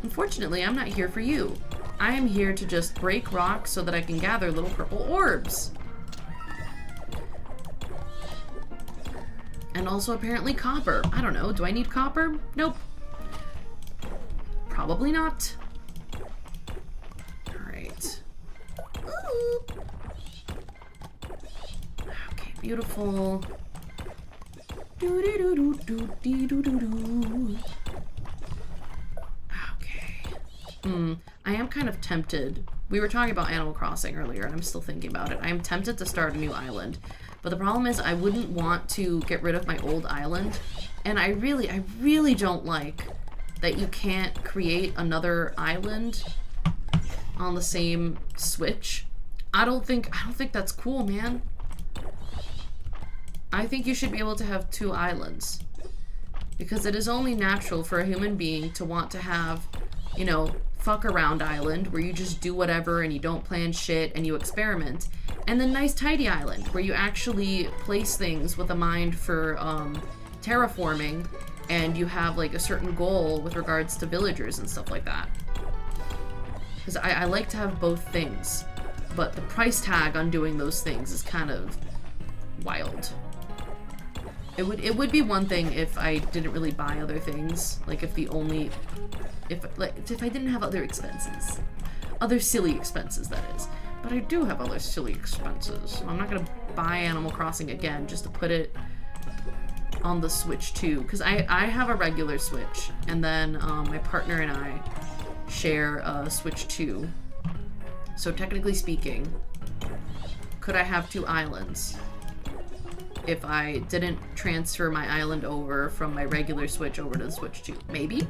Unfortunately, I'm not here for you. I am here to just break rocks so that I can gather little purple orbs. And also apparently copper. I don't know. Do I need copper? Nope. Probably not. Alright. Okay, beautiful. Okay. I am kind of tempted. We were talking about Animal Crossing earlier, and I'm still thinking about it. I am tempted to start a new island. But the problem is I wouldn't want to get rid of my old island. And I really don't like that you can't create another island on the same Switch. I don't think that's cool, man. I think you should be able to have two islands. Because it is only natural for a human being to want to have, you know, fuck around island where you just do whatever and you don't plan shit and you experiment, and then nice tidy island where you actually place things with a mind for terraforming and you have like a certain goal with regards to villagers and stuff like that. Because I like to have both things, but the price tag on doing those things is kind of wild. It would be one thing if I didn't really buy other things, like if I didn't have other expenses. Other silly expenses, that is. But I do have other silly expenses, so I'm not gonna buy Animal Crossing again just to put it on the Switch too, because I have a regular Switch, and then my partner and I share a Switch 2. So technically speaking, could I have 2 islands if I didn't transfer my island over from my regular Switch over to the Switch 2? Maybe.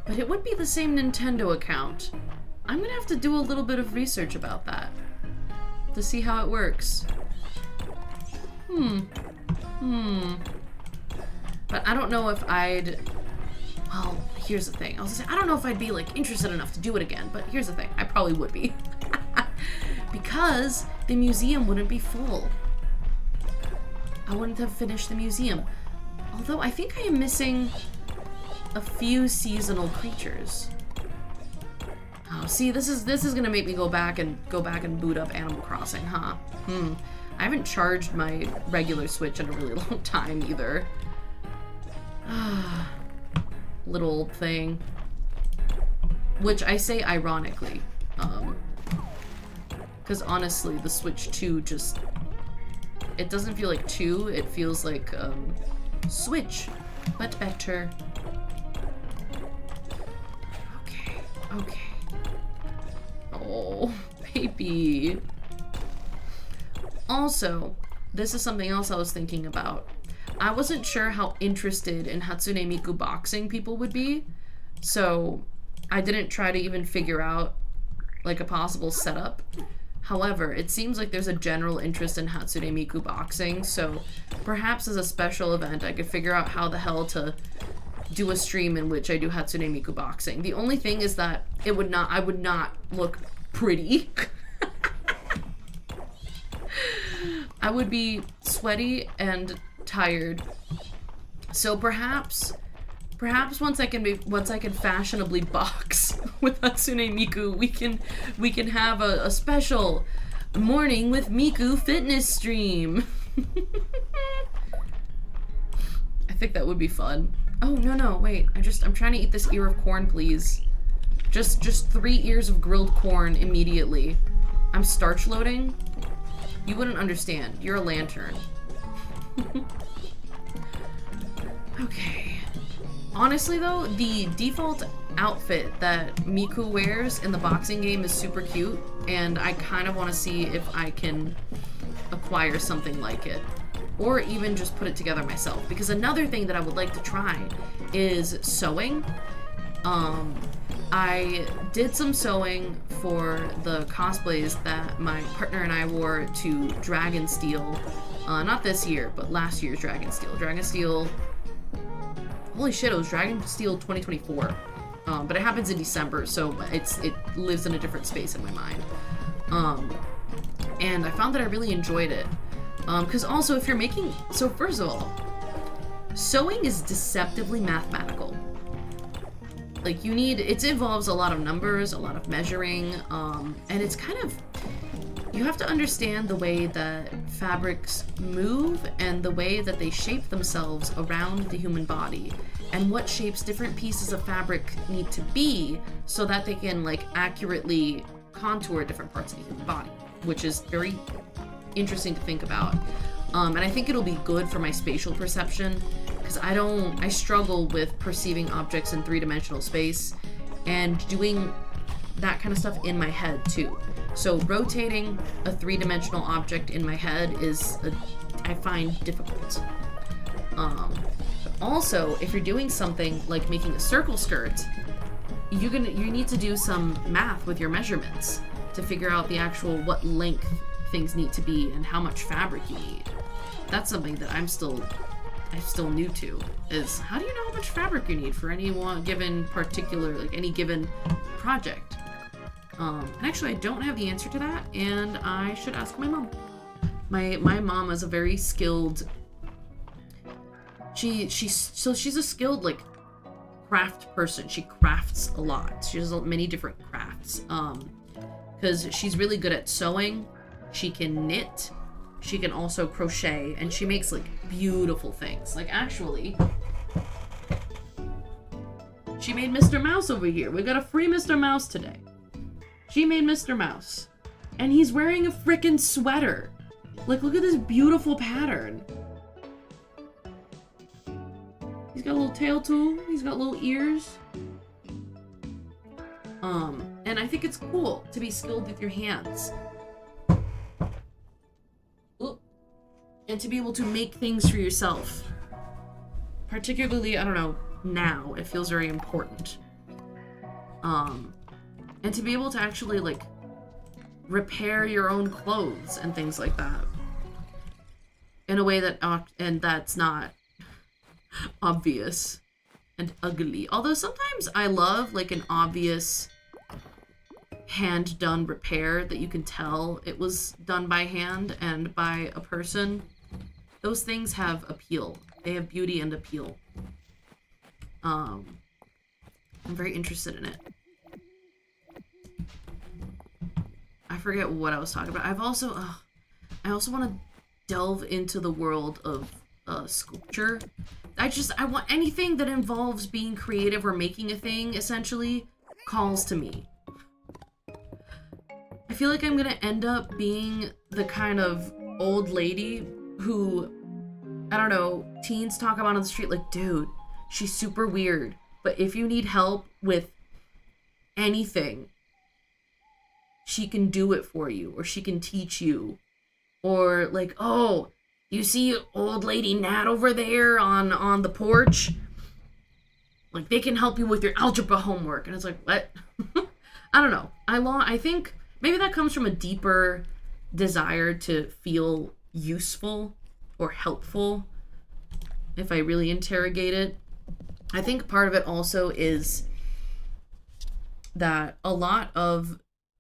But it would be the same Nintendo account. I'm gonna have to do a little bit of research about that to see how it works. But I don't know if I'd... Well, here's the thing. I was gonna say, I don't know if I'd be, like, interested enough to do it again, but here's the thing. I probably would be. Because the museum wouldn't be full. I wouldn't have finished the museum. Although, I think I am missing a few seasonal creatures. Oh, see, this is gonna make me go back and boot up Animal Crossing, huh? I haven't charged my regular Switch in a really long time either. Little old thing. Which I say ironically. Because honestly, the Switch 2 just... It doesn't feel like 2, it feels like, Switch, but better. Okay. Oh, baby. Also, this is something else I was thinking about. I wasn't sure how interested in Hatsune Miku boxing people would be, so I didn't try to even figure out, like, a possible setup. However, it seems like there's a general interest in Hatsune Miku boxing, so perhaps as a special event I could figure out how the hell to do a stream in which I do Hatsune Miku boxing. The only thing is that I would not look pretty. I would be sweaty and tired. So perhaps once I can fashionably box with Hatsune Miku, we can have a special morning with Miku fitness stream. I think that would be fun. Oh, no, wait. I'm trying to eat this ear of corn, please. Just 3 ears of grilled corn immediately. I'm starch loading? You wouldn't understand. You're a lantern. Okay. Honestly, though, the default outfit that Miku wears in the boxing game is super cute, and I kind of want to see if I can acquire something like it. Or even just put it together myself. Because another thing that I would like to try is sewing. I did some sewing for the cosplays that my partner and I wore to Dragonsteel. Not this year, but last year's Dragonsteel. Dragonsteel... Holy shit, it was Dragonsteel 2024. But it happens in December, so it lives in a different space in my mind. And I found that I really enjoyed it. Because also, if you're making... So first of all, sewing is deceptively mathematical. Like, it involves a lot of numbers, a lot of measuring, and it's kind of... You have to understand the way that fabrics move and the way that they shape themselves around the human body, and what shapes different pieces of fabric need to be so that they can, like, accurately contour different parts of the human body, which is very interesting to think about. And I think it'll be good for my spatial perception, because I struggle with perceiving objects in 3-dimensional space and doing that kind of stuff in my head too. So rotating a 3-dimensional object in my head I find difficult. But also, if you're doing something like making a circle skirt, you need to do some math with your measurements to figure out the actual what length things need to be and how much fabric you need. That's something that I'm still new to, is how do you know how much fabric you need for any one given particular, like any given project? And actually I don't have the answer to that, and I should ask my mom. My mom is a very skilled, she's a skilled, like, craft person. She crafts a lot. She does many different crafts. Because she's really good at sewing. She can knit. She can also crochet, and she makes, like, beautiful things. Like, actually, she made Mr. Mouse over here. We got a free Mr. Mouse today. She made Mr. Mouse. And he's wearing a frickin' sweater. Like, look at this beautiful pattern. He's got a little tail too. He's got little ears. And I think it's cool to be skilled with your hands. Oop. And to be able to make things for yourself. Particularly, I don't know, now, it feels very important. And to be able to actually, like, repair your own clothes and things like that. In a way that, and that's not obvious and ugly. Although sometimes I love, like, an obvious hand-done repair that you can tell it was done by hand and by a person. Those things have appeal. They have beauty and appeal. I'm very interested in it. I forget what I was talking about. I also want to delve into the world of sculpture. I want anything that involves being creative or making a thing, essentially, calls to me. I feel like I'm gonna end up being the kind of old lady who, I don't know, teens talk about on the street like, dude, she's super weird, but if you need help with anything, she can do it for you, or she can teach you. Or like, oh, you see old lady Nat over there on the porch? Like, they can help you with your algebra homework. And it's like, what? I don't know. I think maybe that comes from a deeper desire to feel useful or helpful, if I really interrogate it. I think part of it also is that a lot of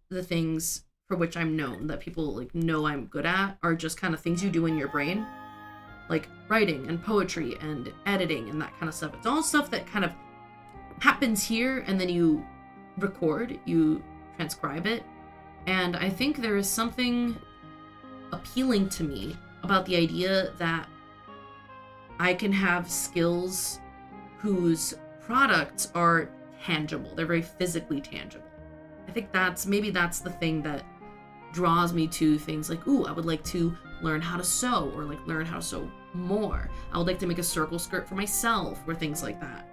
the things for which I'm known, that people like know I'm good at, are just kind of things you do in your brain. Like writing and poetry and editing and that kind of stuff. It's all stuff that kind of happens here, and then you record, you transcribe it. And I think there is something appealing to me about the idea that I can have skills whose products are tangible. They're very physically tangible. I think maybe that's the thing that draws me to things like, ooh, I would like to learn how to sew, or like learn how to sew more. I would like to make a circle skirt for myself, or things like that.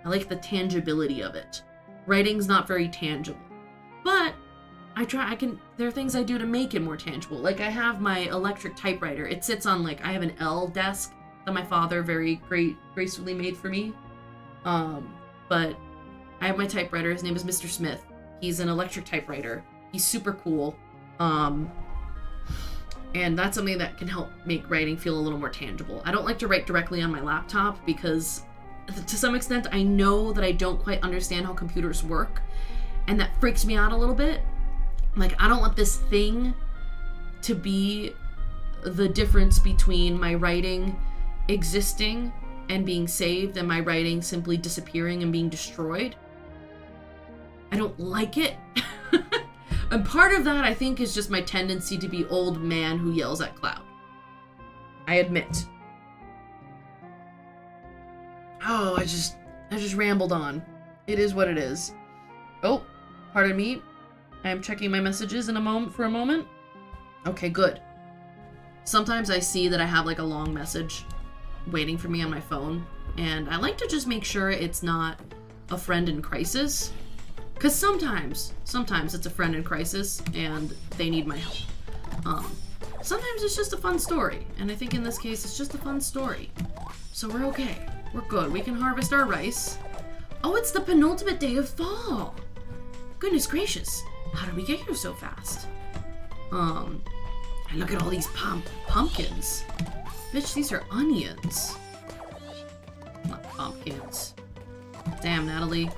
I like the tangibility of it. Writing's not very tangible, but there are things I do to make it more tangible. Like I have my electric typewriter. It sits on I have an L desk that my father very gracefully made for me. But I have my typewriter. His name is Mr. Smith. He's an electric typewriter. He's super cool. And that's something that can help make writing feel a little more tangible. I don't like to write directly on my laptop because to some extent I know that I don't quite understand how computers work, and that freaks me out a little bit. Like, I don't want this thing to be the difference between my writing existing and being saved and my writing simply disappearing and being destroyed. I don't like it. And part of that, I think, is just my tendency to be old man who yells at cloud. I admit. Oh, I just rambled on. It is what it is. Oh, pardon me. I am checking my messages for a moment. Okay, good. Sometimes I see that I have a long message waiting for me on my phone, and I like to just make sure it's not a friend in crisis. Because sometimes it's a friend in crisis and they need my help. Sometimes it's just a fun story, and I think in this case it's just a fun story. So we're okay. We're good. We can harvest our rice. Oh, it's the penultimate day of fall. Goodness gracious. How did we get here so fast? And look at all these pumpkins. Bitch, these are onions. Not pumpkins. Damn, Natalie.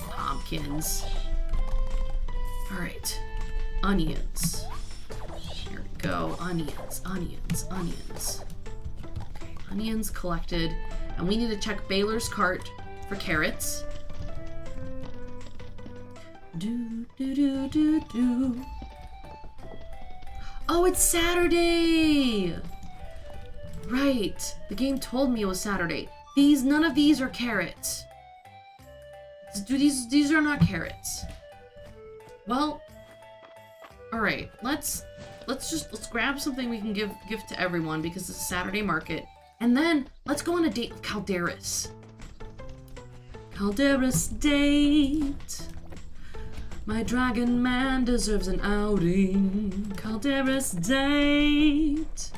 Pumpkins. Alright. Onions. Here we go. Onions. Okay, onions collected. And we need to check Baylor's cart for carrots. Do. Oh, it's Saturday! Right. The game told me it was Saturday. None of these are carrots. These are not carrots. Well, alright, let's let's grab something we can give to everyone because it's a Saturday market. And then let's go on a date with Calderis. Calderis date. My dragon man deserves an outing. Calderis date.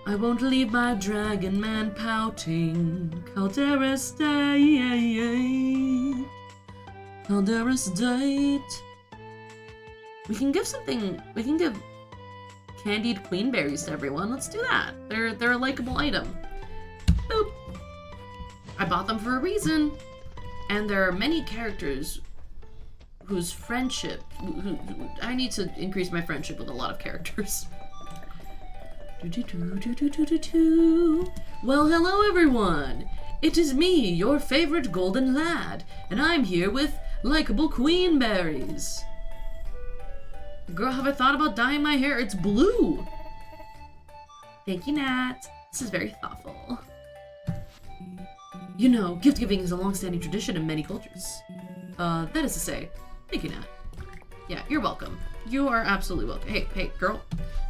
I won't leave my dragon man pouting. Calderis date. Calderis date. We can give candied queenberries to everyone. Let's do that. They're a likable item. Boop. I bought them for a reason. And there are many characters whose friendship... I need to increase my friendship with a lot of characters. Well, hello everyone. It is me, your favorite golden lad, and I'm here with likable queenberries. Girl, have I thought about dyeing my hair? It's blue. Thank you, Nat. This is very thoughtful. You know, gift giving is a long-standing tradition in many cultures. That is to say, thank you, Nat. Yeah, you're welcome. You are absolutely welcome. Hey, girl.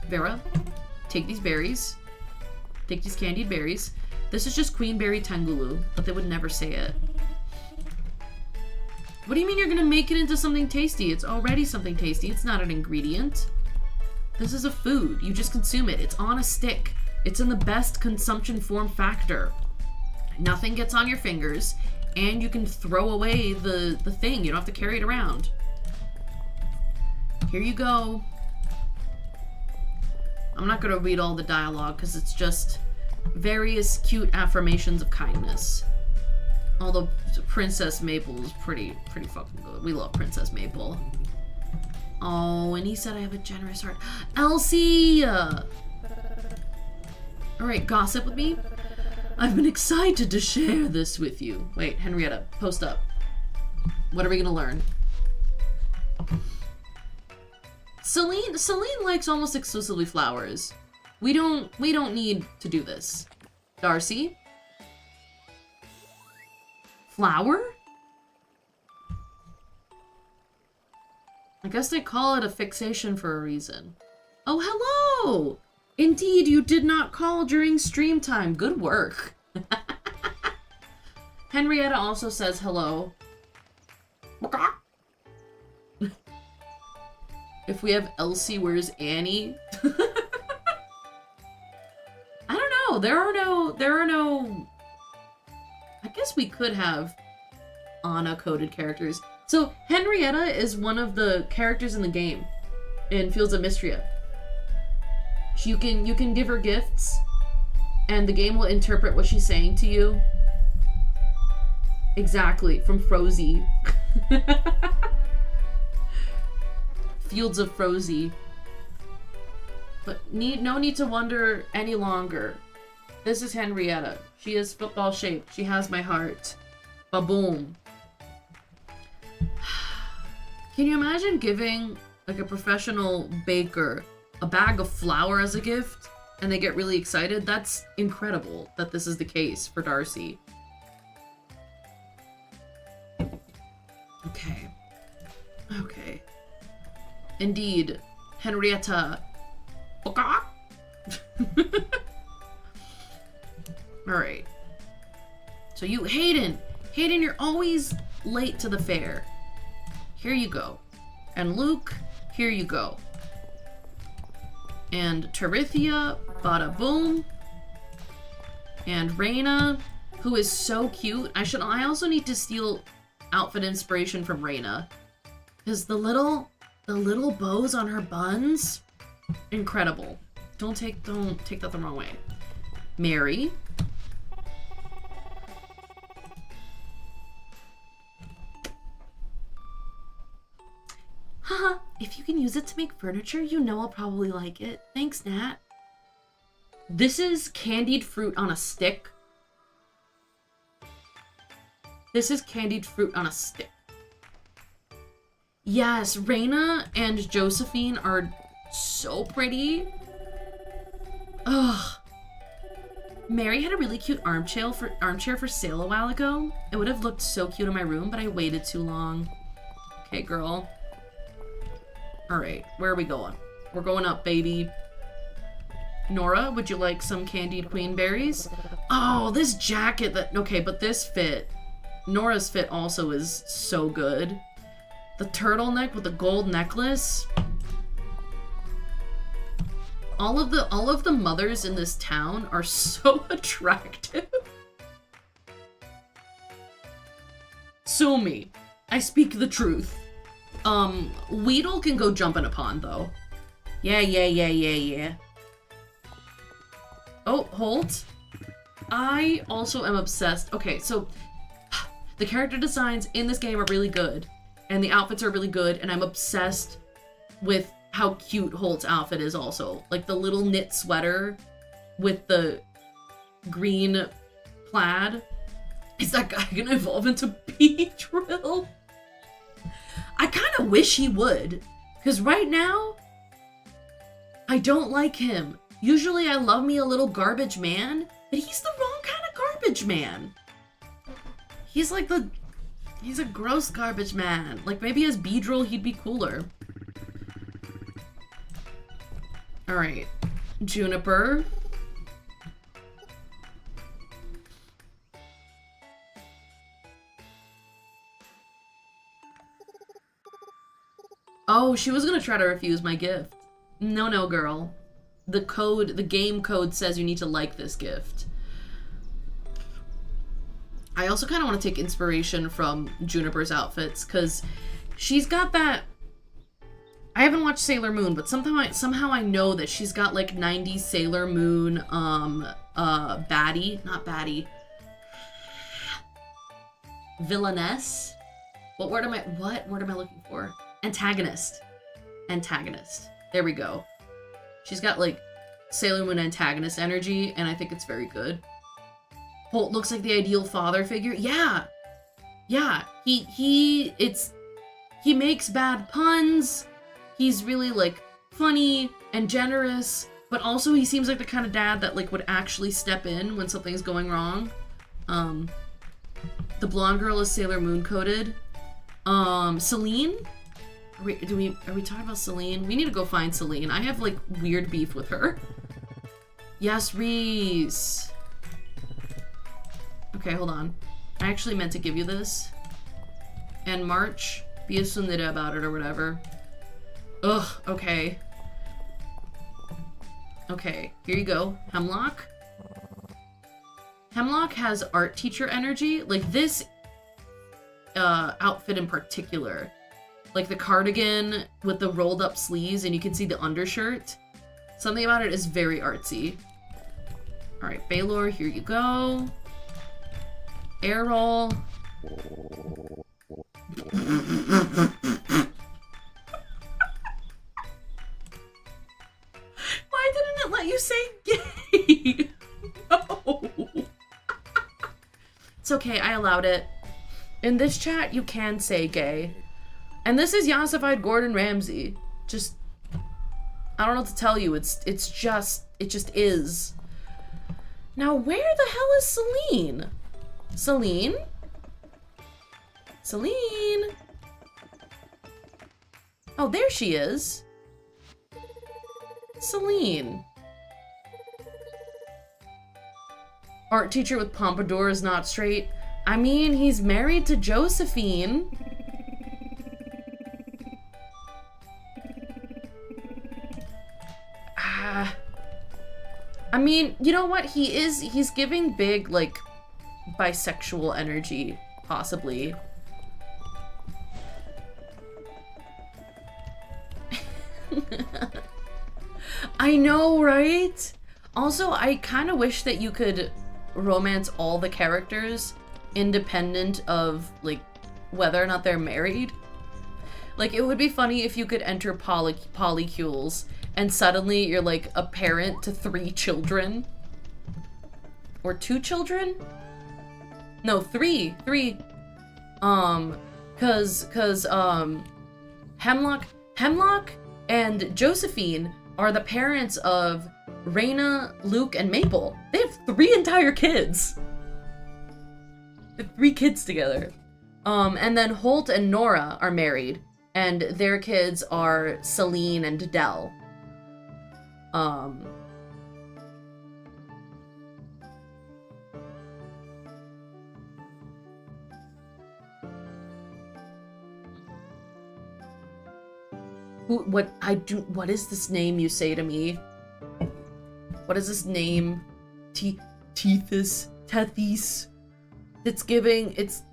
Vera, take these berries. Take these candied berries. This is just queenberry tangulu, but they would never say it. What do you mean you're gonna make it into something tasty? It's already something tasty. It's not an ingredient. This is a food. You just consume it. It's on a stick. It's in the best consumption form factor. Nothing gets on your fingers, and you can throw away the thing. You don't have to carry it around. Here you go. I'm not gonna read all the dialogue because it's just various cute affirmations of kindness. Although Princess Maple is pretty fucking good. We love Princess Maple. Oh, and he said I have a generous heart. Elsie! Alright, gossip with me. I've been excited to share this with you. Wait, Henrietta, post up. What are we gonna learn? Celine likes almost exclusively flowers. We don't need to do this. Darcy? Flower? I guess they call it a fixation for a reason. Oh, hello! Indeed, you did not call during stream time. Good work. Henrietta also says hello. If we have Elsie, where's Annie? I don't know. There are no... I guess we could have Anna-coded characters. So, Henrietta is one of the characters in the game, in Fields of Mystria. You can give her gifts, and the game will interpret what she's saying to you. Exactly, from Frozy. Fields of Frozy. But no need to wonder any longer. This is Henrietta. She is football shaped. She has my heart. Ba-boom. Can you imagine giving like a professional baker a bag of flour as a gift and they get really excited? That's incredible that this is the case for Darcy. Okay. Indeed. Henrietta. Alright. So you, Hayden, you're always late to the fair. Here you go. And Luke, here you go. And Tarithia, bada boom. And Reyna, who is so cute. I also need to steal outfit inspiration from Reyna. Because the little bows on her buns, incredible. Don't take that the wrong way. Mary. Haha, if you can use it to make furniture, you know I'll probably like it. Thanks, Nat. This is candied fruit on a stick. This is candied fruit on a stick. Yes, Reyna and Josephine are so pretty. Ugh. Mary had a really cute armchair for sale a while ago. It would have looked so cute in my room, but I waited too long. Okay, girl. Alright, where are we going? We're going up, baby. Nora, would you like some candied queen berries? Oh, this jacket that... Okay, but this fit. Nora's fit also is so good. The turtleneck with the gold necklace. All of the mothers in this town are so attractive. Sue me. I speak the truth. Weedle can go jump in a pond, though. Yeah. Oh, Holt. I also am obsessed. Okay, so the character designs in this game are really good, and the outfits are really good, and I'm obsessed with how cute Holt's outfit is also. Like the little knit sweater with the green plaid. Is that guy gonna evolve into Beedrill? I kind of wish he would, because right now, I don't like him. Usually I love me a little garbage man, but he's the wrong kind of garbage man. He's like he's a gross garbage man. Like maybe as Beedrill he'd be cooler. Alright, Juniper. Oh, she was gonna try to refuse my gift. No, girl. The game code says you need to like this gift. I also kind of want to take inspiration from Juniper's outfits, because she's got that... I haven't watched Sailor Moon, but somehow I know that she's got like 90s Sailor Moon, baddie, not baddie, villainess. What word am I looking for? Antagonist. There we go. She's got like Sailor Moon antagonist energy, and I think it's very good. Holt looks like the ideal father figure. Yeah. He makes bad puns. He's really like funny and generous, but also he seems like the kind of dad that like would actually step in when something's going wrong. The blonde girl is Sailor Moon coded. Celine? Are we talking about Celine? We need to go find Celine. I have like weird beef with her. Yes, Reese. Okay, hold on. I actually meant to give you this. And March, be a tsundere about it or whatever. Ugh, okay. Okay, here you go. Hemlock. Hemlock has art teacher energy. Like this outfit in particular. Like the cardigan with the rolled up sleeves and you can see the undershirt. Something about it is very artsy. Alright, Baylor, here you go. Air roll. Why didn't it let you say gay? No. It's okay, I allowed it. In this chat, you can say gay. And this is yassified Gordon Ramsay. Just, I don't know what to tell you. It just is. Now, where the hell is Celine? Celine? Celine? Oh, there she is. Celine. Art teacher with pompadour is not straight. I mean, he's married to Josephine. I mean, you know what? He's giving big, like, bisexual energy, possibly. I know, right? Also, I kind of wish that you could romance all the characters independent of, like, whether or not they're married. Like, it would be funny if you could enter polycules and suddenly you're, like, a parent to 3 children. Or 2 children? No, 3. 3. Hemlock and Josephine are the parents of Raina, Luke, and Maple. They have 3 entire kids. They have 3 kids together. And then Holt and Nora are married, and their kids are Celine and Dell. Um, what is this name you say to me? What is this name? Tethys? It's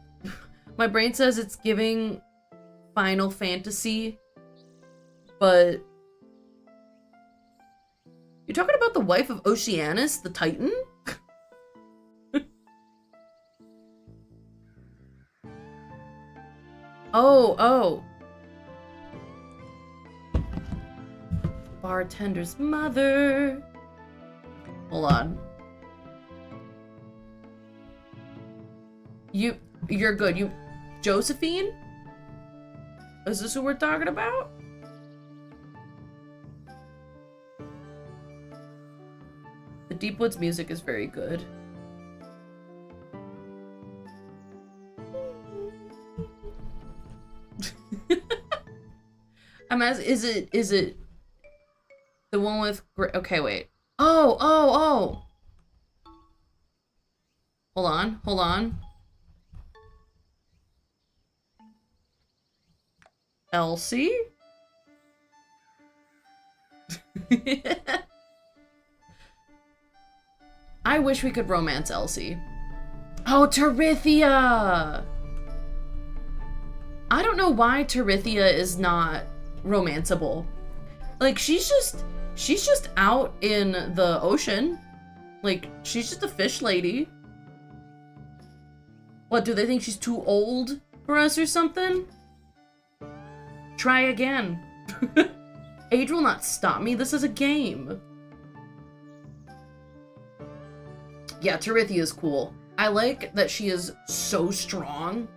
my brain says it's giving Final Fantasy, but you're talking about the wife of Oceanus, the Titan? Oh. Bartender's mother. Hold on. You're good. Josephine? Is this who we're talking about? The Deep Woods music is very good. I'm asking, is it the one with, okay, wait. Oh. Hold on. Elsie? I wish we could romance Elsie. Oh, Terithia! I don't know why Terithia is not romanceable. Like, she's just out in the ocean. Like, she's just a fish lady. What, do they think she's too old for us or something? Try again. Age will not stop me. This is a game. Yeah, Terithia is cool. I like that she is so strong.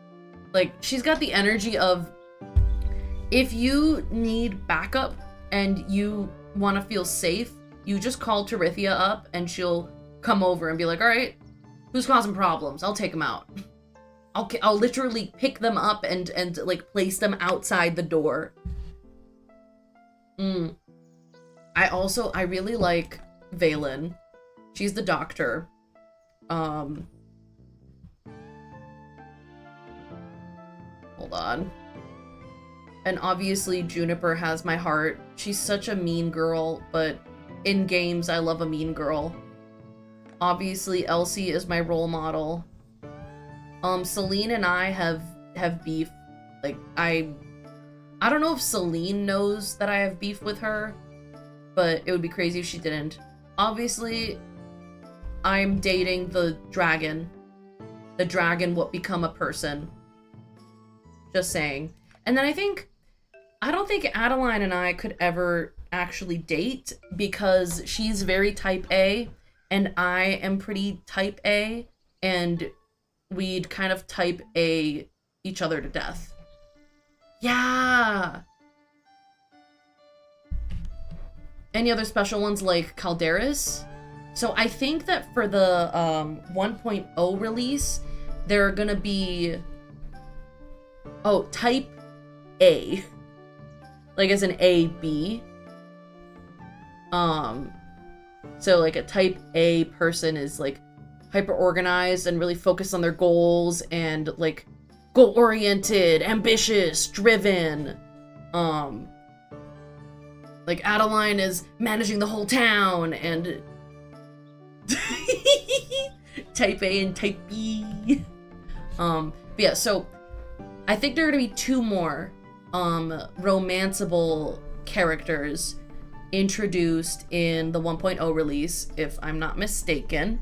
Like, she's got the energy of, if you need backup and you want to feel safe, you just call Terithia up and she'll come over and be like, all right, who's causing problems? I'll take them out. I'll literally pick them up and like place them outside the door. I really like Valen. She's the doctor. Hold on. And obviously Juniper has my heart. She's such a mean girl, but in games I love a mean girl. Obviously Elsie is my role model. Celine and I have beef. Like, I don't know if Celine knows that I have beef with her, but it would be crazy if she didn't. Obviously, I'm dating the dragon. The dragon will become a person. Just saying. And then I don't think Adeline and I could ever actually date because she's very type A and I am pretty type A, and we'd kind of type A each other to death. Yeah! Any other special ones like Calderas? So I think that for the 1.0 release, there are gonna be... Oh, type A. Like as an A-B. So like a type A person is like hyper organized and really focused on their goals and like goal oriented, ambitious, driven. Like Adeline is managing the whole town and type A and type B. But yeah, so I think there are gonna be 2 more romanceable characters introduced in the 1.0 release, if I'm not mistaken.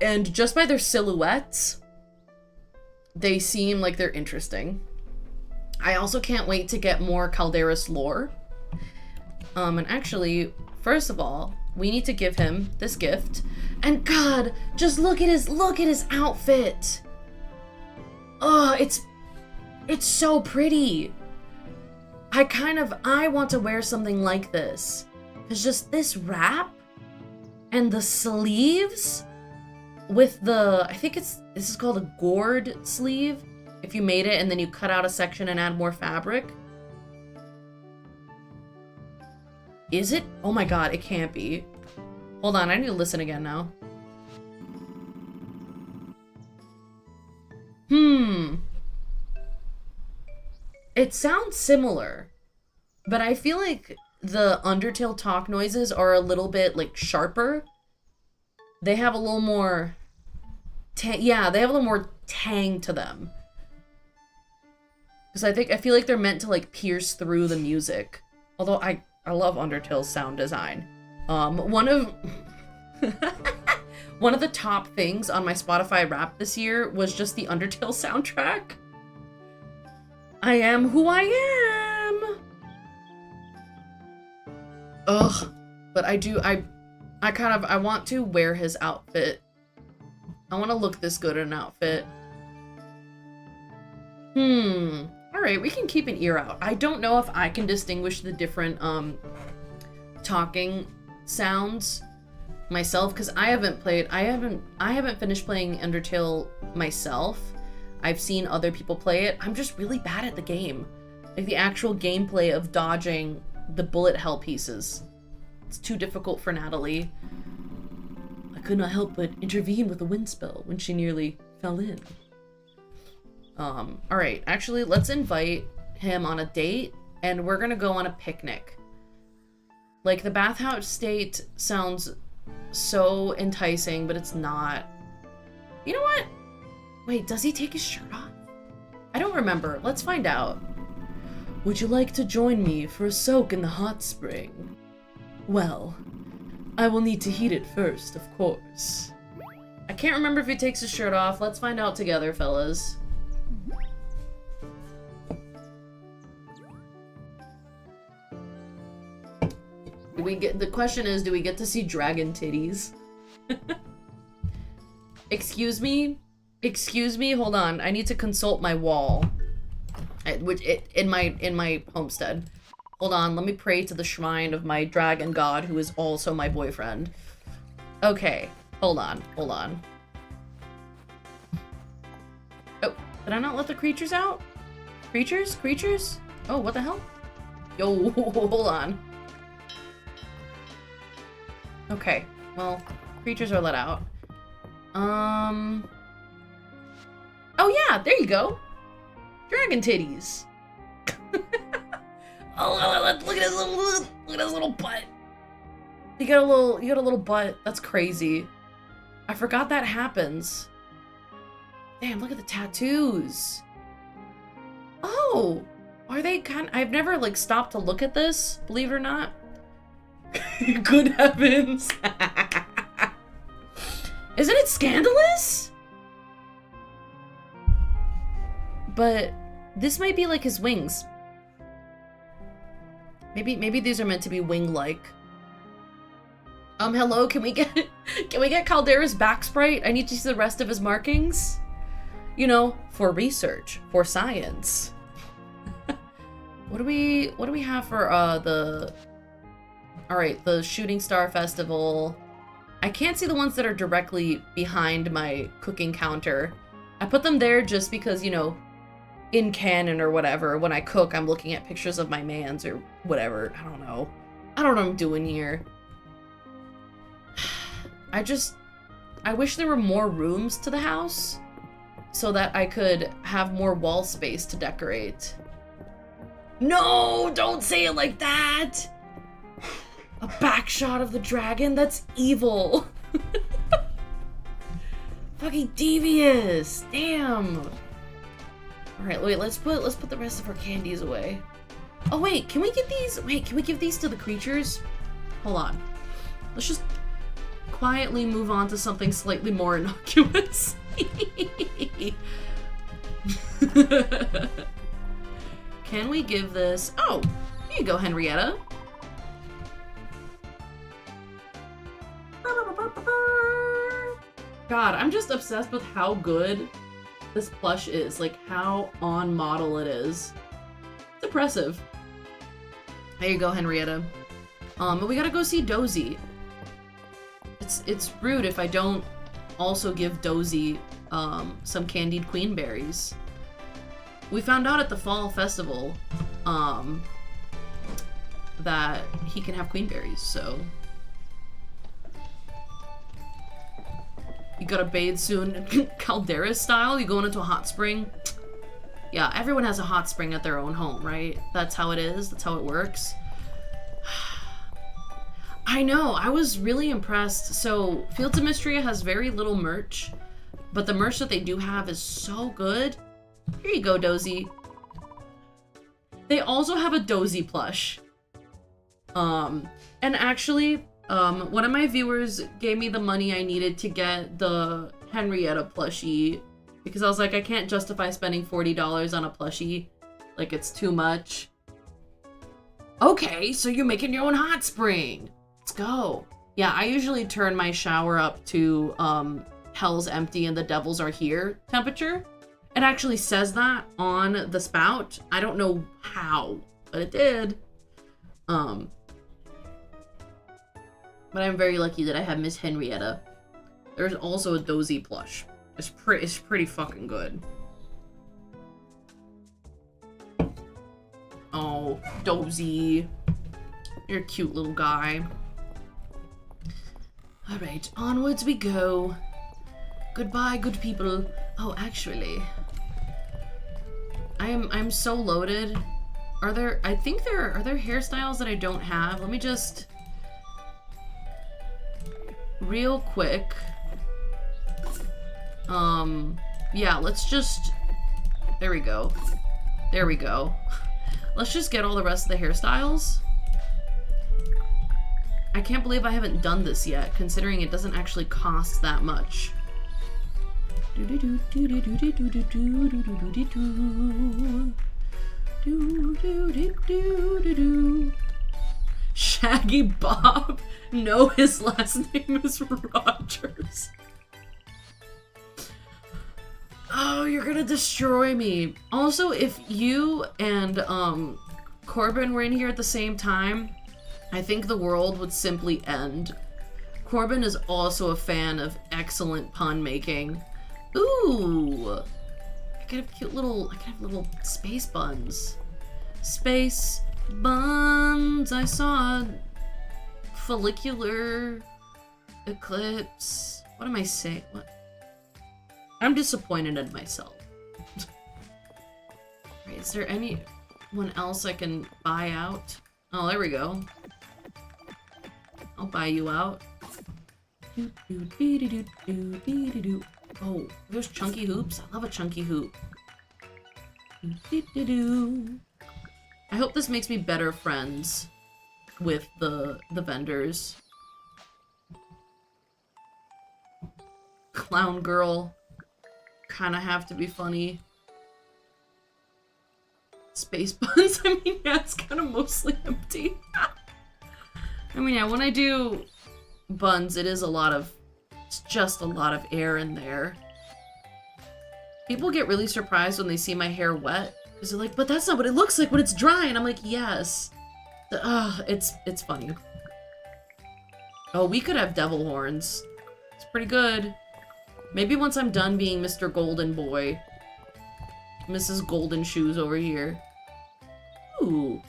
And just by their silhouettes, they seem like they're interesting. I also can't wait to get more Calderas lore. And actually, first of all, we need to give him this gift. And God, just look at his outfit. Oh, it's so pretty. I want to wear something like this. Cause just this wrap and the sleeves with the, I think this is called a gourd sleeve. If you made it and then you cut out a section and add more fabric. Is it? Oh my god, it can't be. Hold on, I need to listen again now. It sounds similar, but I feel like the Undertale talk noises are a little bit, like, sharper. They have a little more... yeah, they have a little more tang to them. Because I feel like they're meant to, like, pierce through the music. Although I love Undertale's sound design. One of the top things on my Spotify Wrapped this year was just the Undertale soundtrack. I am who I am. Ugh. But I want to wear his outfit. I want to look this good in an outfit. Alright, we can keep an ear out. I don't know if I can distinguish the different, talking sounds myself, because I haven't finished playing Undertale myself. I've seen other people play it. I'm just really bad at the game. Like, the actual gameplay of dodging the bullet hell pieces. It's too difficult for Natalie. I could not help but intervene with a wind spell when she nearly fell in. Alright, actually, let's invite him on a date, and we're gonna go on a picnic. Like, the bathhouse state sounds so enticing, but it's not. You know what? Wait, does he take his shirt off? I don't remember. Let's find out. Would you like to join me for a soak in the hot spring? Well, I will need to heat it first, of course. I can't remember if he takes his shirt off. Let's find out together, fellas. The question is, do we get to see dragon titties? Excuse me? Excuse me? Hold on. I need to consult my wall. In my homestead. Hold on, let me pray to the shrine of my dragon god, who is also my boyfriend. Okay, hold on. Oh, did I not let the creatures out? Creatures? Oh, what the hell? Yo, hold on. Okay, well, creatures are let out. Oh yeah, there you go. Dragon titties. Oh, look at his little butt. You got a little butt. That's crazy. I forgot that happens. Damn, look at the tattoos. Oh, are they I've never, like, stopped to look at this, believe it or not. Good heavens. Isn't it scandalous? But this might be like his wings. Maybe these are meant to be wing-like. Hello, can we get Caldera's back sprite? I need to see the rest of his markings. You know, for research, for science. What do we have for the Alright, the Shooting Star Festival. I can't see the ones that are directly behind my cooking counter. I put them there just because, you know, in canon or whatever, when I cook, I'm looking at pictures of my mans or whatever. I don't know what I'm doing here. I wish there were more rooms to the house so that I could have more wall space to decorate. No, don't say it like that! A back shot of the dragon? That's evil. Fucking devious. Damn. Alright, wait, let's put the rest of our candies away. Oh wait, can we get these? Wait, can we give these to the creatures? Hold on. Let's just quietly move on to something slightly more innocuous. Can we give this? Oh, here you go, Henrietta. God, I'm just obsessed with how good this plush is. Like, how on model it is. It's impressive. There you go, Henrietta. But we gotta go see Dozy. It's rude if I don't also give Dozy some candied queen berries. We found out at the fall festival that he can have queenberries, so. You gotta bathe soon, Caldera style? You going into a hot spring? Yeah, everyone has a hot spring at their own home, right? That's how it is, that's how it works. I know, I was really impressed. So, Fields of Mystria has very little merch, but the merch that they do have is so good. Here you go, Dozy. They also have a Dozy plush. And actually, one of my viewers gave me the money I needed to get the Henrietta plushie because I was like, I can't justify spending $40 on a plushie. Like, it's too much. Okay, so you're making your own hot spring. Let's go. Yeah, I usually turn my shower up to Hell's Empty and the Devils Are Here temperature. It actually says that on the spout. I don't know how, but it did. But I'm very lucky that I have Miss Henrietta. There's also a Dozy plush. It's pretty fucking good. Oh, Dozy. You're a cute little guy. Alright, onwards we go. Goodbye, good people. Oh, actually, I'm so loaded. Are there hairstyles that I don't have? Let me just real quick. Yeah, let's just, there we go. There we go. Let's just get all the rest of the hairstyles. I can't believe I haven't done this yet, considering it doesn't actually cost that much. Shaggy Bob? No, his last name is Rogers. Oh, you're gonna destroy me. Also, if you and Corbin were in here at the same time, I think the world would simply end. Corbin is also a fan of excellent pun making. Ooh, I could have little space buns. Space buns. I saw a follicular eclipse. What am I saying? What? I'm disappointed in myself. Right, is there anyone else I can buy out? Oh, there we go. I'll buy you out. Oh, there's chunky hoops. I love a chunky hoop. I hope this makes me better friends with the vendors. Clown girl. Kinda have to be funny. Space buns? I mean, yeah, it's kind of mostly empty. I mean, yeah, when I do buns, it's just a lot of air in there. People get really surprised when they see my hair wet, because they're like, but that's not what it looks like when it's dry, and I'm like, yes. It's funny. Oh, we could have devil horns. It's pretty good. Maybe once I'm done being Mr. Golden Boy. Mrs. Golden Shoes over here. Ooh.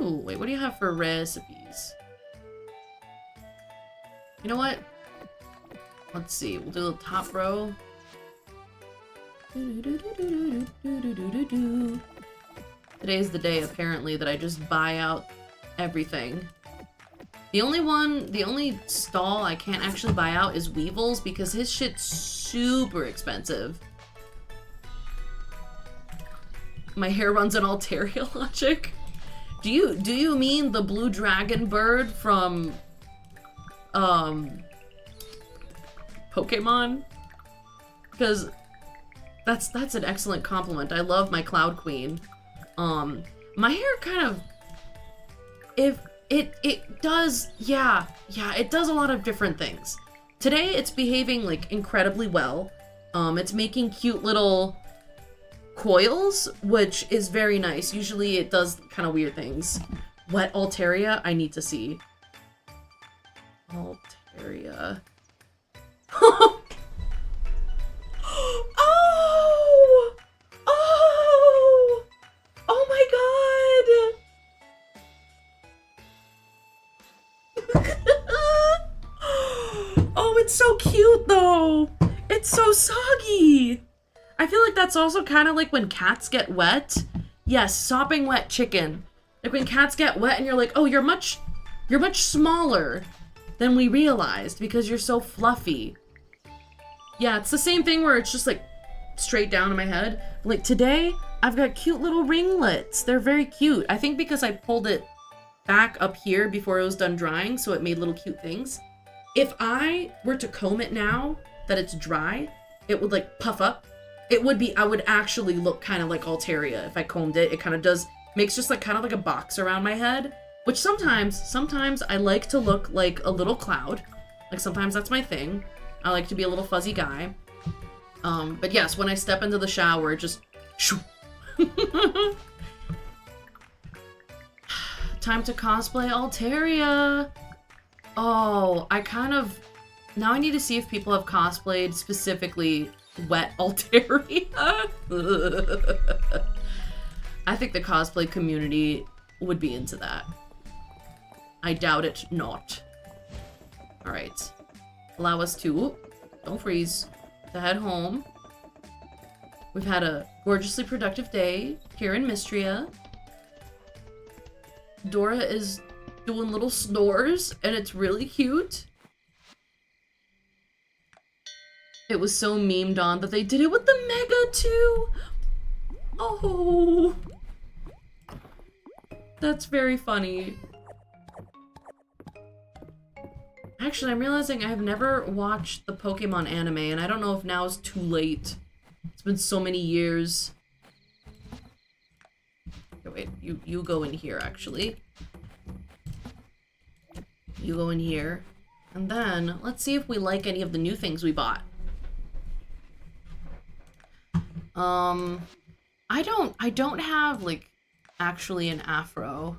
Ooh, wait, what do you have for recipes? You know what? Let's see, we'll do the top row. Today's the day, apparently, that I just buy out everything. The only stall I can't actually buy out is Weevil's because his shit's super expensive. My hair runs on Altaria logic. Do you mean the blue dragon bird from Pokemon? Because that's an excellent compliment. I love my Cloud Queen. My hair kind of, if it does, yeah, it does a lot of different things. Today it's behaving like incredibly well. It's making cute little coils, which is very nice. Usually it does kind of weird things. Wet Altaria, I need to see. Altaria. Oh! Oh! Oh my god! it's so soggy. I feel like that's also kind of like when cats get wet. Yes, sopping wet chicken. Like when cats get wet and you're like, oh, you're much smaller than we realized because you're so fluffy. Yeah, it's the same thing where it's just like straight down in my head. Like today, I've got cute little ringlets. They're very cute. I think because I pulled it back up here before it was done drying, so it made little cute things. If I were to comb it now that it's dry, it would like puff up. I would actually look kind of like Altaria if I combed it. It kind of makes just like kind of like a box around my head, which sometimes I like to look like a little cloud. Like sometimes that's my thing. I like to be a little fuzzy guy. But yes, when I step into the shower, just shoo. Time to cosplay Altaria. Oh, now I need to see if people have cosplayed specifically wet Altaria. I think the cosplay community would be into that. I doubt it not. Alright. Allow us to, don't freeze, to head home. We've had a gorgeously productive day here in Mistria. Dora is doing little snores, and it's really cute. It was so memed on that they did it with the Mega too. Oh, that's very funny. Actually, I'm realizing I have never watched the Pokemon anime, and I don't know if now is too late. It's been so many years. Okay, wait, you go in here, actually. You go in here. And then, let's see if we like any of the new things we bought. I don't have, like, actually an afro.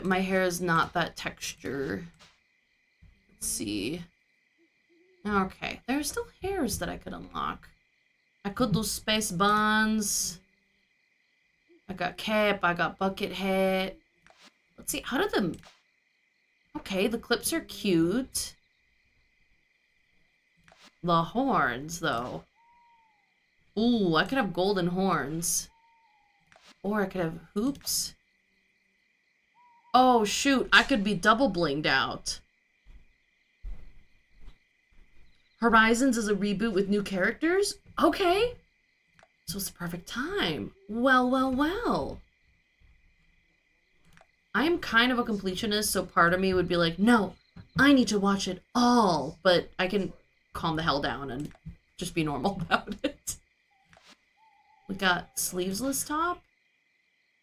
My hair is not that texture. Let's see. Okay, there's still hairs that I could unlock. I could do space buns. I got cap, I got bucket hat. Let's see, how did the... Okay, the clips are cute. The horns, though. Ooh, I could have golden horns. Or I could have hoops. Oh, shoot, I could be double blinged out. Horizons is a reboot with new characters? Okay. So it's the perfect time. Well, well, well. I am kind of a completionist, so part of me would be like, no, I need to watch it all. But I can calm the hell down and just be normal about it. We got sleeveless top.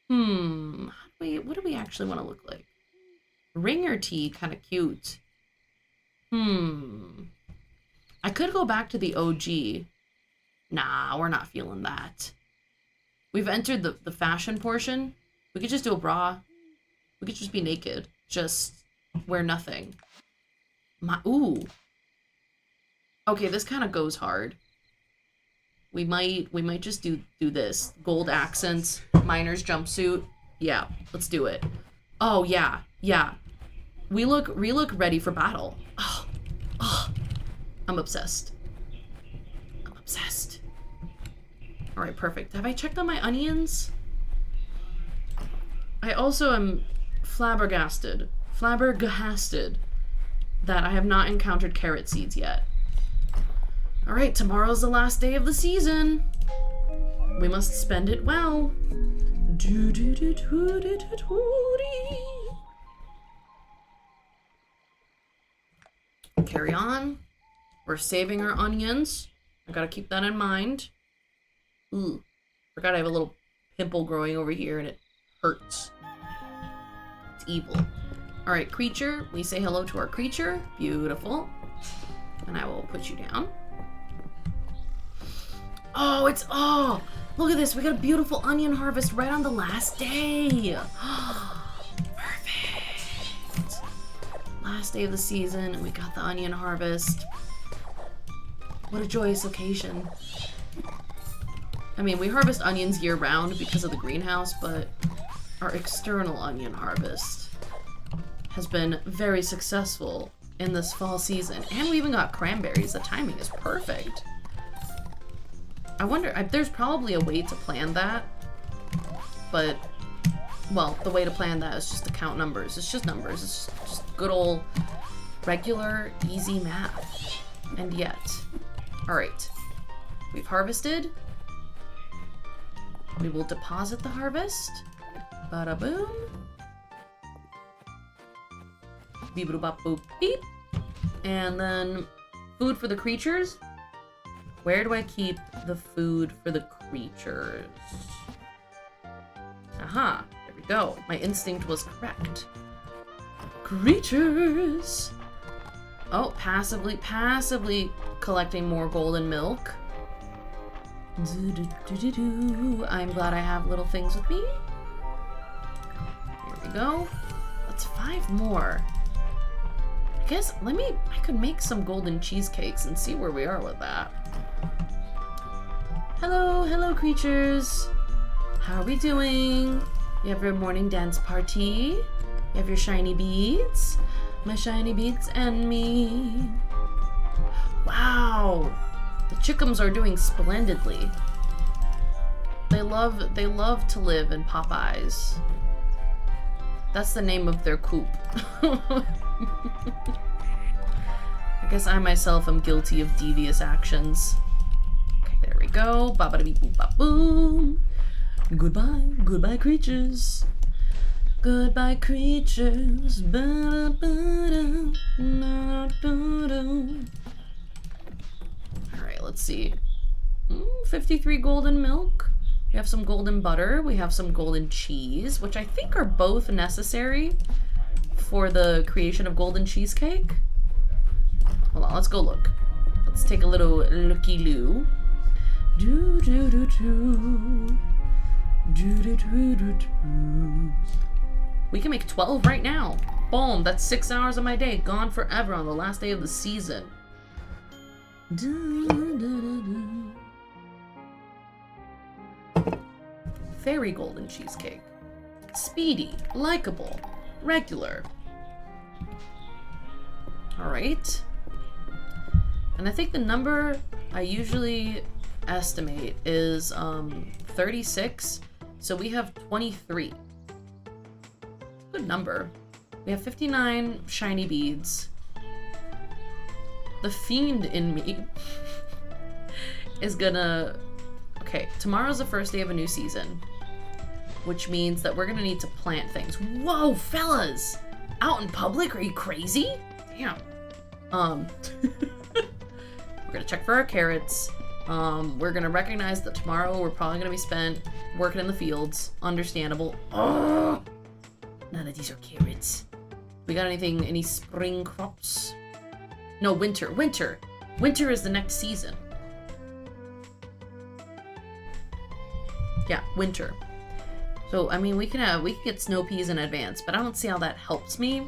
What do we actually want to look like? Ringer tee, kind of cute. I could go back to the OG. Nah, we're not feeling that. We've entered the fashion portion. We could just do a bra. We could just be naked. Just wear nothing. Ooh. Okay, this kind of goes hard. We might just do this. Gold accents, miner's jumpsuit. Yeah, let's do it. Oh, yeah. We look ready for battle. Oh. I'm obsessed. All right, perfect. Have I checked on my onions? I also am flabbergasted that I have not encountered carrot seeds yet. All right, tomorrow's the last day of the season. We must spend it well. Carry on. We're saving our onions. I gotta keep that in mind. Ooh, forgot I have a little pimple growing over here and it hurts. It's evil. All right, creature. We say hello to our creature. Beautiful. And I will put you down. Oh, look at this. We got a beautiful onion harvest right on the last day. Perfect. Last day of the season, and we got the onion harvest. What a joyous occasion. I mean, we harvest onions year-round because of the greenhouse, but our external onion harvest has been very successful in this fall season. And we even got cranberries. The timing is perfect. I wonder, there's probably a way to plan that. But, well, the way to plan that is just to count numbers. It's just numbers. It's just good old regular, easy math. And yet. Alright. We've harvested. We will deposit the harvest. Bada boom. Beep boop boop beep. And then food for the creatures. Where do I keep the food for the creatures? Aha, there we go. My instinct was correct. Creatures. Oh, passively collecting more golden milk. I'm glad I have little things with me. Here we go. That's 5 more. I guess, I could make some golden cheesecakes and see where we are with that. Hello creatures. How are we doing? You have your morning dance party. You have your shiny beads. My shiny beads and me. Wow. The chickums are doing splendidly. They love to live in Popeyes. That's the name of their coop. I guess I myself am guilty of devious actions. Okay, there we go. Ba-ba-da-beep-boop-ba-boom. Goodbye creatures. Goodbye creatures. Ba-da-ba-da-ba-da-ba-da. Alright, let's see. 53 golden milk. We have some golden butter. We have some golden cheese, which I think are both necessary for the creation of golden cheesecake. Hold on, let's go look. Let's take a little looky-loo. We can make 12 right now. Boom, that's 6 hours of my day gone forever on the last day of the season. Fairy golden cheesecake. Speedy, likable, regular. Alright. And I think the number I usually estimate is 36. So we have 23. Good number. We have 59 shiny beads. The fiend in me is gonna... Okay, tomorrow's the first day of a new season, which means that we're gonna need to plant things. Whoa, fellas! Out in public? Are you crazy? Damn. We're gonna check for our carrots. We're gonna recognize that tomorrow we're probably gonna be spent working in the fields. Understandable. Oh! None of these are carrots. We got any spring crops? No, winter. Winter is the next season. Yeah, winter. So, I mean, we can get snow peas in advance, but I don't see how that helps me.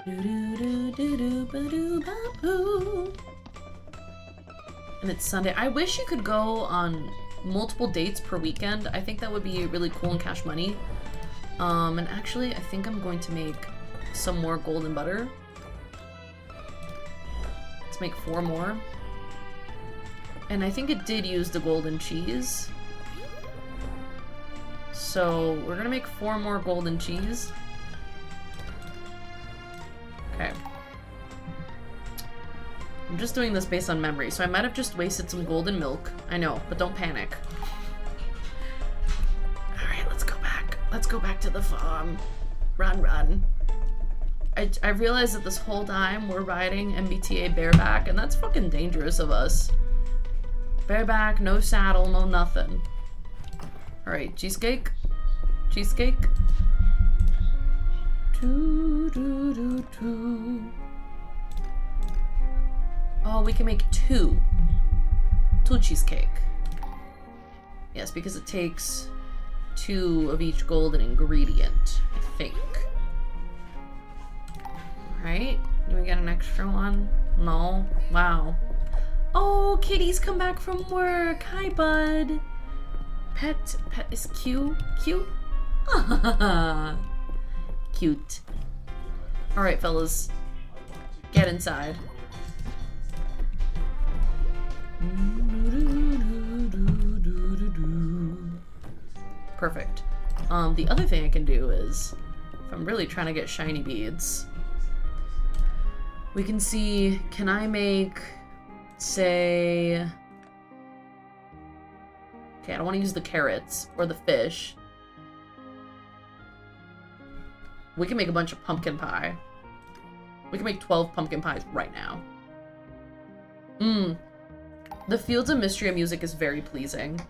And it's Sunday. I wish you could go on multiple dates per weekend. I think that would be really cool and cash money. And actually, I think I'm going to make some more golden butter. Let's make 4 more. And I think it did use the golden cheese. So we're gonna make 4 more golden cheese. Okay. I'm just doing this based on memory, so I might have just wasted some golden milk. I know, but don't panic. Alright, let's go back. Let's go back to the farm. Run. I realized that this whole time we're riding MBTA bareback, and that's fucking dangerous of us. Bareback, no saddle, no nothing. Alright, cheesecake. Cheesecake. Oh, we can make 2. 2 cheesecake. Yes, because it takes 2 of each golden ingredient, I think. Alright, do we get an extra one? No? Wow. Oh, kitty's come back from work. Hi, bud. Pet is cute. Cute. Alright, fellas. Get inside. Perfect. The other thing I can do is, if I'm really trying to get shiny beads, we can see, can I make, say... Okay, I don't want to use the carrots or the fish. We can make a bunch of pumpkin pie. We can make 12 pumpkin pies right now. The Fields of Mystria music is very pleasing.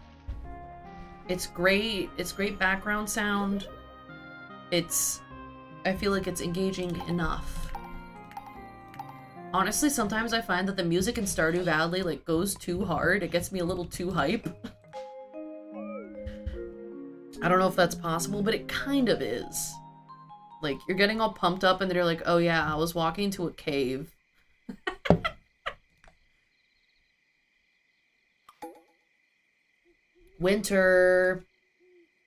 It's great. It's great background sound. I feel like it's engaging enough. Honestly, sometimes I find that the music in Stardew Valley like goes too hard. It gets me a little too hype. I don't know if that's possible, but it kind of is. Like, you're getting all pumped up and then you're like, oh yeah, I was walking to a cave. Winter.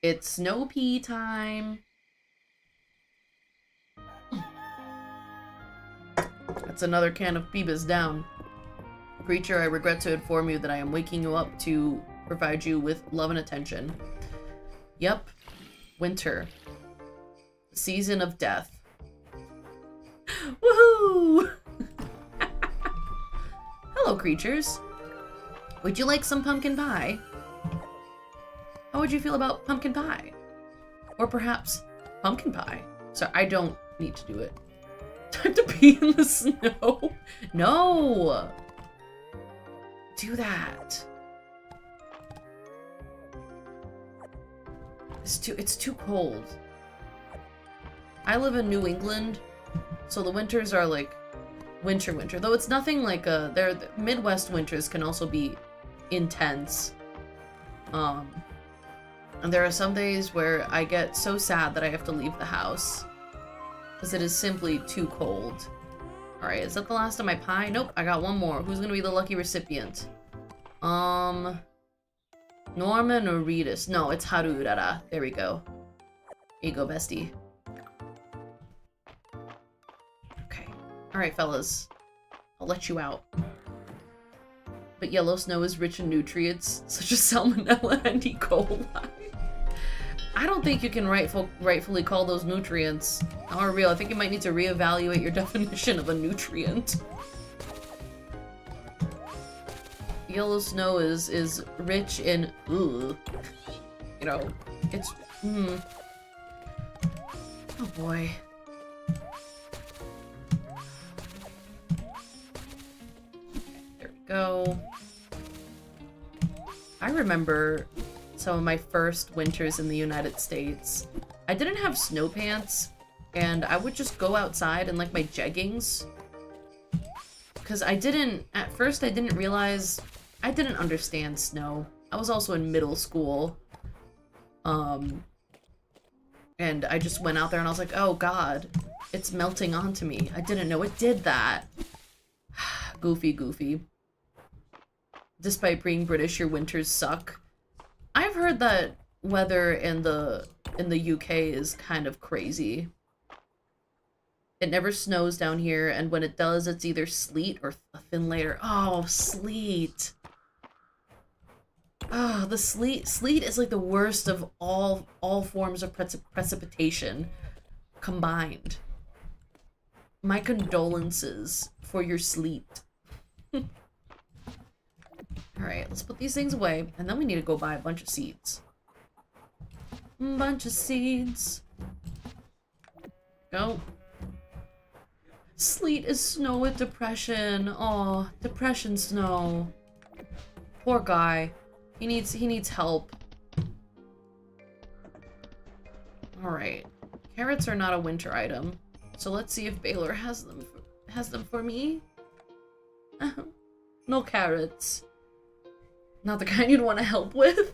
It's snow pea time. That's another can of Phoebus down. Creature, I regret to inform you that I am waking you up to provide you with love and attention. Yep. Winter. Season of death. Woohoo! Hello, creatures. Would you like some pumpkin pie? How would you feel about pumpkin pie? Or perhaps pumpkin pie? So I don't need to do it. Time to pee in the snow. No! Do that. It's too cold. I live in New England, so the winters are like winter. Though it's nothing like the Midwest winters can also be intense. And there are some days where I get so sad that I have to leave the house because it is simply too cold. All right, is that the last of my pie? Nope, I got one more. Who's gonna be the lucky recipient? Norman or Ritas? No, it's Harurara. There we go. Here you go, bestie. Okay. Alright, fellas. I'll let you out. But yellow snow is rich in nutrients, such as salmonella and E. coli. I don't think you can rightfully call those nutrients. Not real. I think you might need to reevaluate your definition of a nutrient. Yellow snow is rich in you know, it's oh boy. There we go. I remember some of my first winters in the United States. I didn't have snow pants and I would just go outside in like my jeggings. Because at first I didn't realize, I didn't understand snow. I was also in middle school. And I just went out there and I was like, oh god, it's melting onto me. I didn't know it did that. Goofy. Despite being British, your winters suck. I've heard that weather in the UK is kind of crazy. It never snows down here, and when it does, it's either sleet or a thin layer. Oh, sleet. Oh, the sleet. Sleet is like the worst of all forms of precipitation combined. My condolences for your sleet. Alright, let's put these things away, and then we need to go buy a bunch of seeds. Bunch of seeds. Go. Sleet is snow with depression. Oh, depression snow. Poor guy. He needs help. Alright. Carrots are not a winter item. So let's see if Baylor has them for me. No carrots. Not the kind you'd want to help with.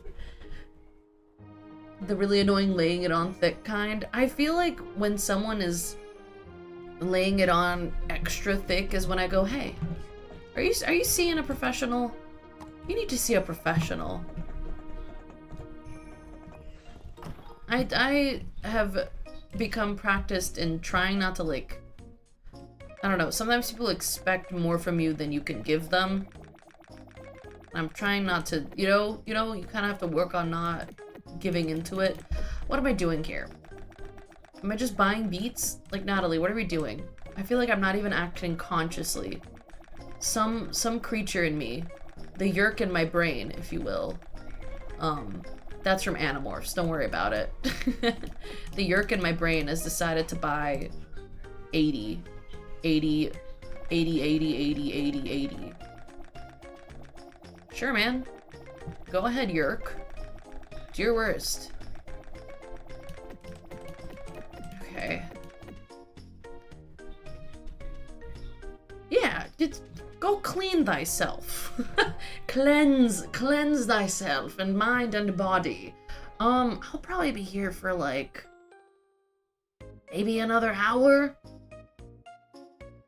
The really annoying laying it on thick kind. I feel like when someone is laying it on extra thick is when I go, hey, are you seeing a professional? You need to see a professional. I have become practiced in trying not to like I don't know. Sometimes people expect more from you than you can give them. I'm trying not to, you kind of have to work on not giving into it. What am I doing here? Am I just buying beets? Like, Natalie, what are we doing? I feel like I'm not even acting consciously. Some creature in me, the yerk in my brain, if you will. That's from Animorphs. Don't worry about it. The yerk in my brain has decided to buy 80. Sure, man. Go ahead, yerk. Do your worst. Okay. Yeah, go clean thyself. Cleanse thyself in mind and body. I'll probably be here for like maybe another hour.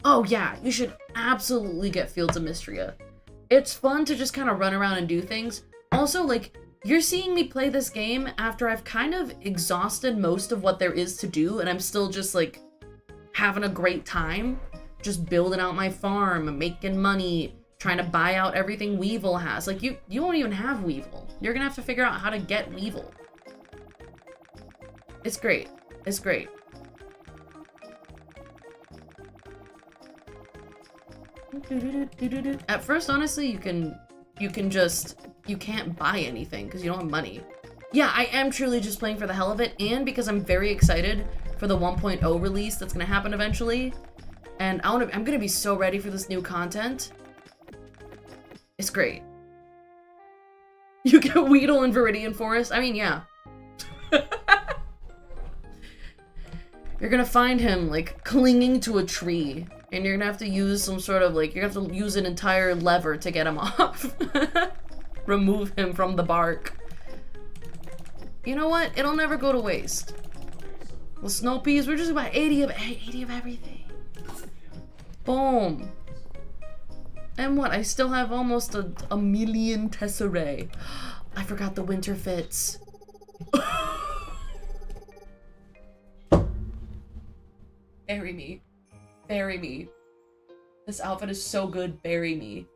Oh yeah, you should absolutely get Fields of Mystria. It's fun to just kind of run around and do things. Also, like, you're seeing me play this game after I've kind of exhausted most of what there is to do, and I'm still just like having a great time. Just building out my farm, making money, trying to buy out everything Weevil has. Like, you won't even have Weevil. You're gonna have to figure out how to get Weevil. It's great. It's great. At first, honestly, you can't buy anything because you don't have money. Yeah, I am truly just playing for the hell of it, and because I'm very excited for the 1.0 release that's gonna happen eventually. And I'm gonna be so ready for this new content. It's great. You get Weedle in Viridian Forest? I mean, yeah. You're gonna find him, like, clinging to a tree. And you're gonna have to use some sort of, like, you're gonna have to use an entire lever to get him off. Remove him from the bark. You know what? It'll never go to waste. Well, snow peas, we're just about 80 of everything. Boom. And what? I still have almost a million tesserae. I forgot the winter fits. Bury me. Bury me. This outfit is so good. Bury me.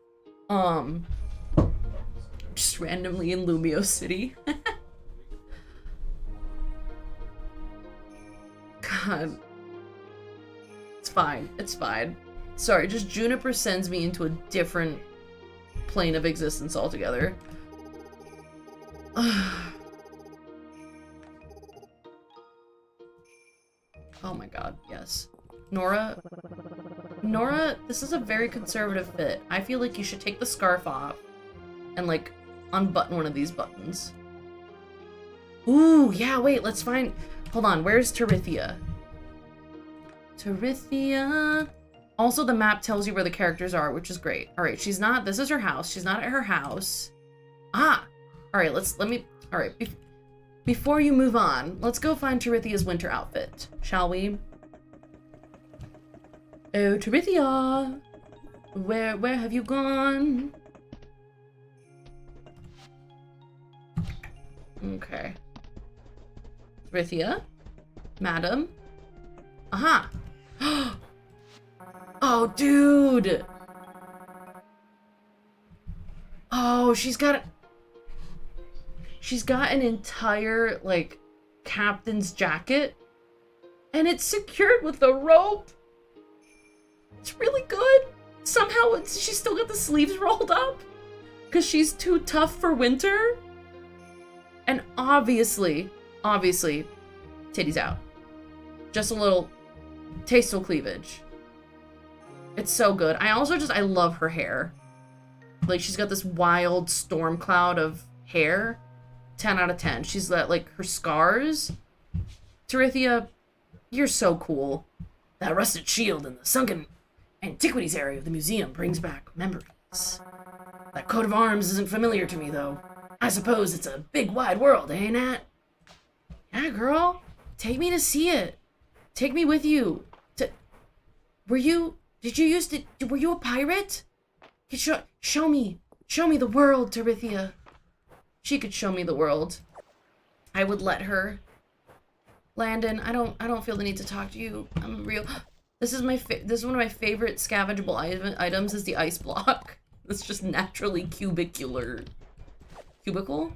Just randomly in Lumio City. God. It's fine. It's fine. Sorry, just Juniper sends me into a different plane of existence altogether. Oh my god, yes. Nora, this is a very conservative fit. I feel like you should take the scarf off and, like, unbutton one of these buttons. Ooh, yeah, wait, let's find... Hold on, where's Terithia? Terithia... Also, the map tells you where the characters are, which is great. Alright, she's not... This is her house. She's not at her house. Ah! Alright, Alright, before you move on, let's go find Terithia's winter outfit, shall we? Oh, Terithia! Where have you gone? Okay. Terithia? Madam? Aha! Oh, dude! Oh, she's got an entire, like, captain's jacket, and it's secured with a rope. It's really good. Somehow she's still got the sleeves rolled up because she's too tough for winter. And obviously, titties out. Just a little tasteful cleavage. It's so good. I love her hair. Like, she's got this wild storm cloud of hair. 10 out of 10. She's got, like, her scars. Terithia, you're so cool. That rusted shield in the sunken antiquities area of the museum brings back memories. That coat of arms isn't familiar to me, though. I suppose it's a big, wide world, eh, Nat? Yeah, girl. Take me to see it. Take me with you. Were you a pirate? Show me the world, Terithia. She could show me the world. I would let her. Landon, I don't feel the need to talk to you. I'm real. This is this is one of my favorite scavengeable items is the ice block. It's just naturally cubicular. Cubicle?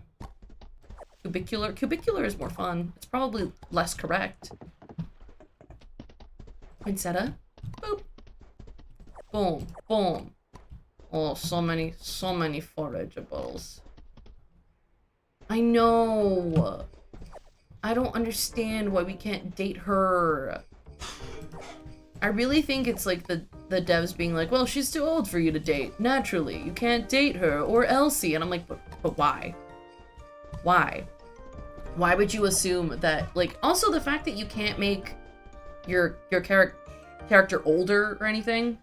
Cubicular? Cubicular is more fun. It's probably less correct. Poinsettia. Boop. Boom. Boom. Oh, so many forageables. I know. I don't understand why we can't date her. I really think it's like the devs being like, well, she's too old for you to date. Naturally, you can't date her or Elsie. And I'm like, but why? Why? Why would you assume that, like, also the fact that you can't make your character older or anything.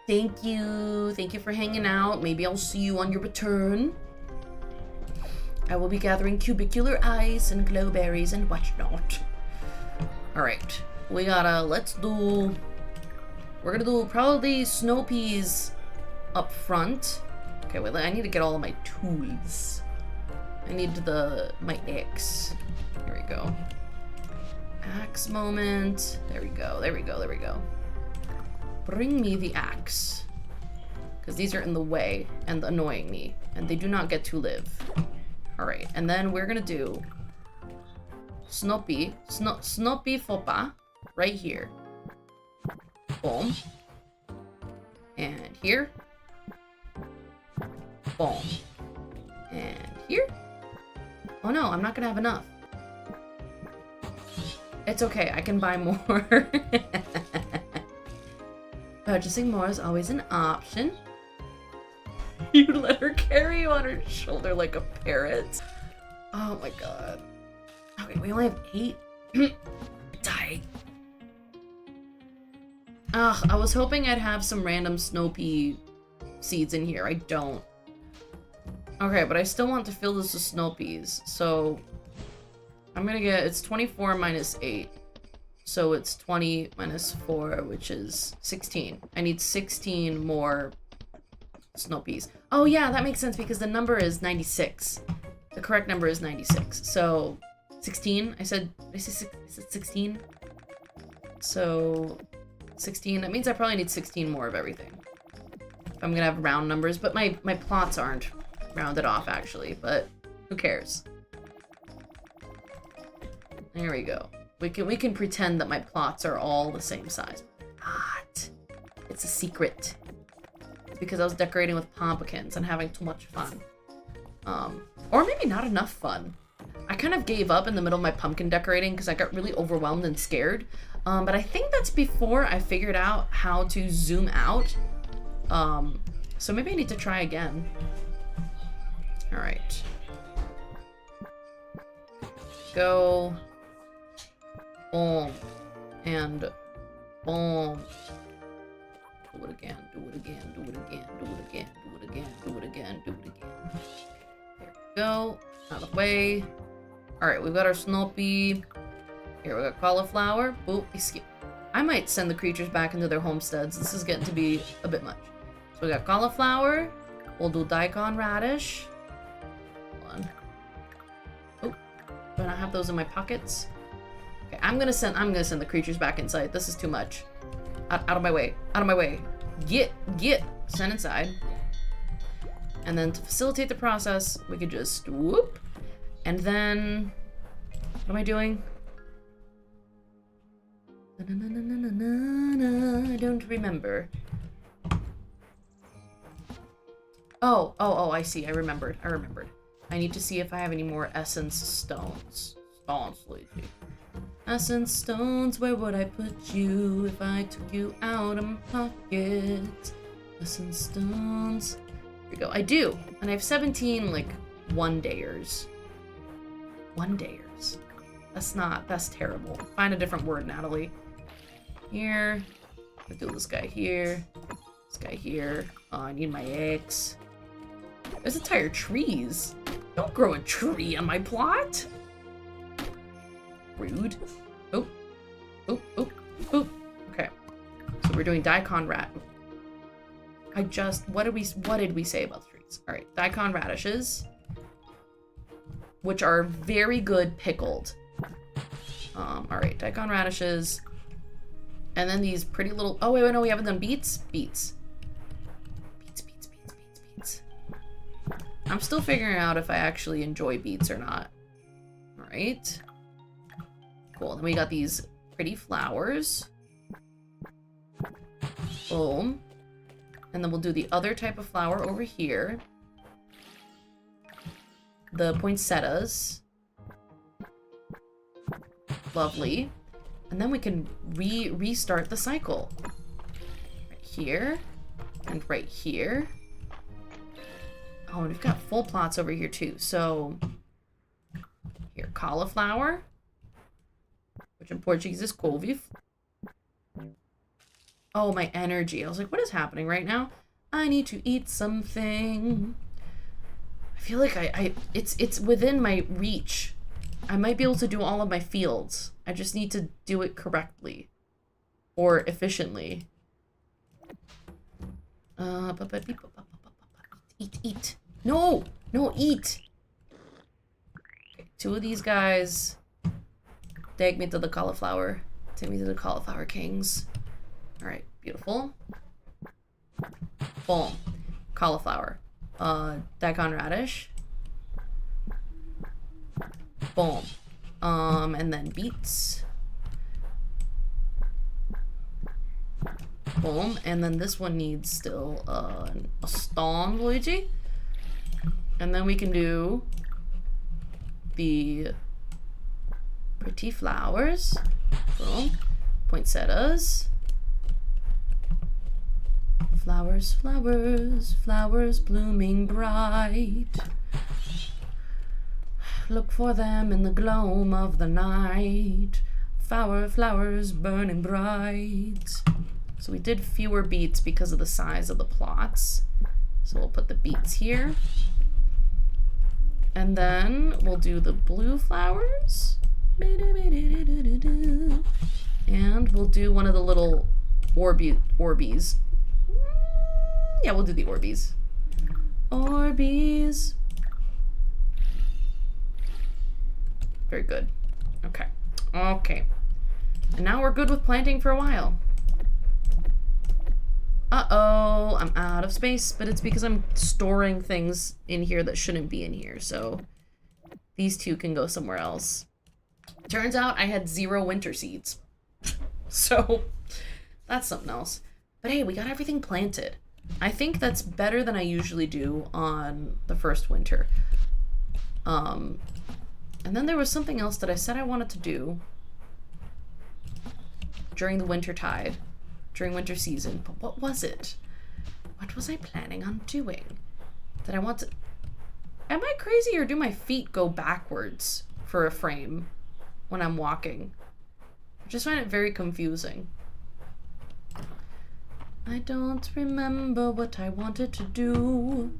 Thank you. Thank you for hanging out. Maybe I'll see you on your return. I will be gathering cubicular ice and glowberries and whatnot. Alright. We gotta, we're gonna do probably snow peas up front. Okay, wait, I need to get all of my tools. I need my axe. Here we go. Axe moment. There we go, there we go, there we go. Bring me the axe. Because these are in the way and annoying me. And they do not get to live. Alright, and then we're gonna do Snoopy Fopa right here. Boom. And here. Boom. And here. Oh no, I'm not gonna have enough. It's okay, I can buy more. Purchasing more is always an option. You let her carry you on her shoulder like a parrot. Oh my god. Okay, we only have 8. Die. Ugh, I was hoping I'd have some random snow pea seeds in here. I don't. Okay, but I still want to fill this with snow peas. So I'm gonna get, it's 24 minus 8. So it's 20 minus 4, which is 16. I need 16 more snow peas. Oh yeah, that makes sense because the number is 96. The correct number is 96. So 16, I said 16? So 16, that means I probably need 16 more of everything. If I'm gonna have round numbers, but my plots aren't rounded off actually, but who cares? There we go. We can pretend that my plots are all the same size. Not. It's a secret. It's because I was decorating with pumpkins and having too much fun. Or maybe not enough fun. I kind of gave up in the middle of my pumpkin decorating because I got really overwhelmed and scared. But I think that's before I figured out how to zoom out. So maybe I need to try again. All right. Go. Boom. And boom. Do it again, do it again, do it again, do it again, do it again, do it again, do it again. There we go. Out of the way. Alright, we've got our snow pea. Here we got cauliflower. Boop. Escape. I might send the creatures back into their homesteads. This is getting to be a bit much. So we got cauliflower. We'll do daikon radish. Hold on. Oh, do I not have those in my pockets? Okay, I'm gonna send the creatures back inside. This is too much. Out of my way. Out of my way. Get. Send inside. And then to facilitate the process, we could just whoop. And then what am I doing? I don't remember. Oh, I see. I remembered. I need to see if I have any more essence stones. Lady. Essence stones, where would I put you if I took you out of my pocket? Essence stones. Here we go. I do. And I have 17, like, one-dayers. One-dayers. That's terrible. Find a different word, Natalie. Here. Let's do this guy here. This guy here. Oh, I need my eggs. There's entire trees. Don't grow a tree on my plot. Rude. Oh. Okay. So we're doing daikon rat. What did we say about the trees? All right, daikon radishes, which are very good pickled. All right, daikon radishes. And then these pretty little... Oh, wait, no, we haven't done beets? Beets. Beets. I'm still figuring out if I actually enjoy beets or not. All right. Cool. Then we got these pretty flowers. Boom. And then we'll do the other type of flower over here. The poinsettias. Lovely. And then we can restart the cycle. Right here. And right here. Oh, and we've got full plots over here too. So, here, cauliflower. Which in Portuguese is couve. Oh, my energy. I was like, what is happening right now? I need to eat something. I feel like it's within my reach. I might be able to do all of my fields. I just need to do it correctly. Or efficiently. Eat. No, eat. Okay, 2 of these guys. Take me to the cauliflower. Take me to the cauliflower kings. All right, beautiful. Boom. Cauliflower. Daikon radish. Boom. And then beets. Boom. And then this one needs still a stone, Luigi. And then we can do the pretty flowers. Boom. Poinsettias. Flowers, flowers, flowers blooming bright. Look for them in the gloam of the night. Flowers burning bright. So we did fewer beets because of the size of the plots. So we'll put the beets here. And then we'll do the blue flowers. And we'll do one of the little Orbeez. Yeah, we'll do the Orbeez. Orbeez. Very good. Okay. And now we're good with planting for a while. Uh-oh, I'm out of space, but it's because I'm storing things in here that shouldn't be in here, so these 2 can go somewhere else. Turns out I had 0 winter seeds. So, that's something else. But hey, we got everything planted. I think that's better than I usually do on the first winter. And then there was something else that I said I wanted to do during the winter tide, during winter season. But what was it? What was I planning on doing? Did I want to... Am I crazy or do my feet go backwards for a frame when I'm walking? I just find it very confusing. I don't remember what I wanted to do.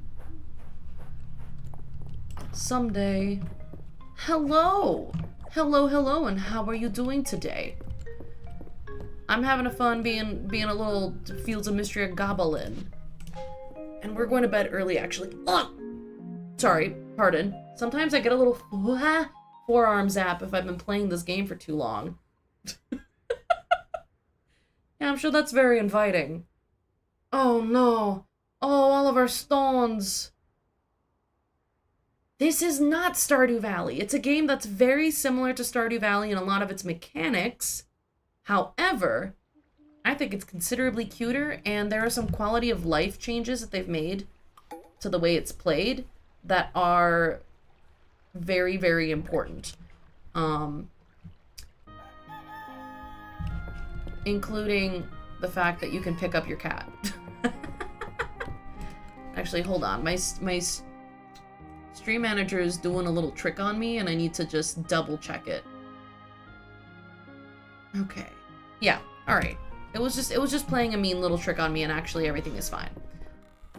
Someday. Hello, and how are you doing today? I'm having a fun being a little Fields of Mystria goblin. And we're going to bed early, actually. Oh! Sorry, pardon. Sometimes I get a little forearm zap if I've been playing this game for too long. Yeah, I'm sure that's very inviting. Oh no. Oh, all of our stones. This is not Stardew Valley. It's a game that's very similar to Stardew Valley in a lot of its mechanics. However, I think it's considerably cuter, and there are some quality of life changes that they've made to the way it's played that are very, very important. Including the fact that you can pick up your cat. Actually, hold on. My stream manager is doing a little trick on me, and I need to just double check it. Okay. Yeah. All right. It was just playing a mean little trick on me, and actually everything is fine.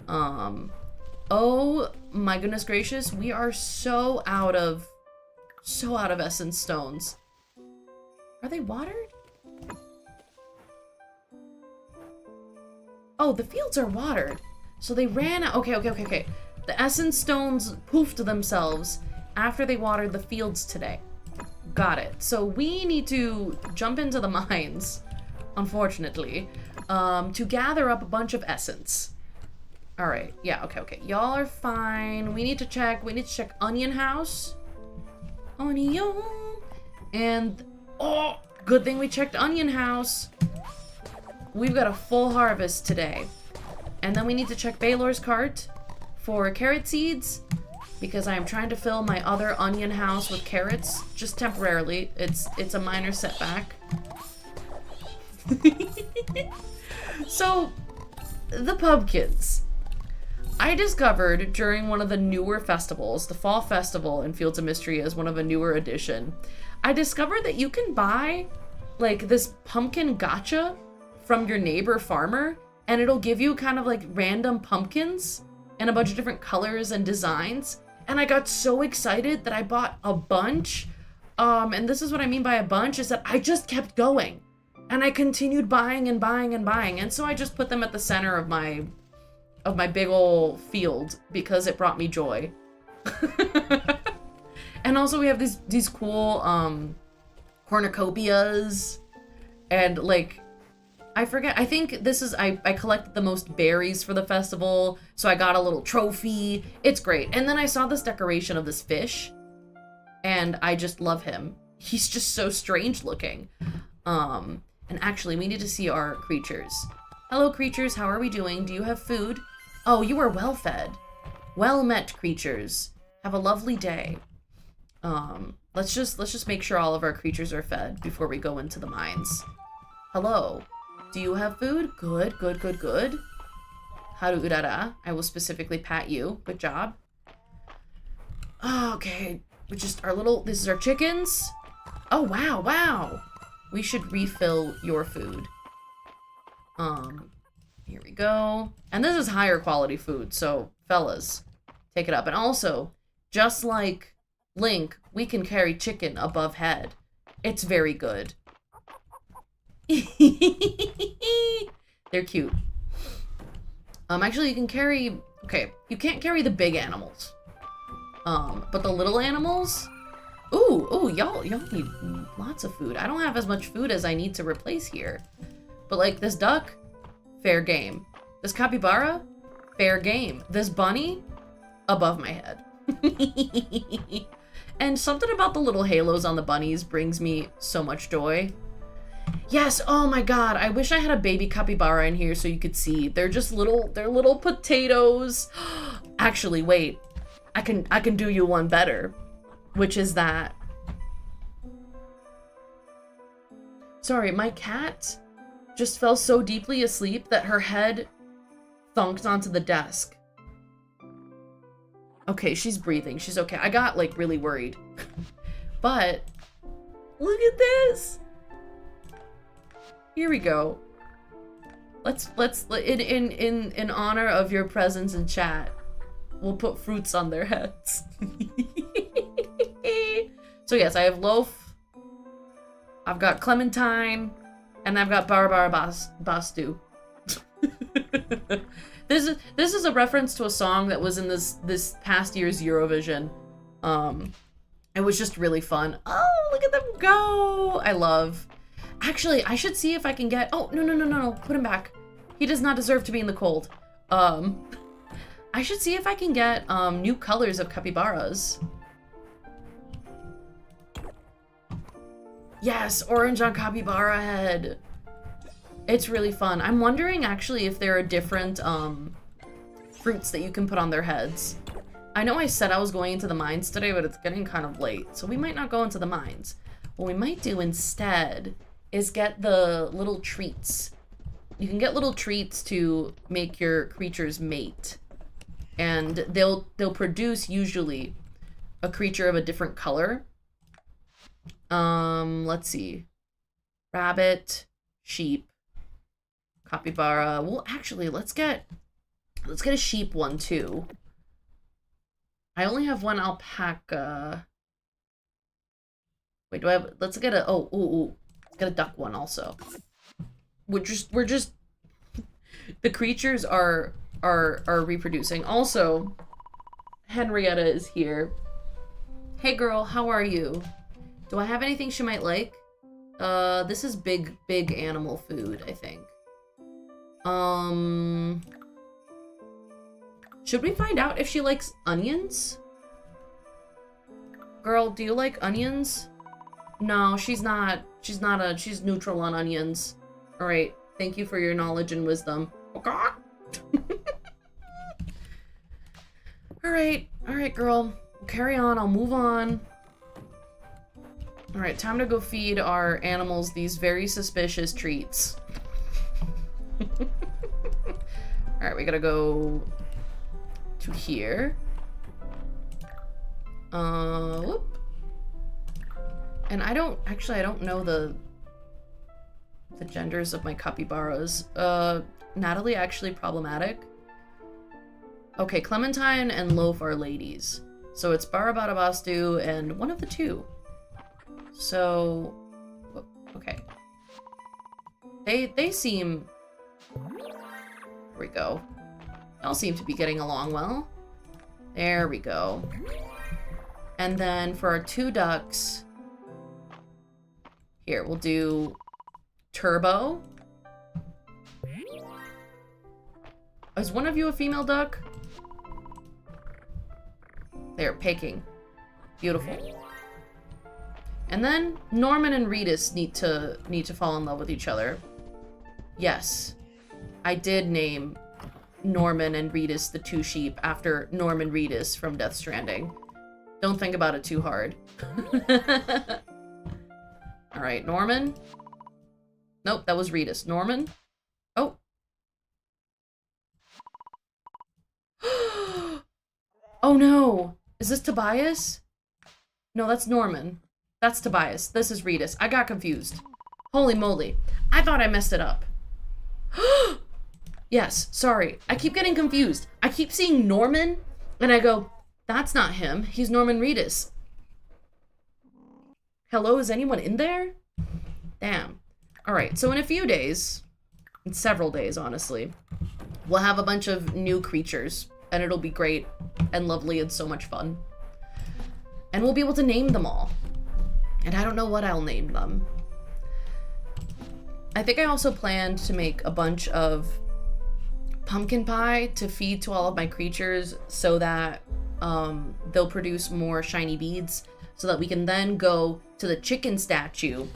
Oh my goodness gracious, we are so out of essence stones. Are they watered? Oh, the fields are watered. So they ran out. Okay. The essence stones poofed themselves after they watered the fields today. Got it. So we need to jump into the mines unfortunately, to gather up a bunch of essence. All right, yeah, okay. Y'all are fine. We need to check Onion House. Onion. And, oh, good thing we checked Onion House. We've got a full harvest today. And then we need to check Baylor's cart for carrot seeds, because I am trying to fill my other onion house with carrots, just temporarily. It's a minor setback. So, the pumpkins. I discovered during one of the newer festivals, the Fall Festival in Fields of Mystria is one of a newer edition. I discovered that you can buy, like, this pumpkin gacha from your neighbor farmer, and it'll give you kind of like random pumpkins and a bunch of different colors and designs. And I got so excited that I bought a bunch. And this is what I mean by a bunch, is that I just kept going. And I continued buying and buying and buying. And so I just put them at the center of my big ol' field because it brought me joy. And also we have these cool cornucopias, and like, I forget, I think this is, I collected the most berries for the festival, so I got a little trophy. It's great. And then I saw this decoration of this fish, and I just love him. He's just so strange looking. And actually, we need to see our creatures. Hello, creatures, how are we doing? Do you have food? Oh, you are well fed. Well met, creatures. Have a lovely day. Let's just make sure all of our creatures are fed before we go into the mines. Hello. Do you have food? Good. Haru urara. I will specifically pat you. Good job. Okay. We just, this is our chickens. Oh, wow. We should refill your food. Here we go. And this is higher quality food, so fellas, take it up. And also, just like Link, we can carry chicken above head. It's very good. They're cute. Actually, you can carry, okay, you can't carry the big animals. But the little animals, ooh, y'all need lots of food. I don't have as much food as I need to replace here. But like this duck, fair game. This capybara, fair game. This bunny, above my head. And something about the little halos on the bunnies brings me so much joy. Yes, oh my god, I wish I had a baby capybara in here so you could see. They're just they're little potatoes. Actually, wait. I can do you one better, which is that. Sorry, my cat just fell so deeply asleep that her head thunked onto the desk. Okay, she's breathing. She's okay. I got like really worried. But look at this. Here we go. Let's in honor of your presence in chat, we'll put fruits on their heads. So yes, I have loaf, I've got clementine, and I've got Barbara Bastu. This is a reference to a song that was in this past year's Eurovision. It was just really fun. Oh, look at them go! I love. Actually, I should see if I can get. Oh, no! Put him back. He does not deserve to be in the cold. I should see if I can get new colors of capybaras. Yes, orange on capybara head. It's really fun. I'm wondering actually if there are different fruits that you can put on their heads. I know I said I was going into the mines today, but it's getting kind of late, so we might not go into the mines. What we might do instead is get the little treats. You can get little treats to make your creatures mate. And they'll produce usually a creature of a different color. Let's see. Rabbit, sheep, capybara. Well, actually, let's get a sheep one too. I only have one alpaca. Wait, do I have, let's get a, let's get a duck one also. We're just, the creatures are reproducing. Also, Henrietta is here. Hey girl, how are you? Do I have anything she might like? This is big animal food, I think. Should we find out if she likes onions? Girl, do you like onions? No, she's not. She's neutral on onions. Alright, thank you for your knowledge and wisdom. Alright, girl. Carry on, I'll move on. Alright, time to go feed our animals these very suspicious treats. Alright, we gotta go to here. Whoop. And I don't know the genders of my capybaras. Natalie actually problematic. Okay, Clementine and Loaf are ladies. So it's Barabarabastu and one of the two. So, okay. They seem... There we go. They all seem to be getting along well. There we go. And then for our 2 ducks... Here, we'll do Turbo. Is one of you a female duck? They're picking. Beautiful. And then Norman and Reedus need to fall in love with each other. Yes. I did name Norman and Reedus the 2 sheep after Norman Reedus from Death Stranding. Don't think about it too hard. Alright, Norman. Nope, that was Reedus. Norman? Oh. Oh no! Is this Tobias? No, that's Norman. That's Tobias. This is Reedus. I got confused. Holy moly. I thought I messed it up. Yes, sorry. I keep getting confused. I keep seeing Norman, and I go, that's not him. He's Norman Reedus. Hello, is anyone in there? Damn. Alright, so in a few days, in several days, honestly, we'll have a bunch of new creatures, and it'll be great and lovely and so much fun. And we'll be able to name them all. And I don't know what I'll name them. I think I also planned to make a bunch of pumpkin pie to feed to all of my creatures so that they'll produce more shiny beads so that we can then go to the chicken statue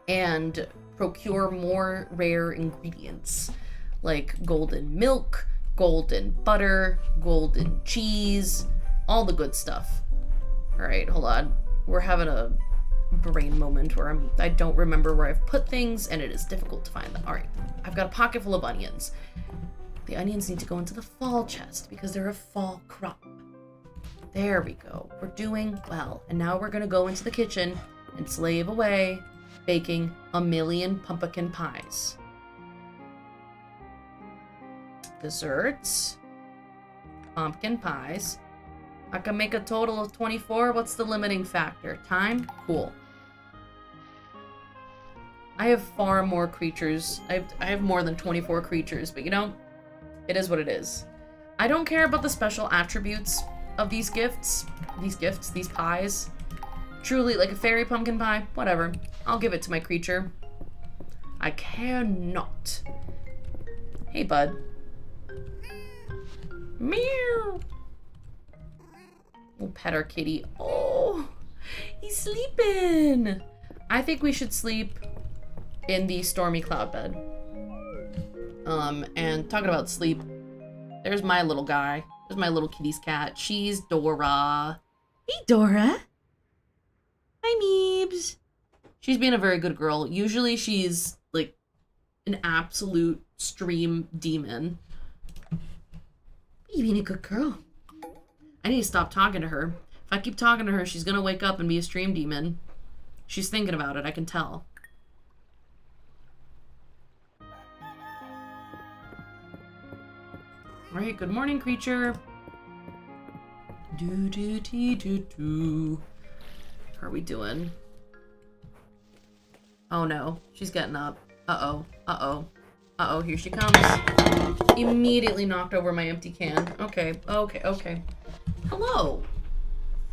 and procure more rare ingredients like golden milk, golden butter, golden cheese, all the good stuff. All right, hold on. We're having a brain moment where I don't remember where I've put things and it is difficult to find them. All right, I've got a pocket full of onions. The onions need to go into the fall chest because they're a fall crop. There we go. We're doing well. And now we're gonna go into the kitchen and slave away baking a million pumpkin pies. Desserts. Pumpkin pies. I can make a total of 24. What's the limiting factor? Time? Cool. I have far more creatures. I have more than 24 creatures, but you know, it is what it is. I don't care about the special attributes of these gifts. These pies. Truly, like a fairy pumpkin pie, whatever. I'll give it to my creature. I cannot. Hey, bud. Meow. We'll pet our kitty. Oh, he's sleeping. I think we should sleep in the stormy cloud bed. And talking about sleep, there's my little guy. There's my little kitty's cat. She's Dora. Hey, Dora. Hi, Meebs. She's being a very good girl. Usually she's like an absolute stream demon. You being a good girl. I need to stop talking to her. If I keep talking to her, she's gonna wake up and be a stream demon. She's thinking about it, I can tell. Alright, good morning, creature. Do. How are we doing? Oh no, she's getting up. Uh-oh, here she comes. Immediately knocked over my empty can. Okay. Hello,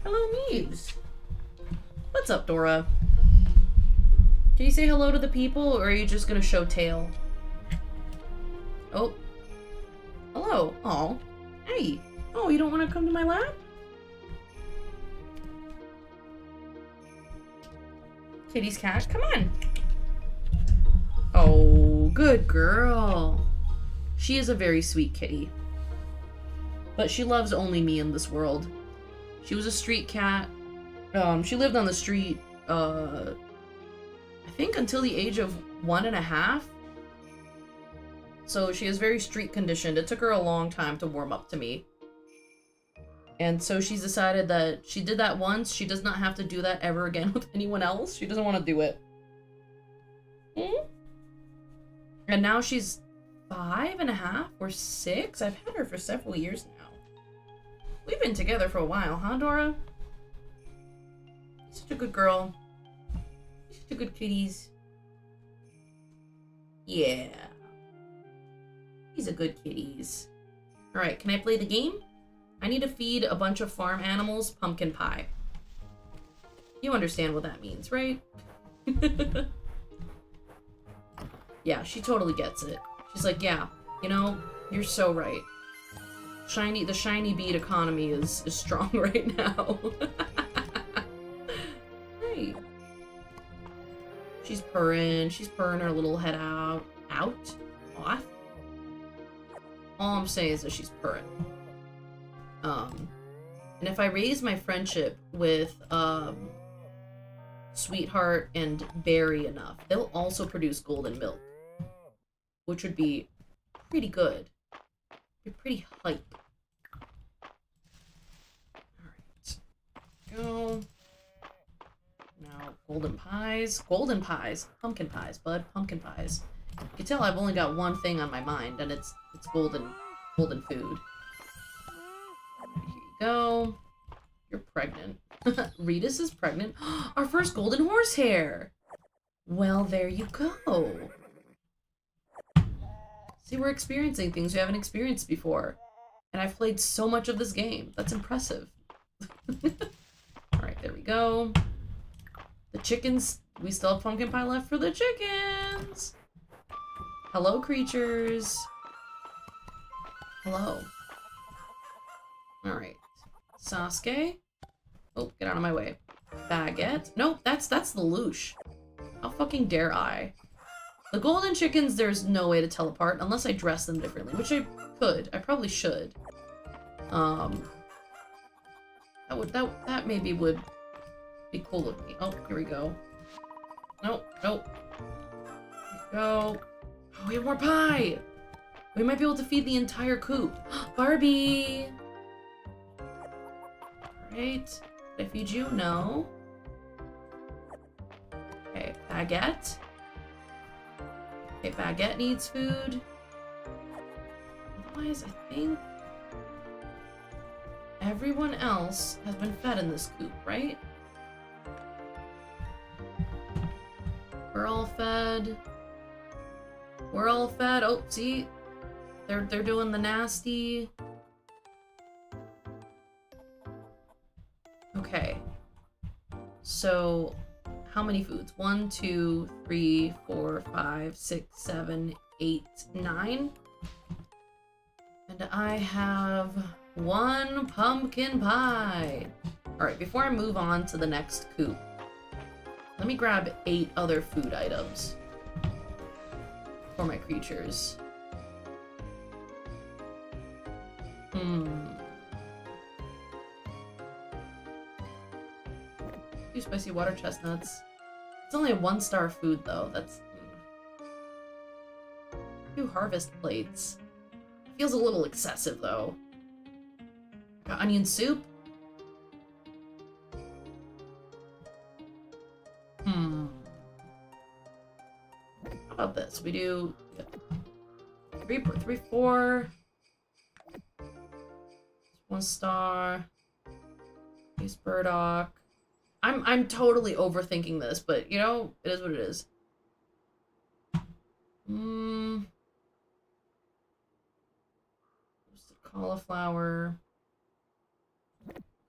Meebs. What's up, Dora? Can you say hello to the people, or are you just gonna show tail? Oh. Hello. Oh. Hey. Oh, you don't want to come to my lap? Kitty's cat, come on. Oh, good girl. She is a very sweet kitty. But she loves only me in this world. She was a street cat. She lived on the street, I think until the age of 1.5. So she is very street conditioned. It took her a long time to warm up to me. And so she's decided that she did that once. She does not have to do that ever again with anyone else. She doesn't want to do it. And now she's 5.5 or 6. I've had her for several years now. We've been together for a while, huh, Dora? Such a good girl. Such a good kitties. Yeah. These are good kitties. Alright, can I play the game? I need to feed a bunch of farm animals pumpkin pie. You understand what that means, right? Yeah, she totally gets it. She's like, yeah, you know, you're so right. The shiny bead economy is strong right now. Hey. She's purring her little head out. Off? All I'm saying is that she's purring. And if I raise my friendship with, Sweetheart and Berry enough, they'll also produce golden milk. Which would be pretty good. Be pretty hype. Alright. Go. Now, golden pies. Golden pies. Pumpkin pies, bud. Pumpkin pies. You can tell I've only got one thing on my mind, and it's golden food. Here you go. You're pregnant. Ritas is pregnant. Our first golden horsehair! Well, there you go. See, we're experiencing things we haven't experienced before. And I've played so much of this game. That's impressive. Alright, there we go. The chickens. We still have pumpkin pie left for the chickens! Hello, creatures. Hello. Alright. Sasuke. Oh, get out of my way. Baguette. Nope, that's the Loosh. How fucking dare I? The golden chickens, there's no way to tell apart unless I dress them differently, which I could. I probably should. That maybe would be cool of me. Oh, here we go. Nope. Here we go. Oh, we have more pie! We might be able to feed the entire coop. Barbie! Alright. Did I feed you? No. Okay, Baguette. Okay, Baguette needs food. Otherwise, I think everyone else has been fed in this coop, right? We're all fed. We're all fed. Oh, see? They're doing the nasty. Okay. So, how many foods? 1, 2, 3, 4, 5, 6, 7, 8, 9. And I have 1 pumpkin pie. Alright, before I move on to the next coop, let me grab 8 other food items for my creatures. 2 spicy water chestnuts. It's only a 1-star food though. That's 2 harvest plates. Feels a little excessive though. Got onion soup. How about this? We do 3, 4. 1 star. Use burdock. I'm totally overthinking this, but you know, it is what it is. Roasted cauliflower.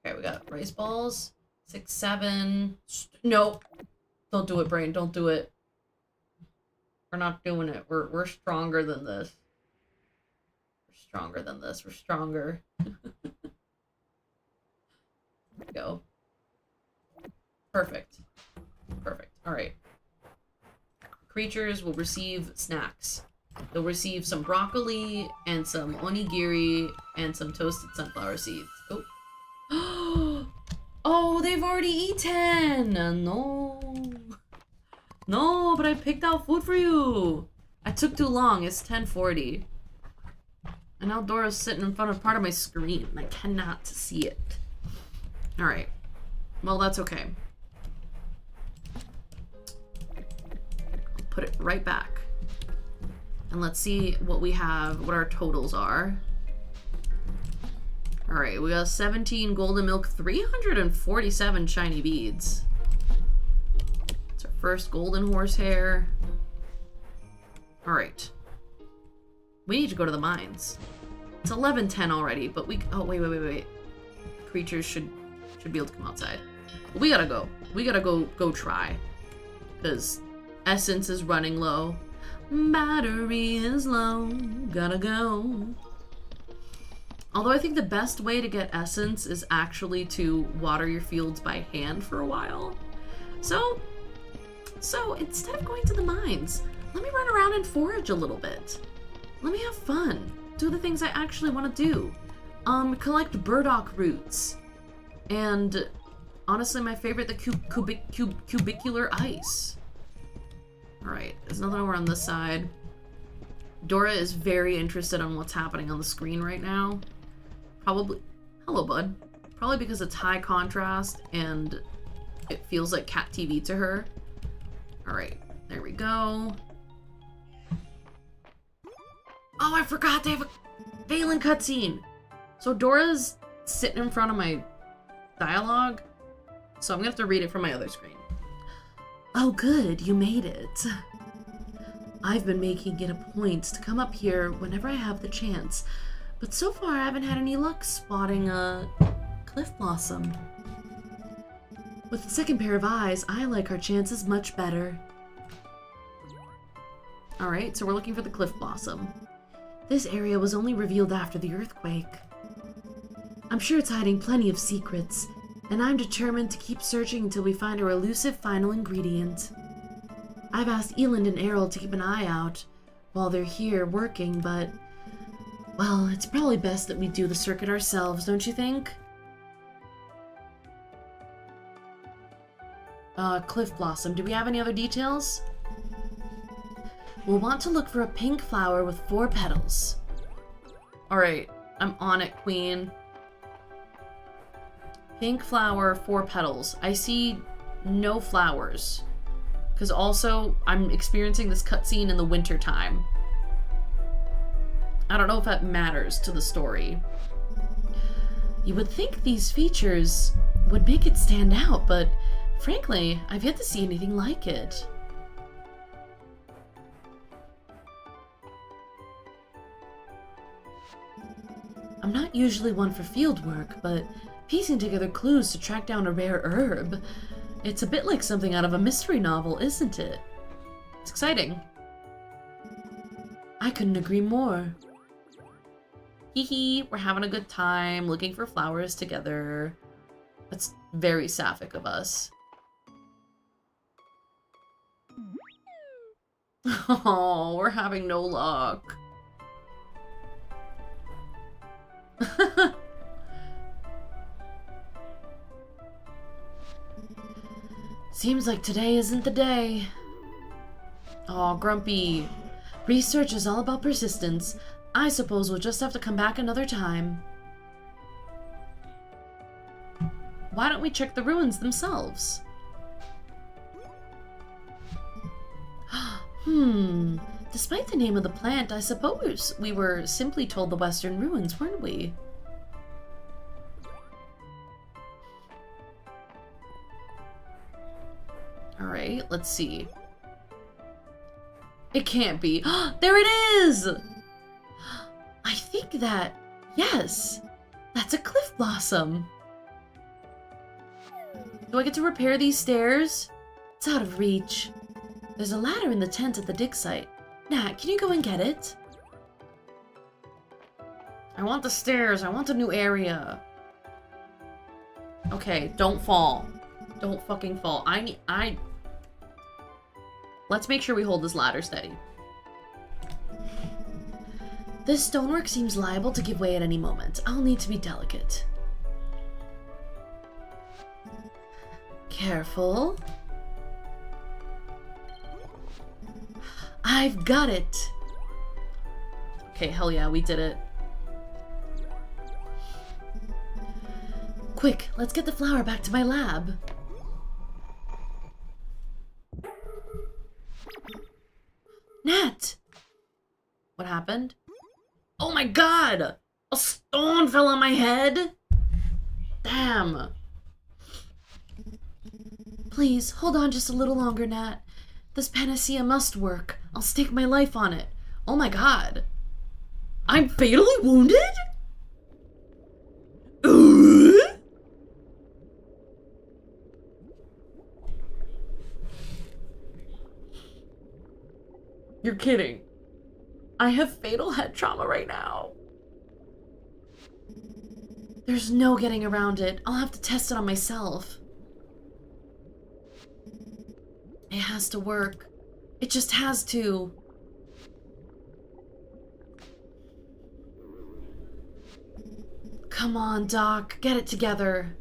Okay, we got rice balls. 6, 7. Nope. Don't do it, brain. Don't do it. We're not doing it. We're stronger than this. We're stronger than this. We're stronger. There we go. Perfect. Perfect. Alright. Creatures will receive snacks. They'll receive some broccoli and some onigiri and some toasted sunflower seeds. Oh. Oh, they've already eaten! No. No, but I picked out food for you. I took too long. It's 10:40. And now Dora's sitting in front of part of my screen. I cannot see it. Alright. Well, that's okay. I'll put it right back. And let's see what we have, what our totals are. Alright, we got 17 golden milk, 347 shiny beads. It's our first golden horsehair. Alright. We need to go to the mines. It's 11:10 already, but we... Oh, wait. Creatures should be able to come outside. But we gotta go. We gotta go try. Because essence is running low. Battery is low. Gotta go. Although I think the best way to get essence is actually to water your fields by hand for a while. So instead of going to the mines, let me run around and forage a little bit. Let me have fun. Do the things I actually want to do. Collect burdock roots. And honestly, my favorite, the cubicular ice. Alright, there's nothing over on this side. Dora is very interested in what's happening on the screen right now. Probably, hello bud. Probably because it's high contrast and it feels like cat TV to her. Alright, there we go. Oh, I forgot they have a Valen cutscene. So Dora's sitting in front of my dialogue, so I'm gonna have to read it from my other screen. Oh good, you made it. I've been making it a point to come up here whenever I have the chance, but so far I haven't had any luck spotting a cliff blossom. With the second pair of eyes, I like our chances much better. Alright, so we're looking for the cliff blossom. This area was only revealed after the earthquake. I'm sure it's hiding plenty of secrets, and I'm determined to keep searching until we find our elusive final ingredient. I've asked Eland and Errol to keep an eye out while they're here working, but... well, it's probably best that we do the circuit ourselves, don't you think? Cliff Blossom. Do we have any other details? We'll want to look for a pink flower with 4 petals. Alright, I'm on it, Queen. Pink flower, 4 petals. I see no flowers. Because also, I'm experiencing this cutscene in the winter time. I don't know if that matters to the story. You would think these features would make it stand out, but frankly, I've yet to see anything like it. I'm not usually one for field work, but piecing together clues to track down a rare herb, it's a bit like something out of a mystery novel, isn't it? It's exciting. I couldn't agree more. Hee hee, we're having a good time, looking for flowers together. That's very sapphic of us. Oh, we're having no luck. Seems like today isn't the day. Aw, Grumpy. Research is all about persistence. I suppose we'll just have to come back another time. Why don't we check the ruins themselves? Despite the name of the plant, I suppose we were simply told the Western Ruins, weren't we? Alright, let's see. It can't be. There it is! I think that, yes, that's a cliff blossom. Do I get to repair these stairs? It's out of reach. There's a ladder in the tent at the dig site. Nat, can you go and get it? I want the stairs. I want a new area. Okay, don't fall. Don't fucking fall. Let's make sure we hold this ladder steady. This stonework seems liable to give way at any moment. I'll need to be delicate. Careful. I've got it. Okay, hell yeah, we did it. Quick, let's get the flower back to my lab. Nat! What happened? Oh my god! A stone fell on my head? Damn. Please, hold on just a little longer, Nat. This panacea must work. I'll stake my life on it. Oh my god. I'm fatally wounded? You're kidding. I have fatal head trauma right now. There's no getting around it. I'll have to test it on myself. It has to work. It just has to. Come on, Doc. Get it together.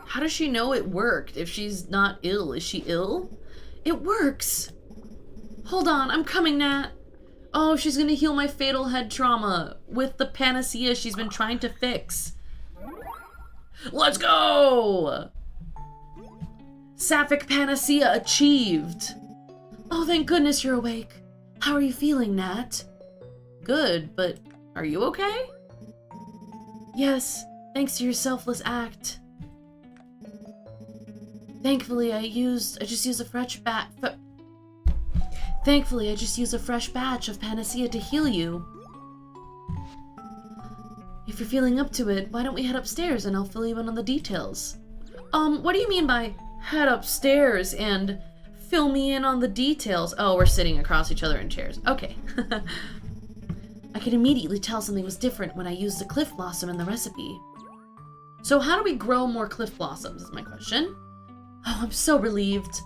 How does she know it worked if she's not ill? Is she ill? It works. Hold on, I'm coming, Nat. Oh, she's gonna heal my fatal head trauma with the panacea she's been trying to fix. Let's go! Sapphic panacea achieved. Oh, thank goodness you're awake. How are you feeling, Nat? Good, but are you okay? Yes, thanks to your selfless act. Thankfully, I just used a fresh batch of panacea to heal you. If you're feeling up to it, why don't we head upstairs and I'll fill you in on the details. What do you mean by head upstairs and fill me in on the details? Oh, we're sitting across each other in chairs. Okay. I could immediately tell something was different when I used the cliff blossom in the recipe. So how do we grow more cliff blossoms is my question. Oh, I'm so relieved.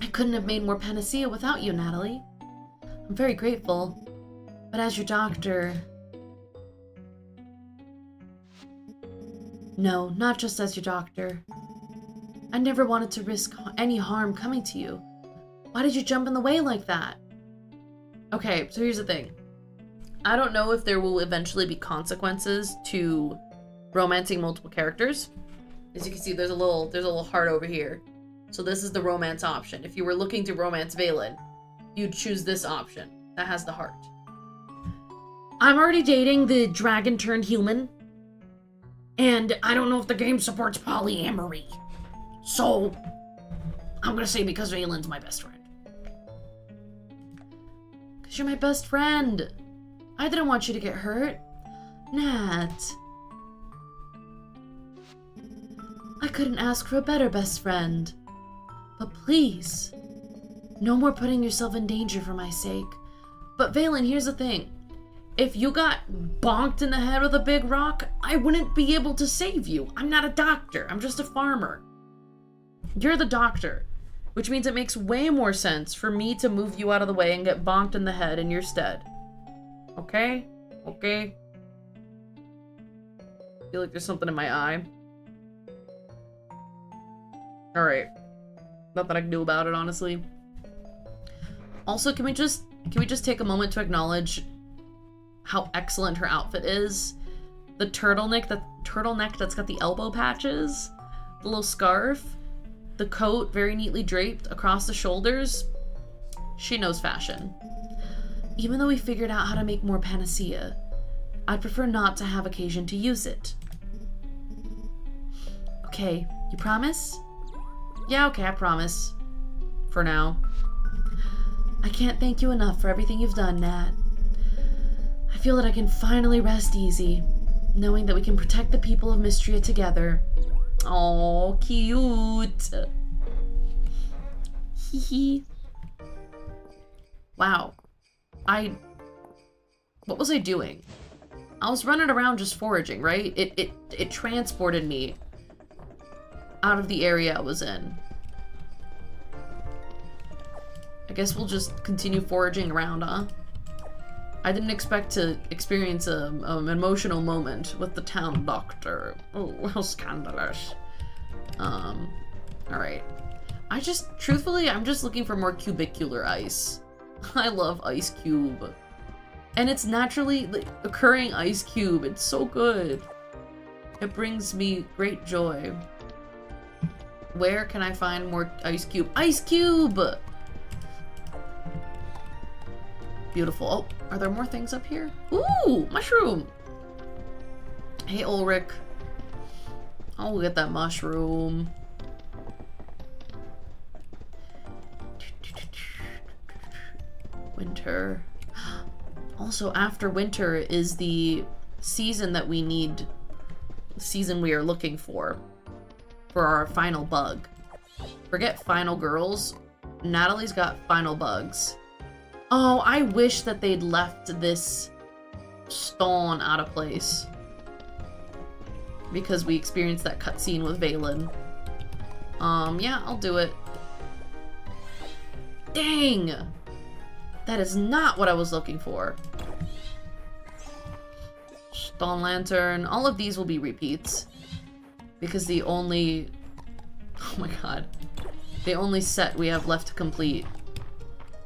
I couldn't have made more panacea without you, Natalie. I'm very grateful. But as your doctor... No, not just as your doctor. I never wanted to risk any harm coming to you. Why did you jump in the way like that? Okay, so here's the thing. I don't know if there will eventually be consequences to romancing multiple characters. As you can see, there's a little heart over here. So this is the romance option. If you were looking to romance Valen, you'd choose this option that has the heart. I'm already dating the dragon-turned-human, and I don't know if the game supports polyamory. So, I'm gonna say because Valen's my best friend. Because you're my best friend. I didn't want you to get hurt. Nat. I couldn't ask for a better best friend. But please, no more putting yourself in danger for my sake. But Valen, here's the thing. If you got bonked in the head with a big rock, I wouldn't be able to save you. I'm not a doctor. I'm just a farmer. You're the doctor, which means it makes way more sense for me to move you out of the way and get bonked in the head in your stead. Okay? Okay? I feel like there's something in my eye. Alright. Nothing I can do about it, honestly. Also, can we just take a moment to acknowledge how excellent her outfit is? The turtleneck that's got the elbow patches, the little scarf, the coat very neatly draped across the shoulders. She knows fashion. Even though we figured out how to make more panacea, I'd prefer not to have occasion to use it. Okay, you promise? Yeah, okay, I promise. For now. I can't thank you enough for everything you've done, Nat. I feel that I can finally rest easy, knowing that we can protect the people of Mistria together. Oh, cute. Hee hee. Wow. What was I doing? I was running around just foraging, right? It transported me out of the area I was in. I guess we'll just continue foraging around, huh? I didn't expect to experience an emotional moment with the town doctor. Oh, how scandalous. Alright. Truthfully, I'm just looking for more cubicular ice. I love ice cube. And it's naturally occurring ice cube. It's so good. It brings me great joy. Where can I find more ice cube? Ice cube! Beautiful. Oh, are there more things up here? Ooh, mushroom! Hey, Ulrich. I'll get that mushroom. Winter. Also, after winter is the season that we need, the season we are looking for our final bug. Forget final girls. Natalie's got final bugs. Oh, I wish that they'd left this stone out of place. Because we experienced that cutscene with Valen. Yeah, I'll do it. Dang! That is not what I was looking for. Stone lantern. All of these will be repeats. Because the only... Oh my god. The only set we have left to complete.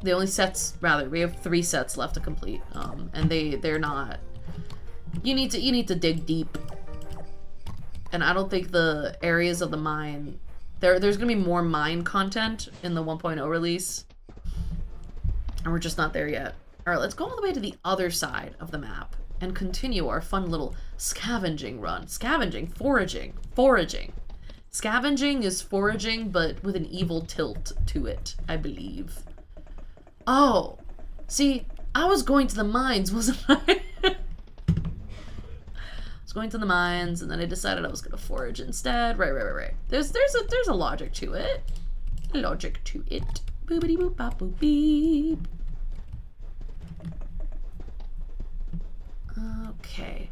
The only sets, rather, we have 3 sets left to complete. And they're not... You need to dig deep. And I don't think the areas of the mine... There's gonna be more mine content in the 1.0 release. And we're just not there yet. Alright, let's go all the way to the other side of the map and continue our fun little scavenging run. Scavenging? Foraging. Foraging. Scavenging is foraging, but with an evil tilt to it, I believe. Oh! See, I was going to the mines, wasn't I? I was going to the mines, and then I decided I was gonna forage instead. Right. There's a logic to it. Logic to it. Boopity boop bop boop beep. Okay.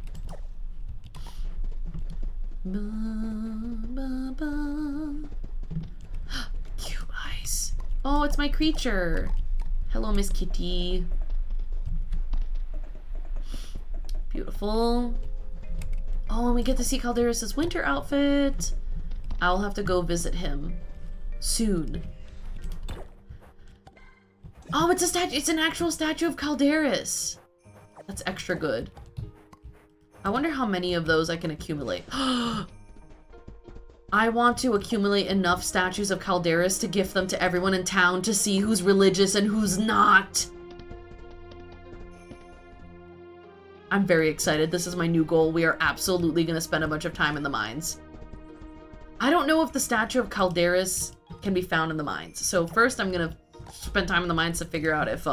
Ba, ba, ba. Cube ice. Oh, it's my creature. Hello, Miss Kitty. Beautiful. Oh, and we get to see Calderis' winter outfit. I'll have to go visit him soon. Oh, it's a statue. It's an actual statue of Calderis. That's extra good. I wonder how many of those I can accumulate. I want to accumulate enough statues of Calderis to gift them to everyone in town to see who's religious and who's not. I'm very excited. This is my new goal. We are absolutely going to spend a bunch of time in the mines. I don't know if the statue of Calderis can be found in the mines. So first I'm going to spend time in the mines to figure out if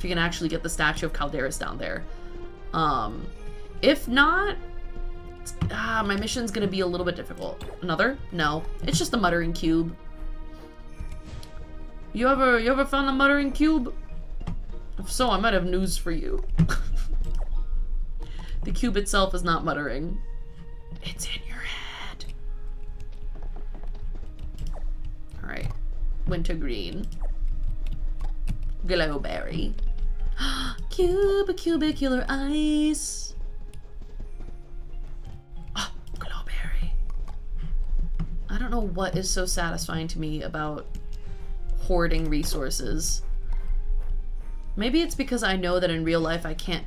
you can actually get the statue of Calderis down there. If not, my mission's gonna be a little bit difficult. Another? No. It's just a muttering cube. You ever found a muttering cube? If so, I might have news for you. The cube itself is not muttering. It's in your head. Alright. Wintergreen. Glowberry. Cubicular ice. Oh, glowberry. I don't know what is so satisfying to me about hoarding resources. Maybe it's because I know that in real life I can't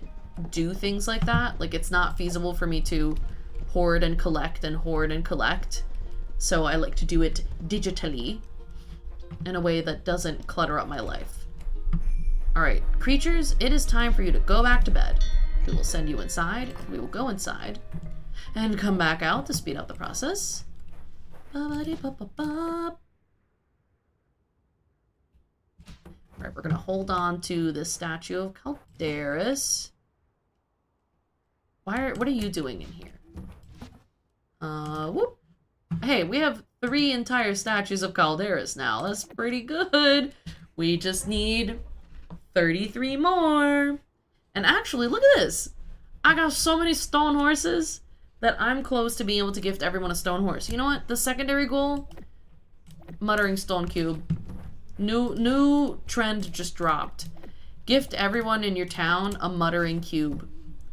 do things like that. Like, it's not feasible for me to hoard and collect and hoard and collect. So I like to do it digitally in a way that doesn't clutter up my life. Alright, creatures, it is time for you to go back to bed. We will send you inside, we will go inside, and come back out to speed up the process. Alright, we're gonna hold on to the statue of Calderis. What are you doing in here? Whoop. Hey, we have 3 entire statues of calderas now. That's pretty good. We just need 33 more. And actually, look at this. I got so many stone horses that I'm close to being able to gift everyone a stone horse. You know what? The secondary goal? Muttering stone cube. New trend just dropped. Gift everyone in your town a muttering cube.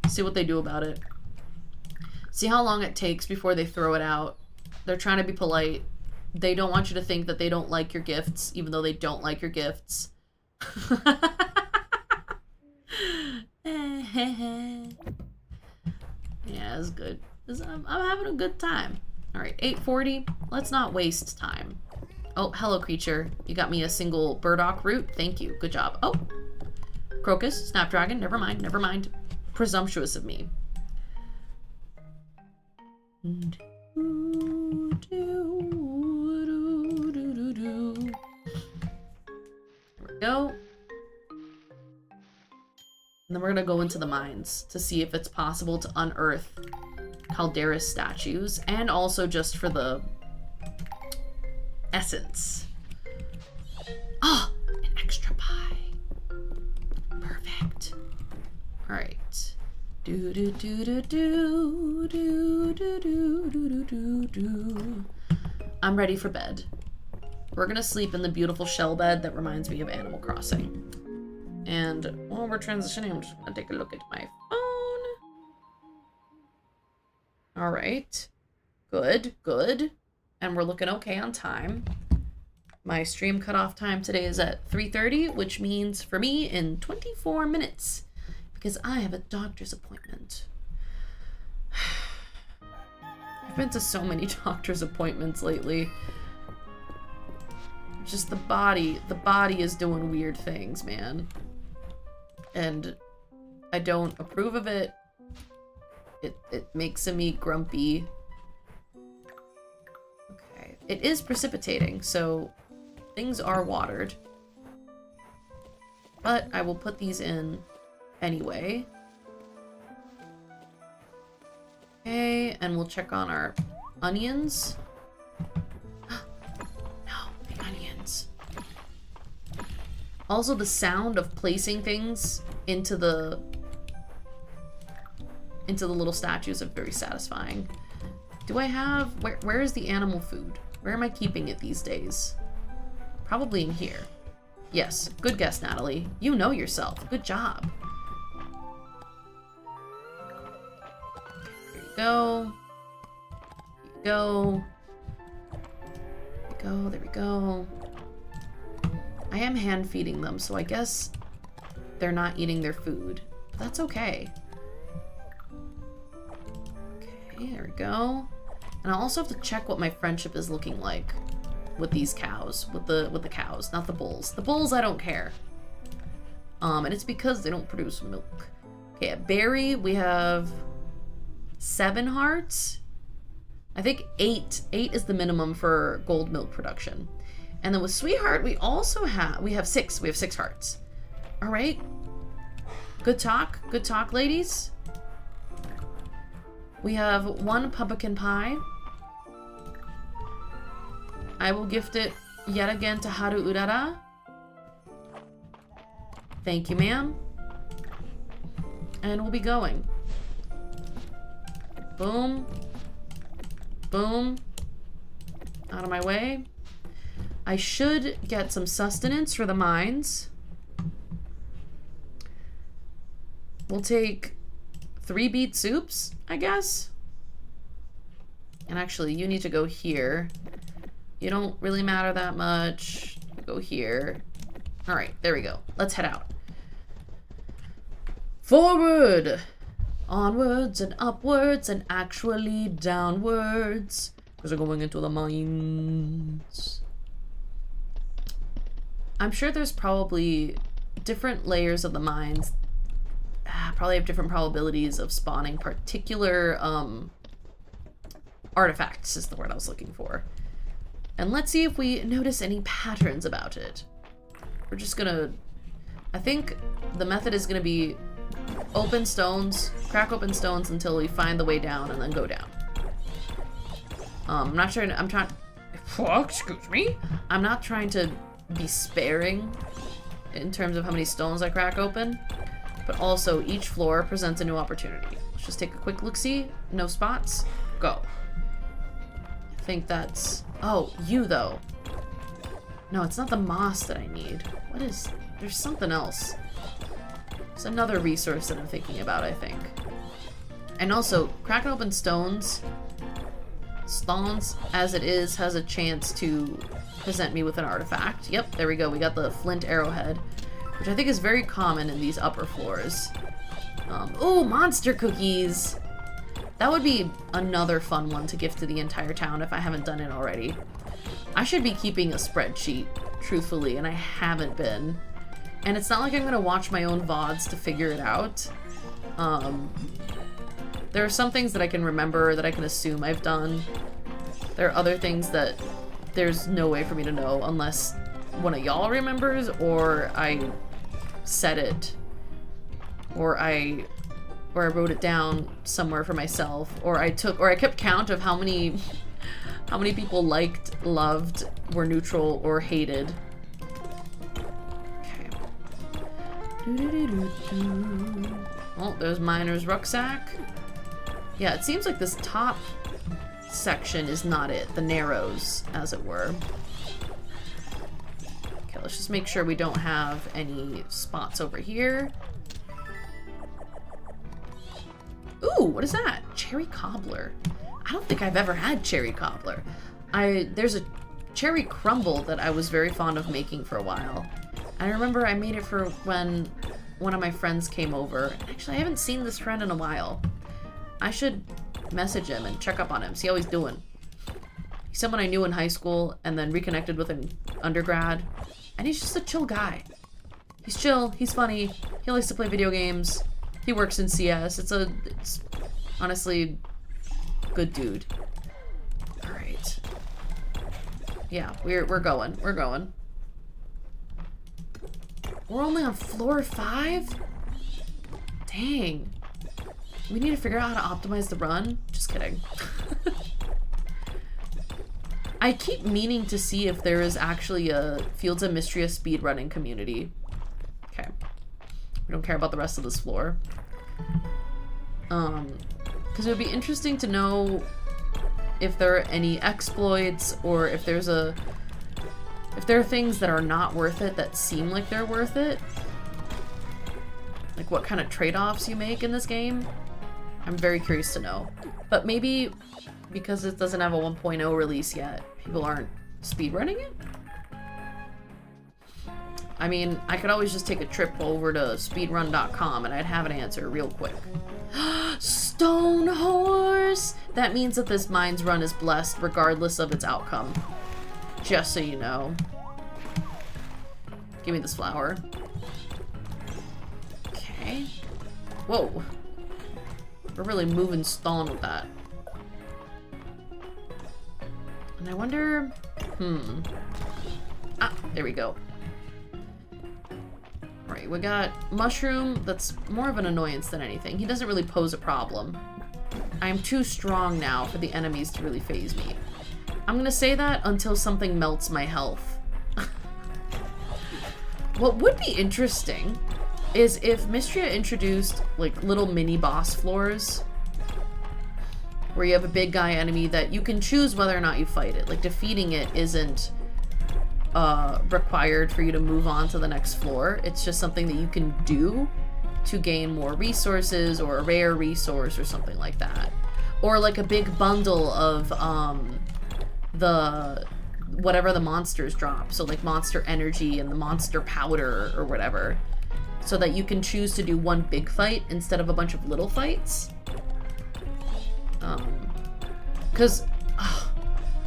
See what they do about it. See how long it takes before they throw it out. They're trying to be polite. They don't want you to think that they don't like your gifts, even though they don't like your gifts. Yeah, it's good. I'm having a good time. All right, 8:40. Let's not waste time. Oh, hello, creature. You got me a single burdock root. Thank you. Good job. Oh, crocus, snapdragon. Never mind. Never mind. Presumptuous of me. There we go. And then we're gonna go into the mines to see if it's possible to unearth caldera statues, and also just for the essence. Oh, an extra pie. Perfect. All right. Do do do do do do do do do do do. I'm ready for bed. We're gonna sleep in the beautiful shell bed that reminds me of Animal Crossing. And while we're transitioning, I'm just gonna take a look at my phone. All right, good, good. And we're looking okay on time. My stream cutoff time today is at 3:30, which means for me in 24 minutes, because I have a doctor's appointment. I've been to so many doctor's appointments lately. Just the body is doing weird things, man. And I don't approve of it. It makes me grumpy. Okay. It is precipitating, so things are watered. But I will put these in anyway. Okay, and we'll check on our onions. No, the onions. Also, the sound of placing things into the little statues are very satisfying. Do I have... Where is the animal food? Where am I keeping it these days? Probably in here. Yes, good guess, Natalie. You know yourself. Good job. Here you go. Here you go. There we go. There we go. I am hand feeding them, so I guess they're not eating their food. But that's okay. Okay, there we go. And I'll also have to check what my friendship is looking like with these cows, with the cows, not the bulls. The bulls, I don't care. And it's because they don't produce milk. Okay, at Berry, we have 7 hearts. I think 8 is the minimum for gold milk production. And then with Sweetheart, we have 6. We have 6 hearts. All right. Good talk, ladies. We have 1 pumpkin pie. I will gift it yet again to Haru Urara. Thank you, ma'am. And we'll be going. Boom. Boom. Out of my way. I should get some sustenance for the mines. We'll take 3 beet soups, I guess. And actually, you need to go here. You don't really matter that much. Go here. All right, there we go. Let's head out. Forward! Onwards and upwards and actually downwards. Because we're going into the mines. I'm sure there's probably different layers of the mines. Probably have different probabilities of spawning particular artifacts is the word I was looking for. And let's see if we notice any patterns about it. We're just gonna... I think the method is gonna be crack open stones until we find the way down and then go down. I'm not trying to, excuse me? I'm not trying to be sparing in terms of how many stones I crack open, but also each floor presents a new opportunity. Let's just take a quick look-see. No spots. Go. I think that's... Oh, you though. No, it's not the moss that I need. What is... There's something else. There's another resource that I'm thinking about, I think. And also, cracking open stones as it is has a chance to present me with an artifact. Yep, there we go. We got the flint arrowhead, which I think is very common in these upper floors. Oh, monster cookies! That would be another fun one to gift to the entire town if I haven't done it already. I should be keeping a spreadsheet, truthfully, and I haven't been. And it's not like I'm gonna watch my own VODs to figure it out. There are some things that I can remember, that I can assume I've done. There are other things that there's no way for me to know unless one of y'all remembers, or I said it, or I wrote it down somewhere for myself, or I kept count of how many people liked, loved, were neutral, or hated. Okay. Oh, there's Miner's rucksack. Yeah, it seems like this top section is not it. The narrows, as it were. Okay, let's just make sure we don't have any spots over here. Ooh, what is that? Cherry cobbler. I don't think I've ever had cherry cobbler. There's a cherry crumble that I was very fond of making for a while. I remember I made it for when one of my friends came over. Actually, I haven't seen this friend in a while. I should message him and check up on him, see how he's doing. He's someone I knew in high school and then reconnected with in undergrad. And he's just a chill guy. He's chill, he's funny, he likes to play video games, he works in CS. It's honestly good dude. Alright. Yeah, we're going. We're going. We're only on floor 5? Dang. We need to figure out how to optimize the run. Just kidding. I keep meaning to see if there is actually a Fields of Mystria speedrunning community. Okay. We don't care about the rest of this floor. Because it would be interesting to know if there are any exploits, or if there are things that are not worth it that seem like they're worth it. Like what kind of trade-offs you make in this game. I'm very curious to know. But maybe because it doesn't have a 1.0 release yet, people aren't speedrunning it? I mean, I could always just take a trip over to speedrun.com and I'd have an answer real quick. Stone horse! That means that this mine's run is blessed regardless of its outcome. Just so you know. Give me this flower. Okay. Whoa. We're really moving stone with that. And I wonder... Ah, there we go. Right, we got Mushroom. That's more of an annoyance than anything. He doesn't really pose a problem. I am too strong now for the enemies to really faze me. I'm gonna say that until something melts my health. What would be interesting is if Mystria introduced like little mini boss floors where you have a big guy enemy that you can choose whether or not you fight it. Like defeating it isn't required for you to move on to the next floor. It's just something that you can do to gain more resources or a rare resource or something like that. Or like a big bundle of the whatever the monsters drop. So like monster energy and the monster powder or whatever. So that you can choose to do one big fight instead of a bunch of little fights. Because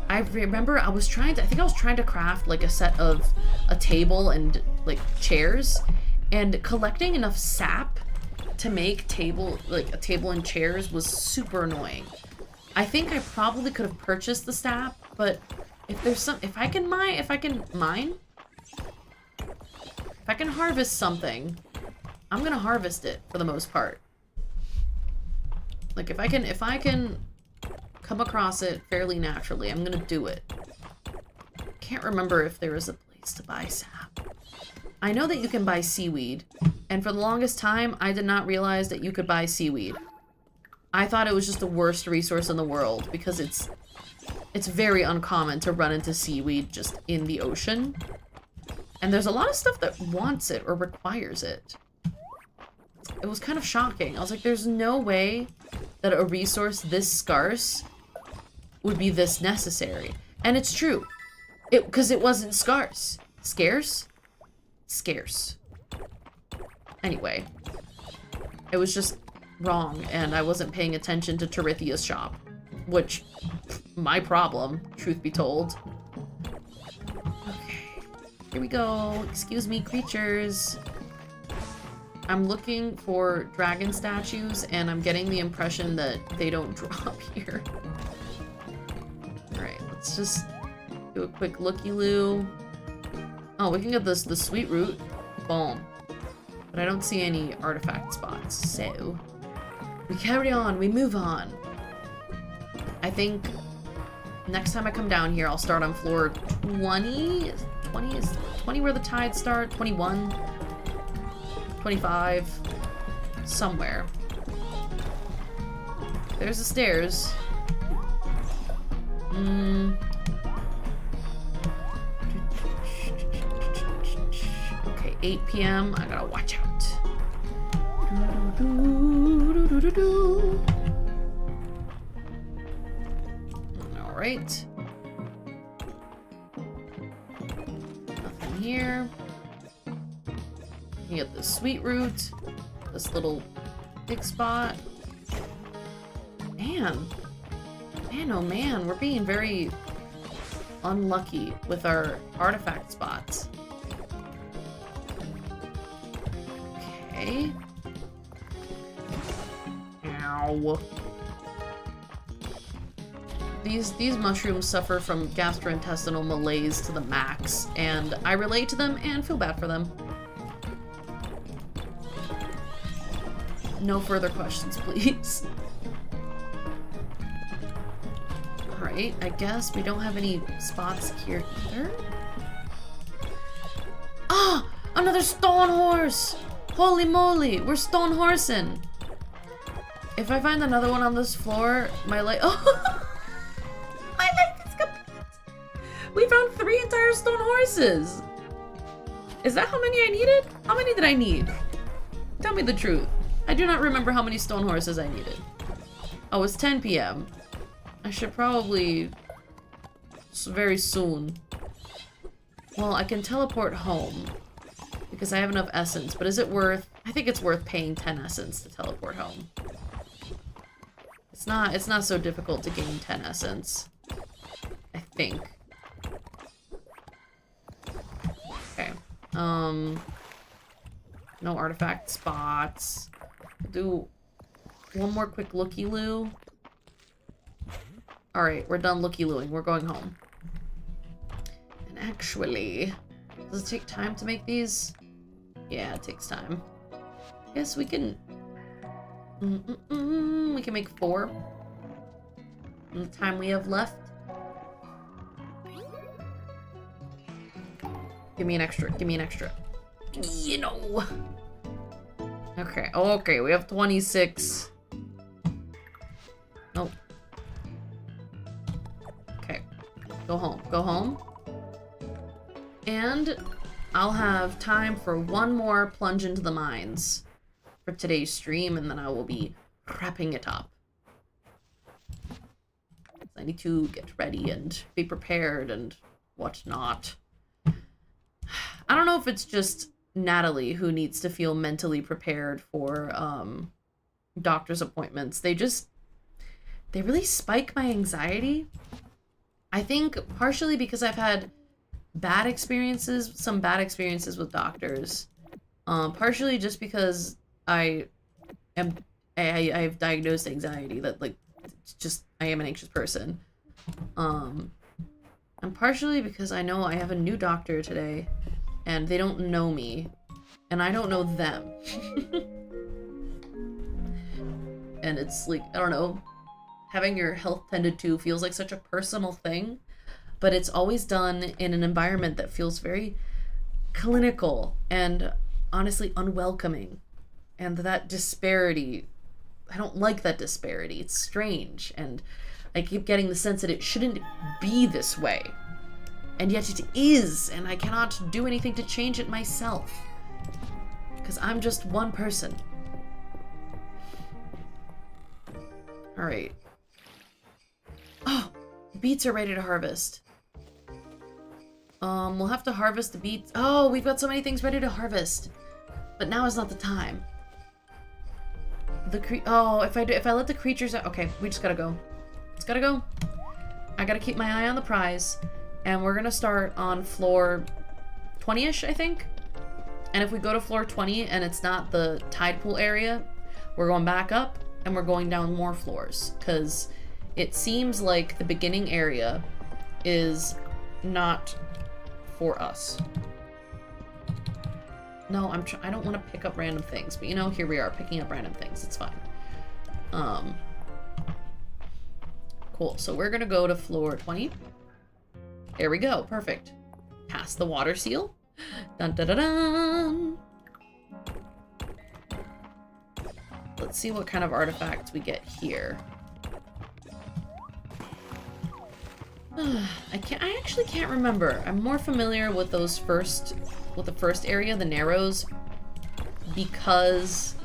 I remember I think I was trying to craft like a set of a table and like chairs, and collecting enough sap to make a table and chairs was super annoying. I think I probably could have purchased the sap, but if I can harvest something, I'm gonna harvest it for the most part. Like if I can come across it fairly naturally. I'm gonna do it. Can't remember if there is a place to buy sap. I know that you can buy seaweed, and for the longest time, I did not realize that you could buy seaweed. I thought it was just the worst resource in the world because it's very uncommon to run into seaweed just in the ocean. And there's a lot of stuff that wants it or requires it. It was kind of shocking. I was like, there's no way that a resource this scarce would be this necessary. And it's true. Because it wasn't scarce. Scarce? Scarce. Anyway. It was just wrong, and I wasn't paying attention to Terithia's shop. Which, my problem, truth be told. Okay. Here we go. Excuse me, creatures. I'm looking for dragon statues, and I'm getting the impression that they don't drop here. Alright, let's just do a quick looky-loo. Oh, we can get the sweet root. Boom. But I don't see any artifact spots, so we carry on, we move on. I think next time I come down here, I'll start on floor 20? 20 where the tides start? 21? 25? Somewhere. There's the stairs. Okay, 8 p.m. I gotta watch out. Alright. Nothing here. You get the sweet root. This little dig spot. Man, oh man, we're being very unlucky with our artifact spots. Okay. Ow. These mushrooms suffer from gastrointestinal malaise to the max, and I relate to them and feel bad for them. No further questions, please. Alright, I guess we don't have any spots here either. Ah! Another stone horse! Holy moly, we're stone horsing! If I find another one on this floor, my life— oh! My life is complete! We found 3 entire stone horses! Is that how many I needed? How many did I need? Tell me the truth. I do not remember how many stone horses I needed. Oh, it's 10 p.m. I should probably— very soon. Well, I can teleport home because I have enough essence, but is it worth— I think it's worth paying 10 essence to teleport home. It's not so difficult to gain 10 essence. I think. Okay. No artifact spots. Do one more quick looky-loo. Alright, we're done looky-looing. We're going home. And actually, does it take time to make these? Yeah, it takes time. Guess we can... we can make 4. In the time we have left. Give me an extra. Give me an extra. You know. Okay. Okay, we have 26. Nope. Okay. Go home. Go home. And I'll have time for one more plunge into the mines for today's stream, and then I will be wrapping it up. I need to get ready and be prepared and whatnot. I don't know if it's just Natalie who needs to feel mentally prepared for doctor's appointments. They really spike my anxiety. I think partially because I've had some bad experiences with doctors. Partially just because I've diagnosed anxiety, that like it's just I am an anxious person. And partially because I know I have a new doctor today and they don't know me and I don't know them. And it's like, I don't know, having your health tended to feels like such a personal thing, but it's always done in an environment that feels very clinical and honestly unwelcoming. And that disparity, I don't like that disparity. It's strange, and I keep getting the sense that it shouldn't be this way. And yet it is, and I cannot do anything to change it myself. Because I'm just one person. Alright. Oh, beets are ready to harvest. We'll have to harvest the beets. Oh, we've got so many things ready to harvest. But now is not the time. If I let the creatures out, okay, we just gotta go. Just gotta go. I gotta keep my eye on the prize, and we're gonna start on floor 20-ish, I think. And if we go to floor 20 and it's not the tide pool area, we're going back up and we're going down more floors, because it seems like the beginning area is not for us. No, I don't want to pick up random things, but you know, here we are picking up random things. It's fine. Cool. So we're gonna go to floor 20. There we go. Perfect. Pass the water seal. Dun dun dun dun. Let's see what kind of artifacts we get here. I actually can't remember. I'm more familiar with the first area, the Narrows, because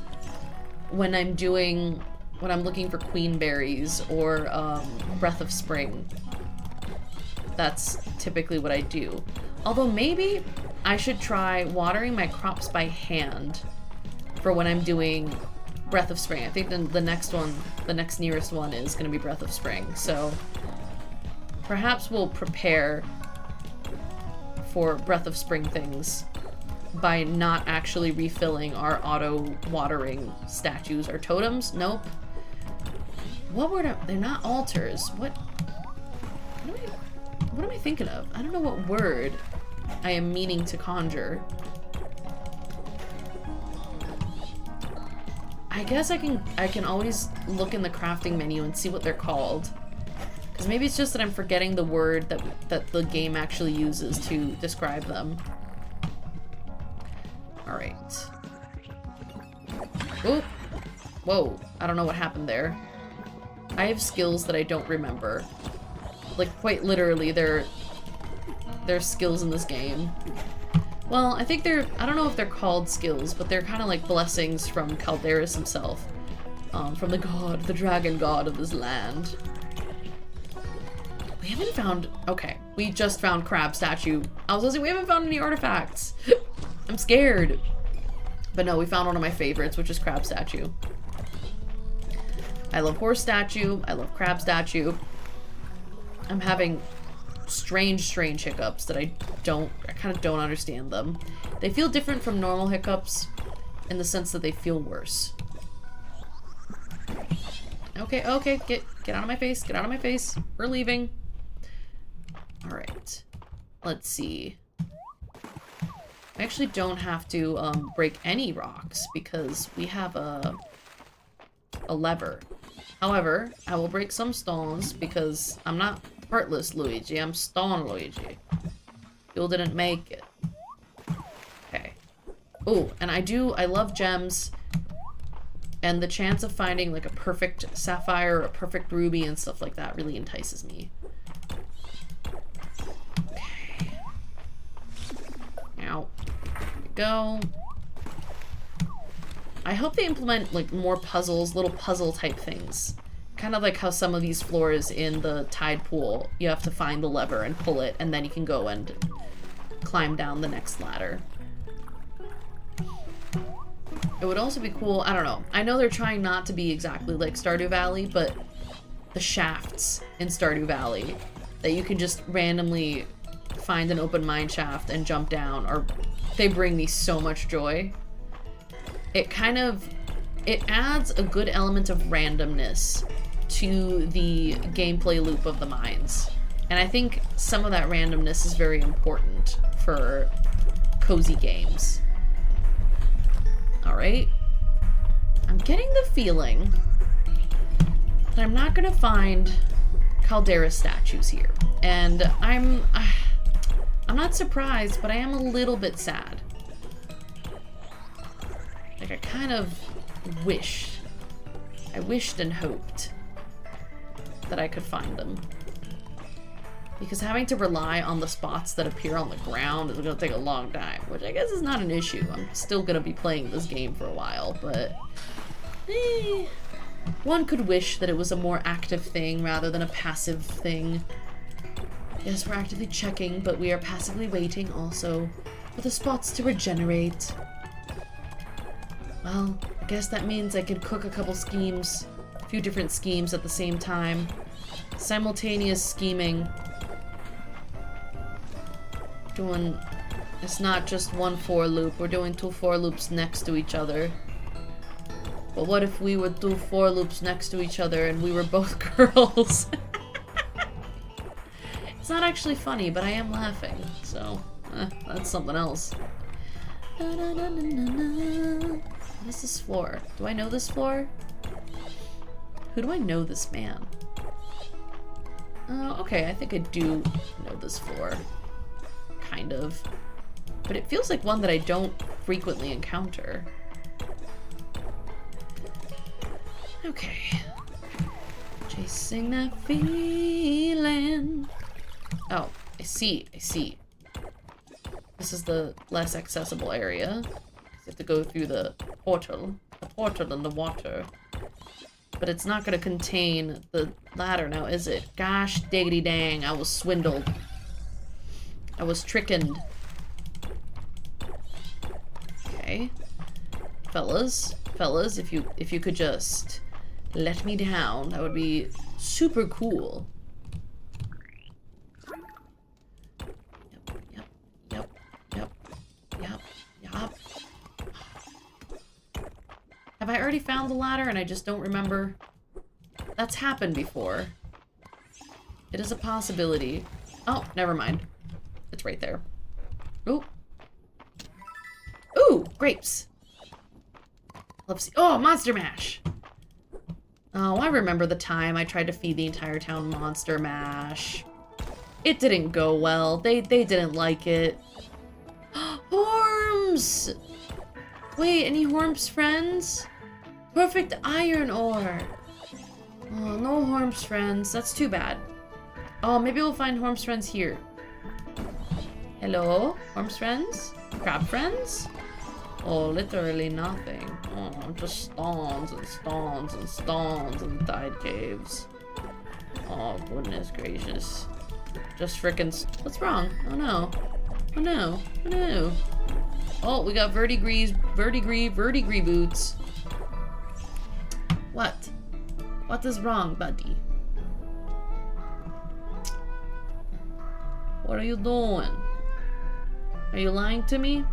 when I'm looking for queen berries or breath of spring, that's typically what I do. Although maybe I should try watering my crops by hand for when I'm doing breath of spring. I think the next nearest one is going to be breath of spring. So perhaps we'll prepare for breath of spring things by not actually refilling our auto watering statues or totems. Nope. They're not altars. What am I thinking of? I don't know what word I am meaning to conjure. I guess I can always look in the crafting menu and see what they're called. Because maybe it's just that I'm forgetting the word that the game actually uses to describe them. Alright. Oh! Whoa. I don't know what happened there. I have skills that I don't remember. Like, quite literally, they're skills in this game. Well, I think I don't know if they're called skills, but they're kind of like blessings from Calderis himself. From the dragon god of this land. We haven't found... Okay, we just found crab statue. I was gonna say, we haven't found any artifacts. I'm scared. But no, we found one of my favorites, which is crab statue. I love horse statue. I love crab statue. I'm having strange hiccups that I kind of don't understand them. They feel different from normal hiccups in the sense that they feel worse. Okay, get out of my face. Get out of my face. We're leaving. Alright. Let's see. I actually don't have to break any rocks because we have a lever. However, I will break some stones because I'm not heartless Luigi, I'm stone Luigi. You didn't make it. Okay. Oh, and I love gems. And the chance of finding like a perfect sapphire or a perfect ruby and stuff like that really entices me. Okay. Now, here we go. I hope they implement like more puzzles, little puzzle type things. Kind of like how some of these floors in the tide pool, you have to find the lever and pull it, and then you can go and climb down the next ladder. It would also be cool, I don't know. I know they're trying not to be exactly like Stardew Valley, but the shafts in Stardew Valley that you can just randomly find an open mine shaft and jump down, they bring me so much joy. It adds a good element of randomness to the gameplay loop of the mines. And I think some of that randomness is very important for cozy games. Alright. I'm getting the feeling But I'm not gonna find Caldera statues here. And I'm not surprised, but I am a little bit sad. Like, I kind of I wished and hoped that I could find them. Because having to rely on the spots that appear on the ground is gonna take a long time, which I guess is not an issue. I'm still gonna be playing this game for a while, but one could wish that it was a more active thing rather than a passive thing. Yes, we're actively checking, but we are passively waiting also for the spots to regenerate. Well, I guess that means I could cook a couple schemes, a few different schemes at the same time. Simultaneous scheming. It's not just one for loop, we're doing 2 for loops next to each other. But what if we would do 4 loops next to each other and we were both girls? It's not actually funny, but I am laughing, so that's something else. What is this floor? Do I know this floor? Who do I know this man? Okay, I think I do know this floor. Kind of. But it feels like one that I don't frequently encounter. Okay. Chasing that feeling. Oh, I see. This is the less accessible area. You have to go through the portal in the water. But it's not gonna contain the ladder now, is it? Gosh diggity dang, I was swindled. I was trickened. Okay. Fellas, if you could just let me down, that would be super cool. Yep. Have I already found the ladder and I just don't remember? That's happened before. It is a possibility. Oh, never mind. It's right there. Ooh. Ooh, grapes. Oh, Monster Mash. Oh, I remember the time I tried to feed the entire town Monster Mash. It didn't go well. They didn't like it. Horms! Wait, any Horms friends? Perfect iron ore. Oh, no Horms friends. That's too bad. Oh, maybe we'll find Horms friends here. Hello? Horms friends? Crab friends? Oh, literally nothing. Oh, just stones and stones and stones and tide caves. Oh, goodness gracious. Just frickin' what's wrong? Oh no. Oh no. Oh no. Oh, we got verdigris boots. What? What is wrong, buddy? What are you doing? Are you lying to me?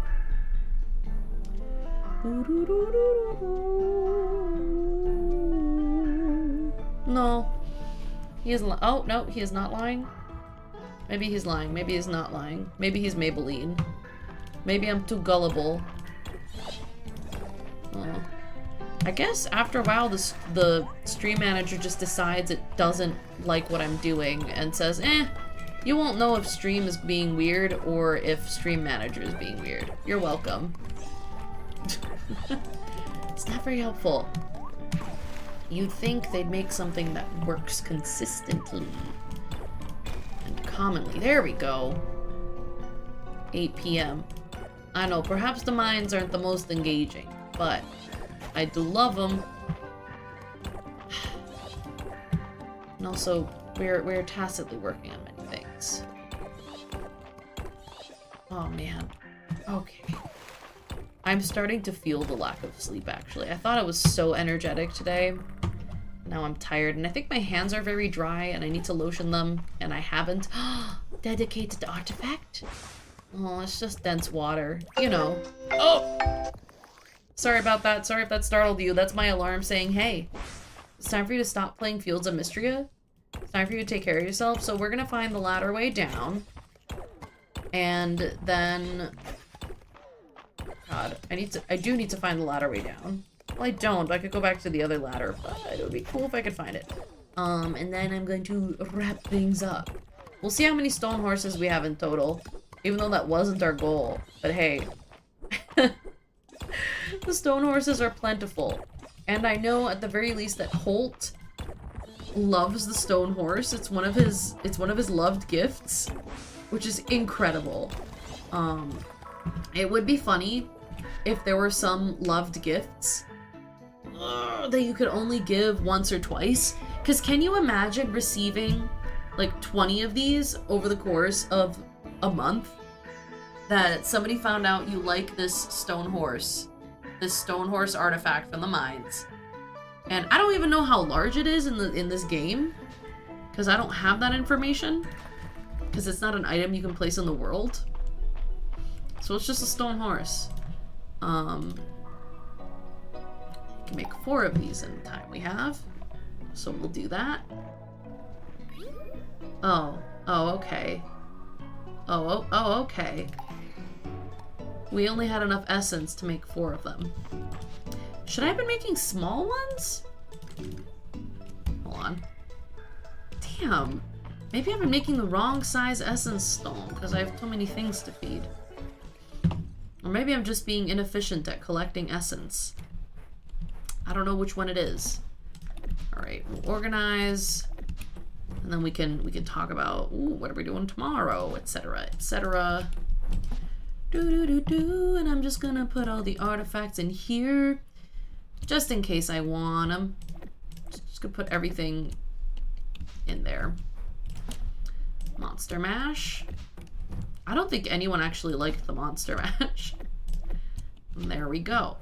No. He is oh, no, he is not lying. Maybe he's lying. Maybe he's not lying. Maybe he's Maybelline. Maybe I'm too gullible. Oh. I guess after a while, the stream manager just decides it doesn't like what I'm doing and says, you won't know if stream is being weird or if stream manager is being weird. You're welcome. It's not very helpful. You'd think they'd make something that works consistently and commonly. There we go. 8 p.m. I know, perhaps the mines aren't the most engaging, but I do love them. And also, we're tacitly working on many things. Oh man. Okay. I'm starting to feel the lack of sleep, actually. I thought I was so energetic today. Now I'm tired, and I think my hands are very dry, and I need to lotion them, and I haven't. Dedicated artifact? Oh, it's just dense water. You know. Oh! Sorry about that. Sorry if that startled you. That's my alarm saying, hey, it's time for you to stop playing Fields of Mystria. It's time for you to take care of yourself. So we're gonna find the ladder way down. And then... God, I do need to find the ladder way down. Well, I don't. I could go back to the other ladder, but it would be cool if I could find it. And then I'm going to wrap things up. We'll see how many stone horses we have in total, even though that wasn't our goal. But hey, the stone horses are plentiful. And I know at the very least that Holt loves the stone horse. It's one of his loved gifts, which is incredible. It would be funny if there were some loved gifts that you could only give once or twice. Because can you imagine receiving like 20 of these over the course of a month? That somebody found out you like this stone horse artifact from the mines. And I don't even know how large it is in this game, because I don't have that information, because it's not an item you can place in the world. So it's just a stone horse. You can make 4 of these in the time we have. So we'll do that. Oh, okay. Oh, okay. We only had enough essence to make 4 of them. Should I have been making small ones? Hold on. Damn. Maybe I've been making the wrong size essence stone because I have too many things to feed. Or maybe I'm just being inefficient at collecting essence. I don't know which one it is. Alright, we'll organize. And then we can talk about, ooh, what are we doing tomorrow, etc., etc. And I'm just gonna put all the artifacts in here, just in case I want them. Just gonna put everything in there. Monster Mash. I don't think anyone actually liked the Monster Mash. And there we go.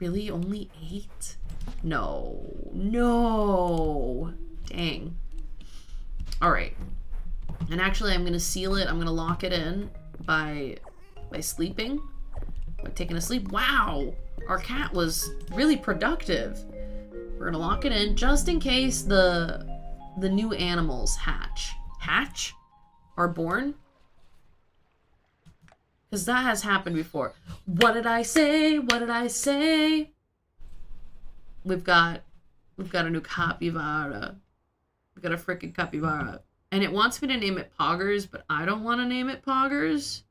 Really, only 8? No. Dang. Alright. And actually, I'm gonna seal it. I'm gonna lock it in by sleeping. By taking a sleep. Wow! Our cat was really productive. We're gonna lock it in just in case the new animals hatch? Are born? Because that has happened before. What did I say? We've got a new capybara. We've got a freaking capybara. And it wants me to name it Poggers, but I don't want to name it Poggers.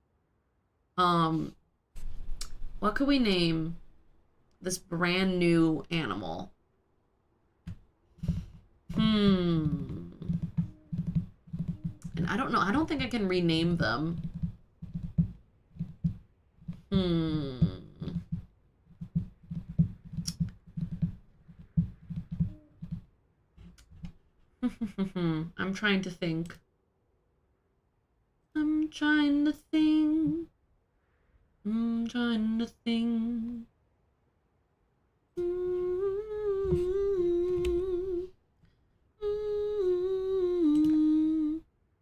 What could we name this brand new animal? And I don't know. I don't think I can rename them. I'm trying to think.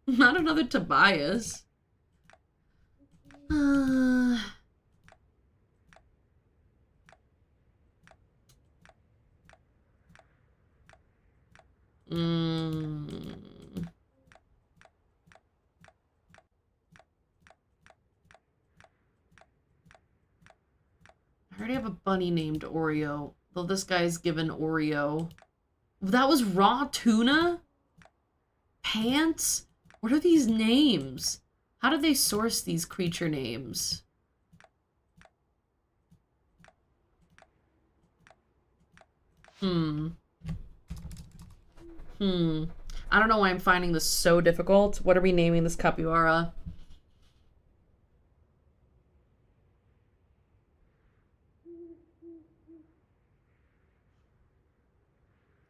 Not another Tobias. I already have a bunny named Oreo, though this guy's given Oreo. That was raw tuna? Pants? What are these names? How did they source these creature names? I don't know why I'm finding this so difficult. What are we naming this capybara?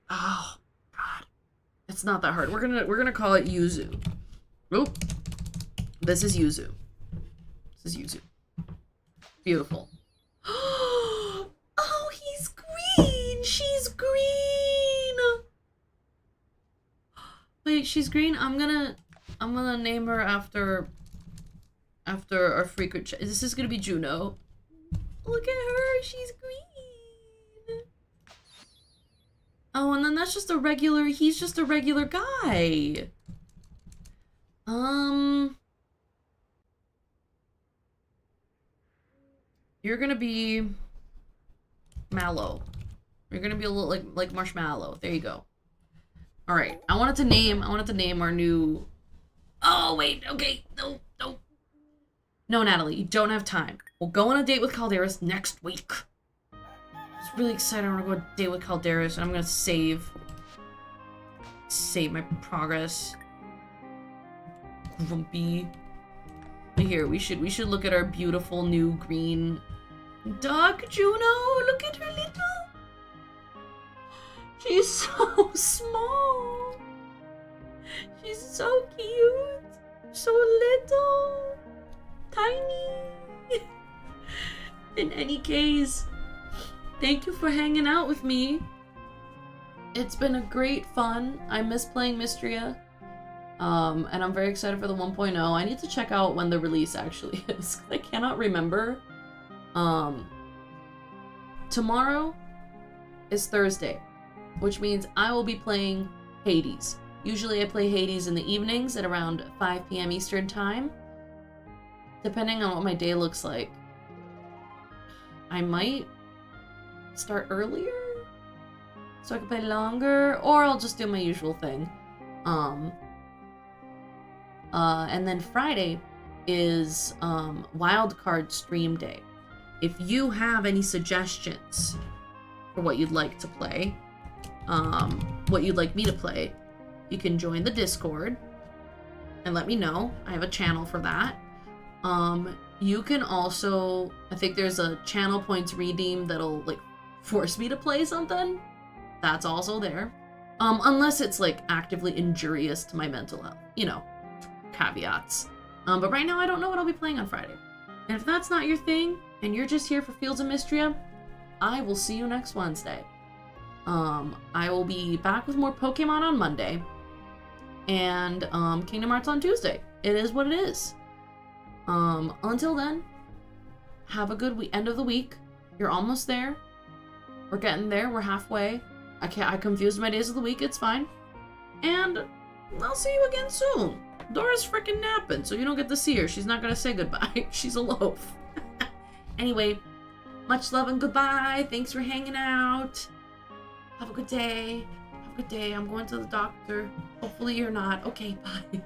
Oh, God. It's not that hard. We're gonna call it Yuzu. Oh, this is Yuzu. Beautiful. Oh, he's green. She's green. Wait, she's green. I'm gonna name her after our frequent chat. This is gonna be Juno. Look at her. She's green. Oh, and then that's just a regular. He's just a regular guy. You're gonna be Mallow. You're gonna be a little like marshmallow. There you go. All right. I wanted to name our new. Oh wait. Okay. No. No, Natalie. You don't have time. We'll go on a date with Calderas next week. I was really excited. I want to go on a date with Calderas, and I'm gonna save my progress. Grumpy. But here, we should look at our beautiful new green dog, Juno. Look at her little. She's so small. She's so cute. So little. Tiny. In any case, thank you for hanging out with me. It's been a great fun. I miss playing Mistria. And I'm very excited for the 1.0. I need to check out when the release actually is. I cannot remember. Tomorrow is Thursday, which means I will be playing Hades. Usually I play Hades in the evenings at around 5 p.m. Eastern time. Depending on what my day looks like. I might start earlier so I can play longer, or I'll just do my usual thing. And then Friday is wildcard stream day. If you have any suggestions for what you'd like to play, what you'd like me to play, you can join the Discord and let me know. I have a channel for that. You can also, I think there's a channel points redeem that'll like force me to play something. That's also there. Unless it's like actively injurious to my mental health, you know, caveats. But right now I don't know what I'll be playing on Friday. And if that's not your thing and you're just here for Fields of Mystria, I will see you next Wednesday. I will be back with more Pokemon on Monday and Kingdom Hearts on Tuesday. It is what it is. Until then, have a good end of the week. You're almost there. We're getting there. We're halfway. I confused my days of the week. It's fine. And I'll see you again soon. Dora's freaking napping, so you don't get to see her. She's not gonna say goodbye. She's a loaf. Anyway, much love and goodbye. Thanks for hanging out. Have a good day. Have a good day. I'm going to the doctor. Hopefully you're not. Okay, bye.